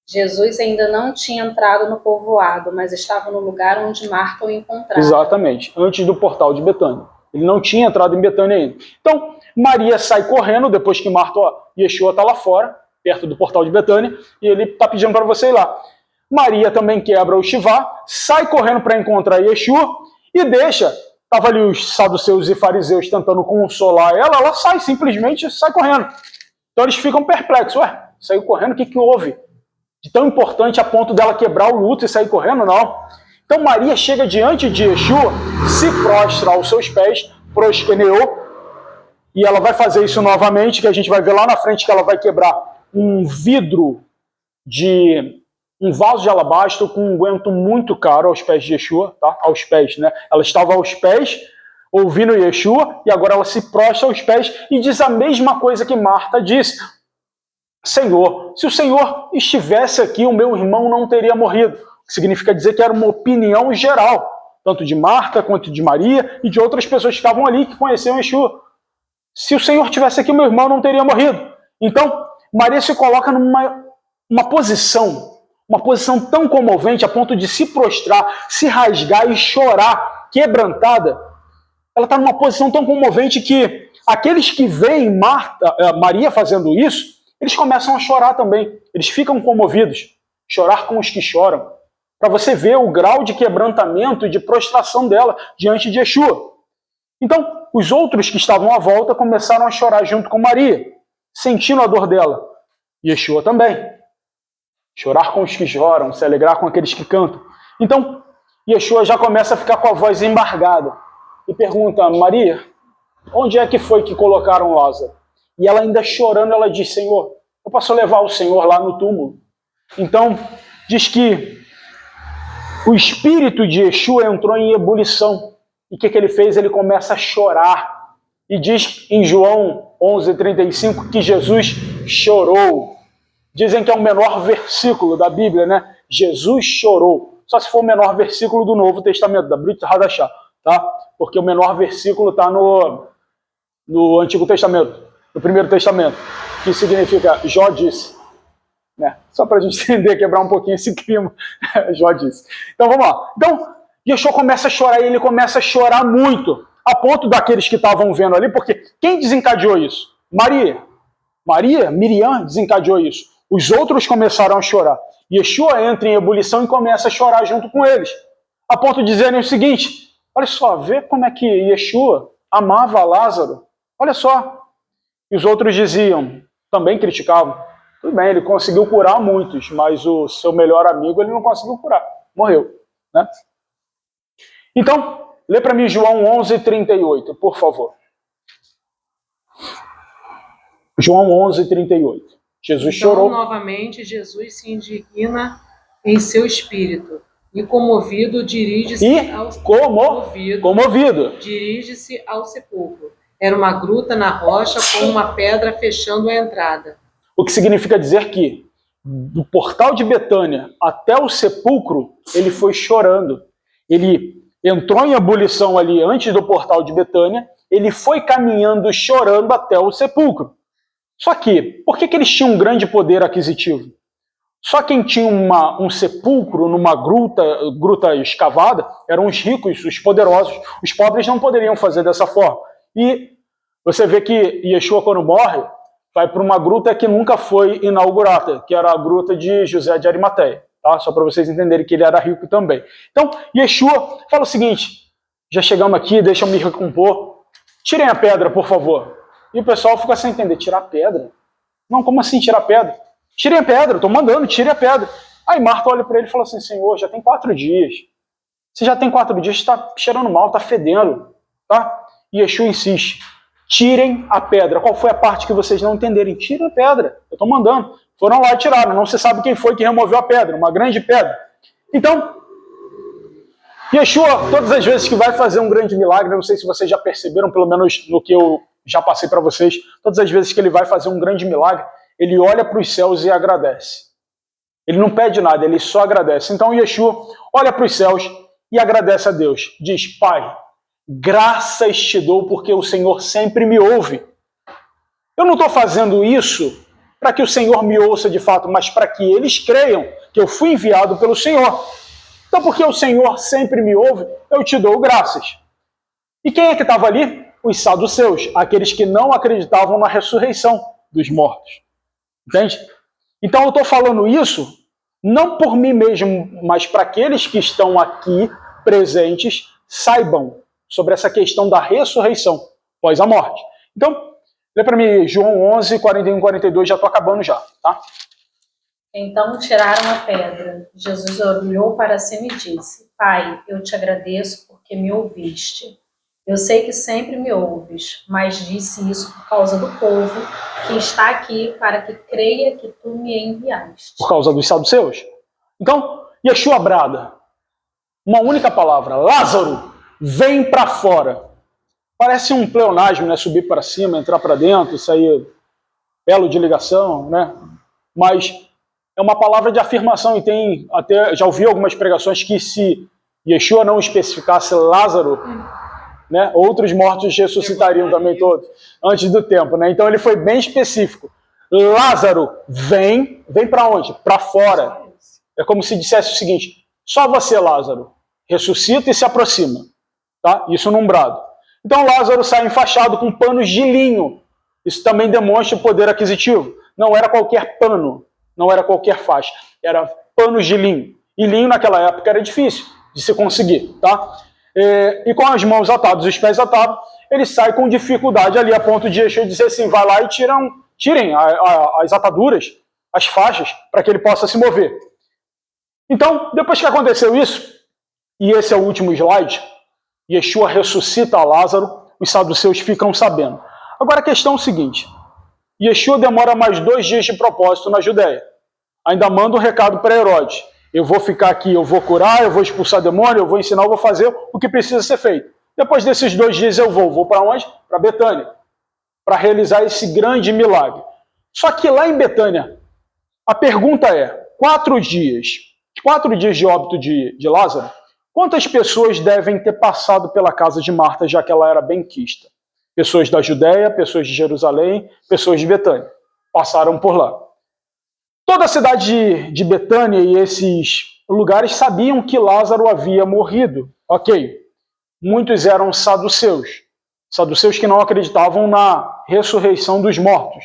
S4: Jesus ainda não tinha entrado no povoado, mas estava no lugar onde Marta o encontrava.
S1: Exatamente, antes do portal de Betânia. Ele não tinha entrado em Betânia ainda. Então, Maria sai correndo, depois que Marta, Yeshua está lá fora, perto do portal de Betânia, e ele está pedindo para você ir lá. Maria também quebra o Shivá, sai correndo para encontrar Yeshua, e deixa, estava ali os saduceus e fariseus tentando consolar ela, ela sai, simplesmente sai correndo. Então eles ficam perplexos, ué, saiu correndo, o que houve? De tão importante a ponto dela quebrar o luto e sair correndo? Não. Então Maria chega diante de Yeshua, se prostra aos seus pés, prosqueneou, e ela vai fazer isso novamente, que a gente vai ver lá na frente que ela vai quebrar um vidro um vaso de alabastro com um guento muito caro aos pés de Yeshua, tá? Aos pés, né? Ela estava aos pés, ouvindo Yeshua, e agora ela se prostra aos pés e diz a mesma coisa que Marta disse. Senhor, se o Senhor estivesse aqui, o meu irmão não teria morrido. Que significa dizer que era uma opinião geral, tanto de Marta quanto de Maria e de outras pessoas que estavam ali que conheciam Yeshua. Se o Senhor estivesse aqui, meu irmão não teria morrido. Então, Maria se coloca numa posição tão comovente a ponto de se prostrar, se rasgar e chorar, quebrantada. Ela está numa posição tão comovente que aqueles que veem Maria fazendo isso, eles começam a chorar também. Eles ficam comovidos. Chorar com os que choram. Para você ver o grau de quebrantamento e de prostração dela diante de Yeshua. Então, os outros que estavam à volta começaram a chorar junto com Maria, sentindo a dor dela. Yeshua também. Chorar com os que choram, se alegrar com aqueles que cantam. Então, Yeshua já começa a ficar com a voz embargada e pergunta: Maria, onde é que foi que colocaram Lázaro? E ela ainda chorando, ela diz: Senhor, eu posso levar o Senhor lá no túmulo? Então, diz que o espírito de Yeshua entrou em ebulição. E o que ele fez? Ele começa a chorar. E diz em João 11:35 que Jesus chorou. Dizem que é o menor versículo da Bíblia, né? Jesus chorou. Só se for o menor versículo do Novo Testamento, da Brit Hadashah, tá? Porque o menor versículo está no Antigo Testamento, no Primeiro Testamento, que significa Jó disse. Né? Só para a gente entender, quebrar um pouquinho esse clima. Jó disse. Então vamos lá. Então, Yeshua começa a chorar, e ele começa a chorar muito, a ponto daqueles que estavam vendo ali, porque quem desencadeou isso? Miriam desencadeou isso. Os outros começaram a chorar. Yeshua entra em ebulição e começa a chorar junto com eles, a ponto de dizerem o seguinte: olha só, vê como é que Yeshua amava Lázaro. Olha só. E os outros diziam, também criticavam: tudo bem, ele conseguiu curar muitos, mas o seu melhor amigo ele não conseguiu curar, morreu. Né? Então, lê para mim João 11:38, por favor. João 11:38. Jesus
S3: então,
S1: chorou.
S3: Novamente, Jesus se indigna em seu espírito e comovido dirige-se dirige-se ao sepulcro. Era uma gruta na rocha com uma pedra fechando a entrada.
S1: O que significa dizer que do portal de Betânia até o sepulcro, ele foi chorando. Ele entrou em ebulição ali antes do portal de Betânia, ele foi caminhando chorando até o sepulcro. Só que, por que eles tinham um grande poder aquisitivo? Só quem tinha um sepulcro numa gruta escavada eram os ricos, os poderosos. Os pobres não poderiam fazer dessa forma. E você vê que Yeshua, quando morre, vai para uma gruta que nunca foi inaugurada, que era a gruta de José de Arimateia. Tá? Só para vocês entenderem que ele era rico também. Então, Yeshua fala o seguinte: já chegamos aqui, deixa eu me recompor. Tirem a pedra, por favor. E o pessoal fica sem entender: tirar pedra? Não, como assim tirar pedra? Tirem a pedra, estou mandando, tire a pedra. Aí Marta olha para ele e fala assim: Senhor, já tem 4 dias. Você já tem 4 dias, está cheirando mal, está fedendo. Tá? E Yeshua insiste: tirem a pedra. Qual foi a parte que vocês não entenderem? Tirem a pedra, eu estou mandando. Foram lá e tiraram, não se sabe quem foi que removeu a pedra, uma grande pedra. Então, Yeshua, todas as vezes que vai fazer um grande milagre, não sei se vocês já perceberam, pelo menos no que eu já passei para vocês, todas as vezes que ele vai fazer um grande milagre, ele olha para os céus e agradece. Ele não pede nada, ele só agradece. Então Yeshua olha para os céus e agradece a Deus. Diz: Pai, graças te dou porque o Senhor sempre me ouve. Eu não estou fazendo isso para que o Senhor me ouça de fato, mas para que eles creiam que eu fui enviado pelo Senhor. Então, porque o Senhor sempre me ouve, eu te dou graças. E quem é que estava ali? Os saduceus, aqueles que não acreditavam na ressurreição dos mortos. Entende? Então eu estou falando isso não por mim mesmo, mas para aqueles que estão aqui presentes saibam sobre essa questão da ressurreição após a morte. Então, lê para mim João 11, 41 e 42, já estou acabando já, tá?
S4: Então tiraram a pedra. Jesus olhou para cima e disse: Pai, eu te agradeço porque me ouviste. Eu sei que sempre me ouves, mas disse isso por causa do povo que está aqui, para que creia que tu me enviaste.
S1: Por causa dos saduceus. Então, Yeshua brada uma única palavra: Lázaro, vem para fora. Parece um pleonasmo, né? Subir para cima, entrar para dentro, sair elo de ligação, né? Mas é uma palavra de afirmação, e tem até, já ouvi algumas pregações que se Yeshua não especificasse Lázaro, né, outros mortos ressuscitariam também todos, antes do tempo, né? Então ele foi bem específico. Lázaro, vem para onde? Para fora. É como se dissesse o seguinte: só você, Lázaro, ressuscita e se aproxima. Tá? Isso num brado. Então Lázaro sai enfaixado com panos de linho. Isso também demonstra o poder aquisitivo. não era qualquer pano, não era qualquer faixa, era panos de linho. E linho naquela época era difícil de se conseguir, tá? E com as mãos atadas, os pés atados, ele sai com dificuldade ali, a ponto de Yeshua dizer assim, vai lá e tirem as ataduras, as faixas, para que ele possa se mover. Então, depois que aconteceu isso, e esse é o último slide, Yeshua ressuscita Lázaro, os saduceus ficam sabendo. Agora a questão é o seguinte, Yeshua demora mais 2 dias de propósito na Judéia. Ainda manda um recado para Herodes. Eu vou ficar aqui, eu vou curar, eu vou expulsar demônio, eu vou ensinar, eu vou fazer o que precisa ser feito. Depois desses 2 dias eu vou para onde? Para Betânia, para realizar esse grande milagre. Só que lá em Betânia, a pergunta é, 4 dias de óbito de Lázaro, quantas pessoas devem ter passado pela casa de Marta, já que ela era benquista? Pessoas da Judéia, pessoas de Jerusalém, pessoas de Betânia. Passaram por lá. Toda a cidade de Betânia e esses lugares sabiam que Lázaro havia morrido. Ok. Muitos eram saduceus. Saduceus que não acreditavam na ressurreição dos mortos.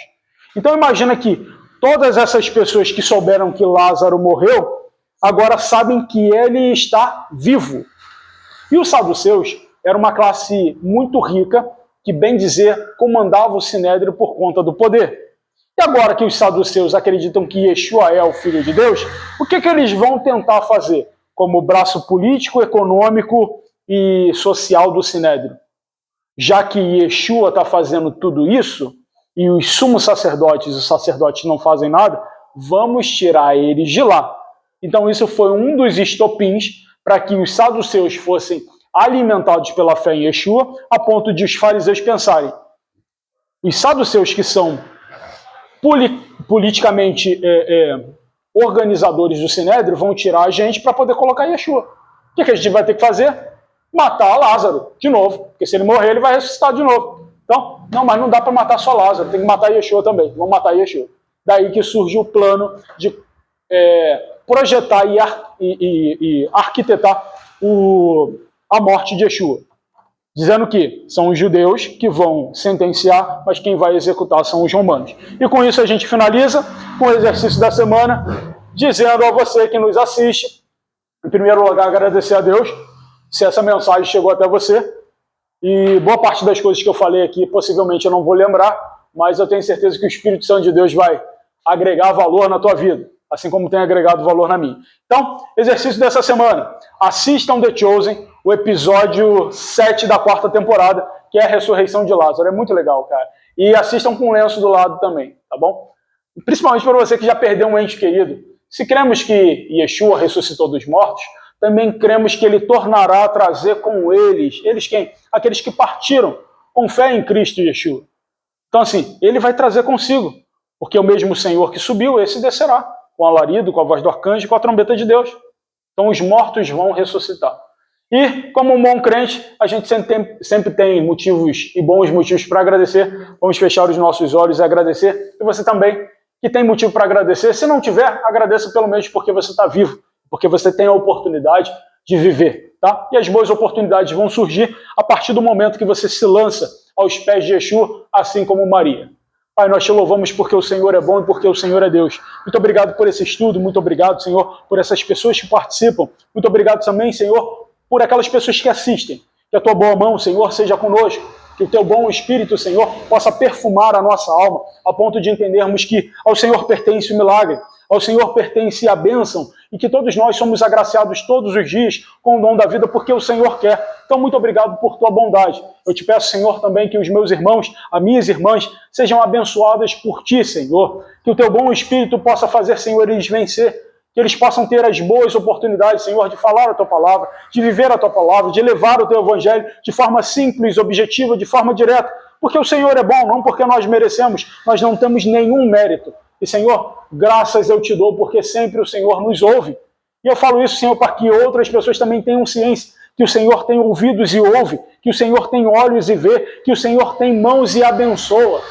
S1: Então imagina que todas essas pessoas que souberam que Lázaro morreu, agora sabem que ele está vivo. E os saduceus eram uma classe muito rica, que bem dizer, comandava o Sinédrio por conta do poder. E agora que os saduceus acreditam que Yeshua é o Filho de Deus, o que eles vão tentar fazer como braço político, econômico e social do Sinédrio? Já que Yeshua está fazendo tudo isso, e os sumos sacerdotes e os sacerdotes não fazem nada, vamos tirar eles de lá. Então isso foi um dos estopins para que os saduceus fossem alimentados pela fé em Yeshua, a ponto de os fariseus pensarem, os saduceus que são politicamente organizadores do Sinédrio vão tirar a gente para poder colocar Yeshua. O que a gente vai ter que fazer? Matar Lázaro de novo, porque se ele morrer ele vai ressuscitar de novo. Então, não, mas não dá para matar só Lázaro, tem que matar Yeshua também. Vamos matar Yeshua. Daí que surge o plano de projetar e arquitetar a morte de Yeshua. Dizendo que são os judeus que vão sentenciar, mas quem vai executar são os romanos. E com isso a gente finaliza com o exercício da semana, dizendo a você que nos assiste, em primeiro lugar, agradecer a Deus, se essa mensagem chegou até você. E boa parte das coisas que eu falei aqui, possivelmente eu não vou lembrar, mas eu tenho certeza que o Espírito Santo de Deus vai agregar valor na tua vida, assim como tem agregado valor na minha. Então, exercício dessa semana. Assistam The Chosen, o episódio 7 da 4ª temporada, que é a ressurreição de Lázaro. É muito legal, cara. E assistam com um lenço do lado também, tá bom? Principalmente para você que já perdeu um ente querido. Se cremos que Yeshua ressuscitou dos mortos, também cremos que ele tornará a trazer com eles quem? Aqueles que partiram com fé em Cristo Yeshua. Então assim, ele vai trazer consigo, porque o mesmo Senhor que subiu, esse descerá, com alarido, com a voz do arcanjo e com a trombeta de Deus. Então os mortos vão ressuscitar. E, como um bom crente, a gente sempre tem motivos e bons motivos para agradecer. Vamos fechar os nossos olhos e agradecer. E você também, que tem motivo para agradecer. Se não tiver, agradeça pelo menos porque você está vivo, porque você tem a oportunidade de viver, tá? E as boas oportunidades vão surgir a partir do momento que você se lança aos pés de Yeshua, assim como Maria. Pai, nós te louvamos porque o Senhor é bom e porque o Senhor é Deus. Muito obrigado por esse estudo, muito obrigado, Senhor, por essas pessoas que participam. Muito obrigado também, Senhor, por aquelas pessoas que assistem. Que a tua boa mão, Senhor, seja conosco. Que o teu bom Espírito, Senhor, possa perfumar a nossa alma, a ponto de entendermos que ao Senhor pertence o milagre, ao Senhor pertence a bênção, e que todos nós somos agraciados todos os dias com o dom da vida, porque o Senhor quer. Então, muito obrigado por tua bondade. Eu te peço, Senhor, também que os meus irmãos, as minhas irmãs, sejam abençoadas por ti, Senhor. Que o teu bom Espírito possa fazer, Senhor, eles vencer. Que eles possam ter as boas oportunidades, Senhor, de falar a tua palavra, de viver a tua palavra, de levar o teu evangelho de forma simples, objetiva, de forma direta. Porque o Senhor é bom, não porque nós merecemos, nós não temos nenhum mérito. E, Senhor, graças eu te dou, porque sempre o Senhor nos ouve. E eu falo isso, Senhor, para que outras pessoas também tenham ciência que o Senhor tem ouvidos e ouve, que o Senhor tem olhos e vê, que o Senhor tem mãos e abençoa.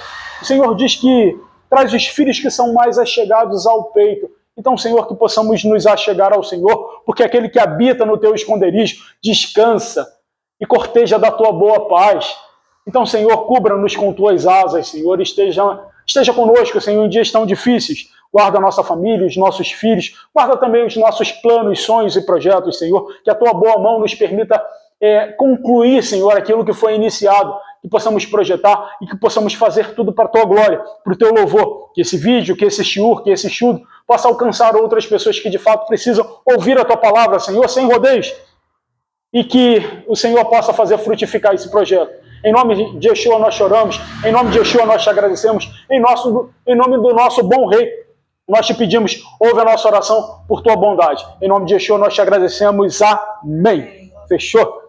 S1: O Senhor diz que traz os filhos que são mais achegados ao peito. Então, Senhor, que possamos nos achegar ao Senhor, porque aquele que habita no teu esconderijo descansa e corteja da tua boa paz. Então, Senhor, cubra-nos com tuas asas, Senhor, esteja Esteja conosco, Senhor, em dias tão difíceis. Guarda a nossa família, os nossos filhos. Guarda também os nossos planos, sonhos e projetos, Senhor. Que a Tua boa mão nos permita concluir, Senhor, aquilo que foi iniciado. Que possamos projetar e que possamos fazer tudo para a Tua glória, para o Teu louvor. Que esse vídeo, que esse shiur, que esse estudo possa alcançar outras pessoas que de fato precisam ouvir a Tua palavra, Senhor, sem rodeios. E que o Senhor possa fazer frutificar esse projeto. Em nome de Yeshua nós choramos, em nome de Yeshua nós te agradecemos, em nome do nosso bom Rei, nós te pedimos, ouve a nossa oração por tua bondade. Em nome de Yeshua nós te agradecemos, amém. Fechou?